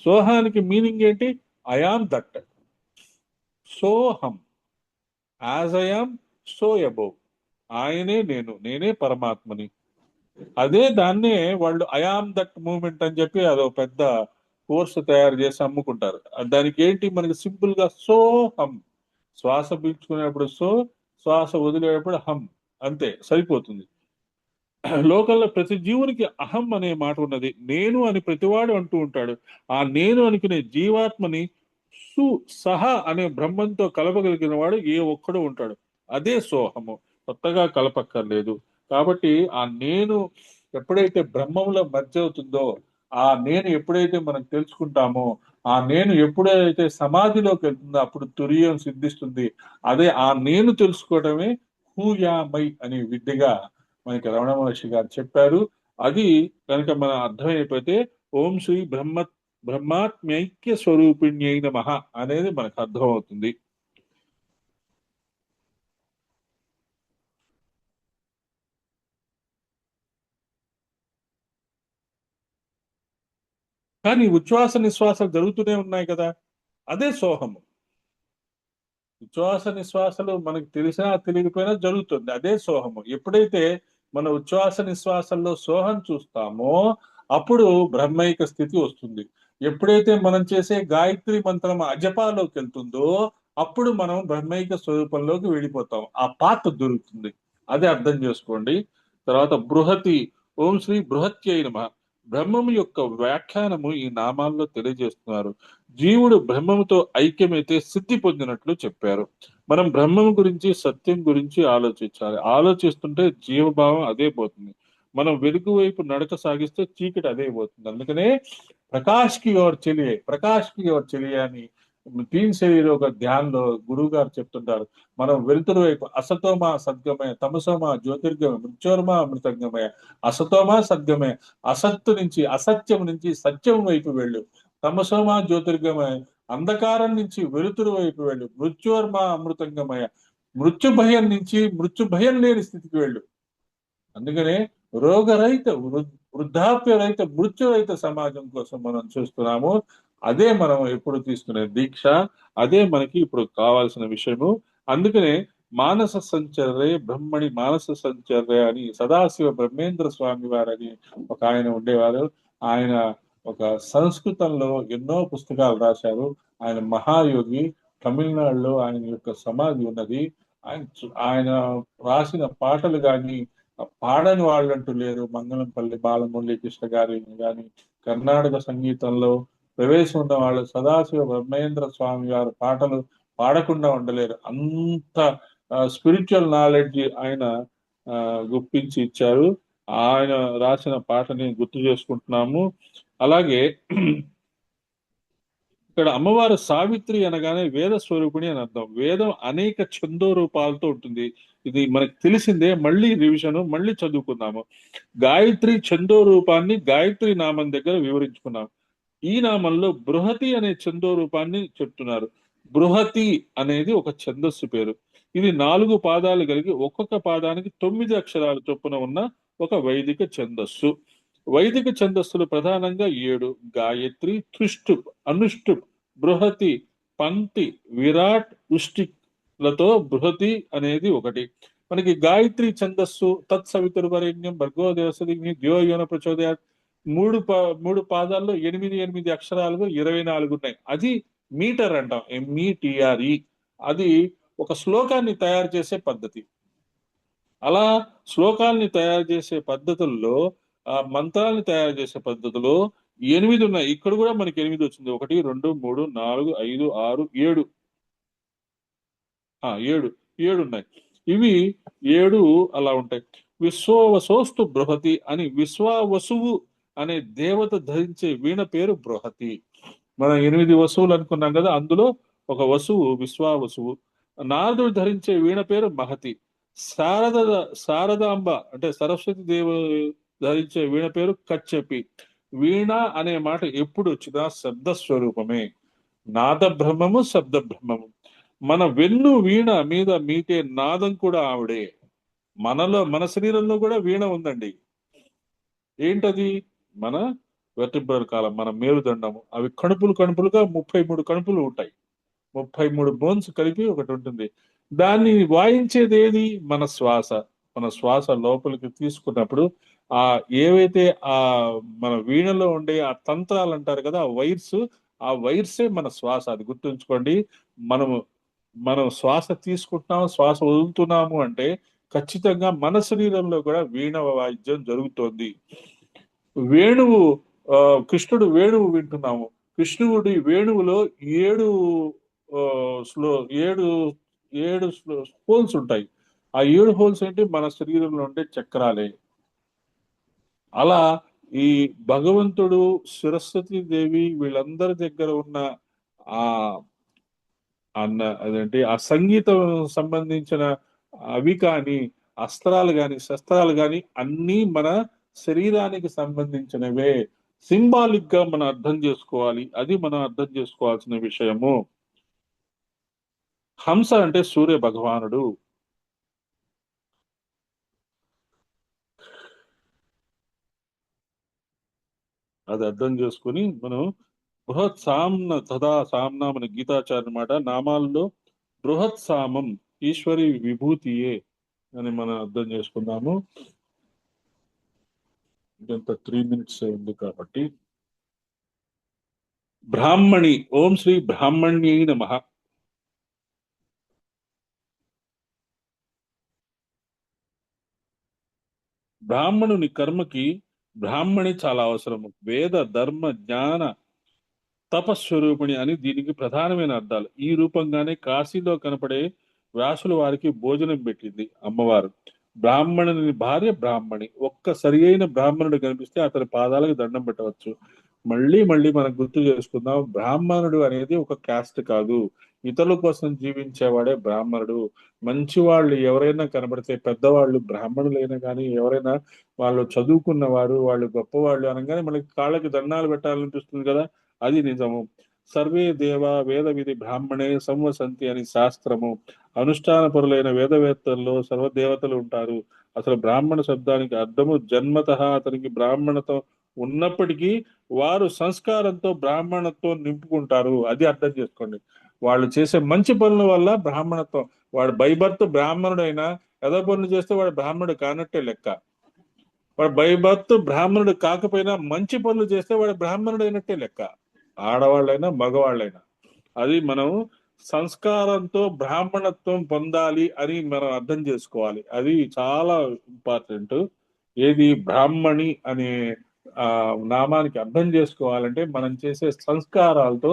సోహానికి మీనింగ్ ఏంటి? I am that. సోహం, యాజ్ ఐఆమ్ సో అబౌవ్. ఆయనే నేను, నేనే పరమాత్మని. అదే దాన్నే వాళ్ళు ఐఆమ్ దట్ మూమెంట్ అని చెప్పి అదో పెద్ద కోర్సు తయారు చేసి అమ్ముకుంటారు. దానికి ఏంటి, మనకి సింపుల్ గా సోహం. శ్వాస పీల్చుకునేప్పుడు సో, శ్వాస వదిలేటప్పుడు హం, అంతే సరిపోతుంది. లోకంలో ప్రతి జీవునికి అహం అనే మాట ఉన్నది. నేను అని ప్రతివాడు అంటూ ఉంటాడు. ఆ నేను అనుకునే జీవాత్మని సు సహ అనే బ్రహ్మంతో కలపగలిగిన వాడు ఏ ఒక్కడు ఉంటాడు. అదే సోహము, కొత్తగా కలపక్కర్లేదు. కాబట్టి ఆ నేను ఎప్పుడైతే బ్రహ్మంలో మధ్య అవుతుందో, ఆ నేను ఎప్పుడైతే మనం తెలుసుకుంటామో, ఆ నేను ఎప్పుడైతే సమాధిలోకి వెళ్తుందో అప్పుడు తురియం సిద్ధిస్తుంది. అదే ఆ నేను తెలుసుకోవడమే హూయామై అనే విద్యగా మనకి రమణ మహర్షి గారు చెప్పారు. అది కనుక మనం అర్థమైపోతే ఓం శ్రీ బ్రహ్మాత్మైక్య స్వరూపిణ్యై నమః అనేది మనకు అర్థమవుతుంది. కానీ ఉచ్ఛ్వాస నిశ్వాసాలు జరుగుతూనే ఉన్నాయి కదా, అదే సోహము. ఉచ్ఛ్వాస నిశ్వాసాలు మనకు తెలిసినా తెలియకపోయినా జరుగుతుంది, అదే సోహము. ఎప్పుడైతే మన ఉచ్ఛ్వాస నిశ్వాసాల్లో సోహం చూస్తామో అప్పుడు బ్రహ్మైక స్థితి వస్తుంది. ఎప్పుడైతే మనం చేసే గాయత్రి మంత్రం అజపాలోకి వెళ్తుందో అప్పుడు మనం బ్రహ్మైక స్వరూపంలోకి వెళ్ళిపోతాం. ఆ పాత్ర దొరుకుతుంది. అదే అర్థం చేసుకోండి. తర్వాత బృహతి, ఓం శ్రీ బృహత్యై నమః. బ్రహ్మము యొక్క వ్యాఖ్యానము ఈ నామాల్లో తెలియజేస్తున్నారు. జీవుడు బ్రహ్మముతో ఐక్యమైతే సిద్ధి పొందినట్లు చెప్పారు. మనం బ్రహ్మం గురించి, సత్యం గురించి ఆలోచించాలి. ఆలోచిస్తుంటే జీవభావం అదే పోతుంది. మనం వెలుగు వైపు నడక సాగిస్తే చీకటి అదే పోతుంది. అందుకనే ప్రకాష్ కి ఓర్ చెలియే అని తీన్ శరీర ఒక ధ్యానంలో గురువు గారు చెప్తుంటారు. మనం వెలుతురు వైపు అసతోమ సద్గమయ, తమసోమ జ్యోతిర్గమయ, మృత్యోర్మ అమృతగమయ, అసతోమ సద్గమయ, అసత్తు నుంచి అసత్యం నుంచి సత్యం వైపు వెళ్ళు, తమసోమ జ్యోతిర్గమయ, అంధకారం నుంచి వెలుతురు వైపు వెళ్ళు, మృత్యోర్మ అమృతంగమయ, మృత్యు భయం నుంచి మృత్యు భయం లేని స్థితికి వెళ్ళు. అందుకనే రోగరహిత, వృద్ధాప్య రహిత, మృత్యురహిత సమాజం కోసం మనం చూస్తున్నాము. అదే మనం ఎప్పుడు తీసుకునే దీక్ష, అదే మనకి ఇప్పుడు కావాల్సిన విషయము. అందుకనే మానస సంచర్య బ్రహ్మణి మానస సంచర్య అని సదాశివ బ్రహ్మేంద్ర స్వామి వారని ఒక ఆయన ఉండేవారు. ఆయన ఒక సంస్కృతంలో ఎన్నో పుస్తకాలు రాశారు. ఆయన మహాయోగి. తమిళనాడులో ఆయన యొక్క సమాధి ఉన్నది. ఆయన రాసిన పాటలు కానీ పాడని వాళ్ళంటూ లేరు. మంగళంపల్లి బాలమురళీకృష్ణ గారి కానీ కర్ణాటక సంగీతంలో ప్రవేశం ఉన్న వాళ్ళు సదాశివ బ్రహ్మేంద్ర స్వామి గారి పాటలు పాడకుండా ఉండలేరు. అంత స్పిరిచువల్ నాలెడ్జ్ ఆయన గుప్పించి ఇచ్చారు. ఆయన రాసిన పాటని గుర్తు చేసుకుంటున్నాము. అలాగే ఇక్కడ అమ్మవారు సావిత్రి అనగానే వేద స్వరూపిణి అని అర్థం. వేదం అనేక ఛందో రూపాలతో ఉంటుంది. ఇది మనకు తెలిసిందే, మళ్ళీ రివిజన్, మళ్ళీ చదువుకుందాము. గాయత్రి ఛందో రూపాన్ని గాయత్రి నామం దగ్గర వివరించుకున్నాం. ఈ నామంలో బృహతి అనే ఛందో రూపాన్ని చెప్తున్నారు. బృహతి అనేది ఒక ఛందస్సు పేరు. ఇది 4 పాదాలు కలిగి ఒక్కొక్క పాదానికి 9 అక్షరాల చొప్పున ఉన్న ఒక వైదిక ఛందస్సు. వైదిక ఛందస్సులు ప్రధానంగా 7: గాయత్రి, త్రిష్టుప్, అనుష్టుప్, బృహతి, పంక్తి, విరాట్, ఉష్టిక్లతో బృహతి అనేది ఒకటి. మనకి గాయత్రి ఛందస్సు తత్సవితుర్వరేణ్యం భర్గో దేవసరి ద్యో యోన ప్రచోదయాత్, మూడు పాదాల్లో 8 అక్షరాలు 24 ఉన్నాయి. అది మీటర్ అంటాం, METRE. అది ఒక శ్లోకాన్ని తయారు చేసే పద్ధతి. అలా శ్లోకాల్ని తయారు చేసే పద్ధతుల్లో, ఆ మంత్రాల్ని తయారు చేసే పద్ధతిలో 8 ఉన్నాయి. ఇక్కడ కూడా మనకి 8 వచ్చింది. 1, 2, 3, 4, 5, 6, 7. 7 7 ఉన్నాయి. ఇవి 7 అలా ఉంటాయి. విశ్వవసోస్తు బృహతి అని విశ్వావసువు అనే దేవత ధరించే వీణ పేరు బృహతి. మనం 8 వసువులు అనుకున్నాం కదా, అందులో ఒక వసువు విశ్వావసువు. నారదుడు ధరించే వీణ పేరు మహతి. శారద శారదాంబ అంటే సరస్వతి దేవ ధరించే వీణ పేరు కచ్చెపి. వీణ అనే మాట ఎప్పుడు వచ్చినా శబ్ద స్వరూపమే. నాద బ్రహ్మము శబ్ద బ్రహ్మము. మన వెన్ను వీణ మీద మీటే నాదం కూడా ఆవిడే. మన శరీరంలో కూడా వీణ ఉందండి. ఏంటది? మన వెర్టిబ్రల్ కాలం, మన మేరుదండము. అవి కణుపులుగా 33 కణుపులు ఉంటాయి. 33 బోన్స్ కలిపి ఒకటి ఉంటుంది. దాన్ని వాయించేది ఏది? మన శ్వాస. మన శ్వాస లోపలికి తీసుకున్నప్పుడు ఆ ఏవైతే ఆ మన వీణలో ఉండే ఆ తంత్రాలు అంటారు కదా, ఆ వైర్సే మన శ్వాస. అది గుర్తుంచుకోండి. మనము మనం శ్వాస తీసుకుంటున్నాము, శ్వాస వదులుతున్నాము అంటే ఖచ్చితంగా మన శరీరంలో కూడా వీణ వాయిద్యం జరుగుతోంది. వేణువు, కృష్ణుడు వేణువు వింటున్నాము. కృష్ణుడి వేణువులో 7 ఆ, స్లో 7 7 హోల్స్ ఉంటాయి. ఆ 7 హోల్స్ ఏంటి? మన శరీరంలో ఉండే చక్రాలే. అలా ఈ భగవంతుడు, సరస్వతి దేవి వీళ్ళందరి దగ్గర ఉన్న ఆ అదేంటి ఆ సంగీతం సంబంధించిన అవి కానీ, అస్త్రాలు కానీ, శస్త్రాలు కానీ అన్నీ మన శరీరానికి సంబంధించినవే. సింబాలిక్ గా మనం అర్థం చేసుకోవాలి. అది మనం అర్థం చేసుకోవాల్సిన విషయము. హంస అంటే సూర్య భగవానుడు. అది అర్థం చేసుకుని మనం బృహత్ సామ్న తథా సామ్నా మన గీతాచార్య మాట, నామాల్లో బృహత్ సామం ఈశ్వరి విభూతియే అని మనం అర్థం చేసుకున్నాము. ఇంత 3 minutes ఉంది కాబట్టి. బ్రాహ్మణి. ఓం శ్రీ బ్రాహ్మణ్యై నమః. బ్రాహ్మణుని కర్మకి బ్రాహ్మణి చాలా అవసరము. వేద ధర్మ జ్ఞాన తపస్వరూపిణి అని దీనికి ప్రధానమైన అర్థాలు. ఈ రూపంగానే కాశీలో కనపడే వ్యాసుల వారికి భోజనం పెట్టింది అమ్మవారు. బ్రాహ్మణుని భార్య బ్రాహ్మణి. ఒక్క సరి అయిన బ్రాహ్మణుడు కనిపిస్తే అతని పాదాలకు దండం పెట్టవచ్చు. మళ్ళీ మళ్ళీ మనం గుర్తు చేసుకుందాం, బ్రాహ్మణుడు అనేది ఒక క్యాస్ట్ కాదు. ఇతరుల కోసం జీవించేవాడే బ్రాహ్మణుడు. మంచి వాళ్ళు ఎవరైనా కనబడితే, పెద్దవాళ్ళు బ్రాహ్మణులైనా కానీ, ఎవరైనా వాళ్ళు చదువుకున్న వారు, వాళ్ళు గొప్పవాళ్ళు అనగానే మనకి కాళ్ళకి దండాలు పెట్టాలనిపిస్తుంది కదా, అది నిజము. సర్వే దేవ వేద విధి బ్రాహ్మణే సంవసంతి అని శాస్త్రము. అనుష్ఠాన పరులైన వేదవేత్తల్లో సర్వదేవతలు ఉంటారు. అసలు బ్రాహ్మణ శబ్దానికి అర్థము జన్మతః అతనికి బ్రాహ్మణత్వం ఉన్నప్పటికీ వారు సంస్కారంతో బ్రాహ్మణత్వం నింపుకుంటారు. అది అర్థం చేసుకోండి. వాళ్ళు చేసే మంచి పనుల వల్ల బ్రాహ్మణత్వం. వాడు బై బర్త్ బ్రాహ్మణుడైనా ఏదో పనులు చేస్తే వాడు బ్రాహ్మణుడు కానట్టే లెక్క. వాడు బై బర్త్ బ్రాహ్మణుడు కాకపోయినా మంచి పనులు చేస్తే వాడు బ్రాహ్మణుడు అయినట్టే లెక్క. ఆడవాళ్ళైనా మగవాళ్ళైనా. అది మనం సంస్కారంతో బ్రాహ్మణత్వం పొందాలి అని మనం అర్థం చేసుకోవాలి. అది చాలా ఇంపార్టెంట్. ఏది బ్రాహ్మణి అనే నామానికి అర్థం చేసుకోవాలంటే మనం చేసే సంస్కారాలతో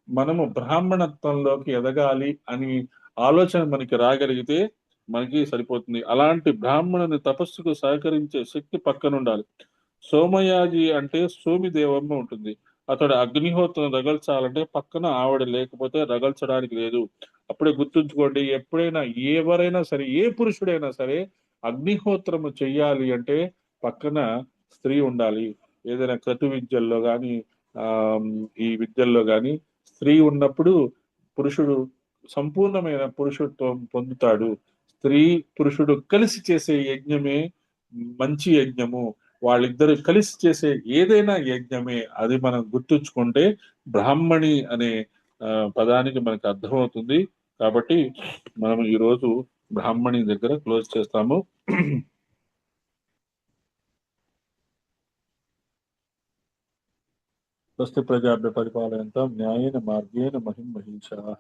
మనము బ్రాహ్మణత్వంలోకి ఎదగాలి అని ఆలోచన మనకి రాగలిగితే మనకి సరిపోతుంది. అలాంటి బ్రాహ్మణుని తపస్సుకు సహకరించే శక్తి పక్కన ఉండాలి. సోమయాజి అంటే సోమిదేవమ్మ ఉంటుంది. అతడు అగ్నిహోత్రం రగల్చాలంటే పక్కన ఆవిడ లేకపోతే రగల్చడానికి లేదు. అప్పుడే గుర్తుంచుకోండి, ఎప్పుడైనా ఎవరైనా సరే, ఏ పురుషుడైనా సరే అగ్నిహోత్రము చెయ్యాలి అంటే పక్కన స్త్రీ ఉండాలి. ఏదైనా క్రతు విద్యల్లో కానీ, ఆ ఈ విద్యల్లో కానీ స్త్రీ ఉన్నప్పుడు పురుషుడు సంపూర్ణమైన పురుషుత్వం పొందుతాడు. స్త్రీ పురుషుడు కలిసి చేసే యజ్ఞమే మంచి యజ్ఞము. వాళ్ళిద్దరు కలిసి చేసే ఏదైనా యజ్ఞమే. అది మనం గుర్తుంచుకుంటే బ్రాహ్మణి అనే పదానికి మనకు అర్థమవుతుంది. కాబట్టి మనం ఈరోజు బ్రాహ్మణి దగ్గర క్లోజ్ చేస్తాము. స్వస్తి ప్రజాభ్య పరిపాలయంతాం న్యాయేన మార్గేణ మహిం మహిషాః.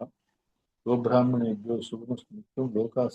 గోబ్రాహ్మణేభ్యో శుభమస్తు. లోకా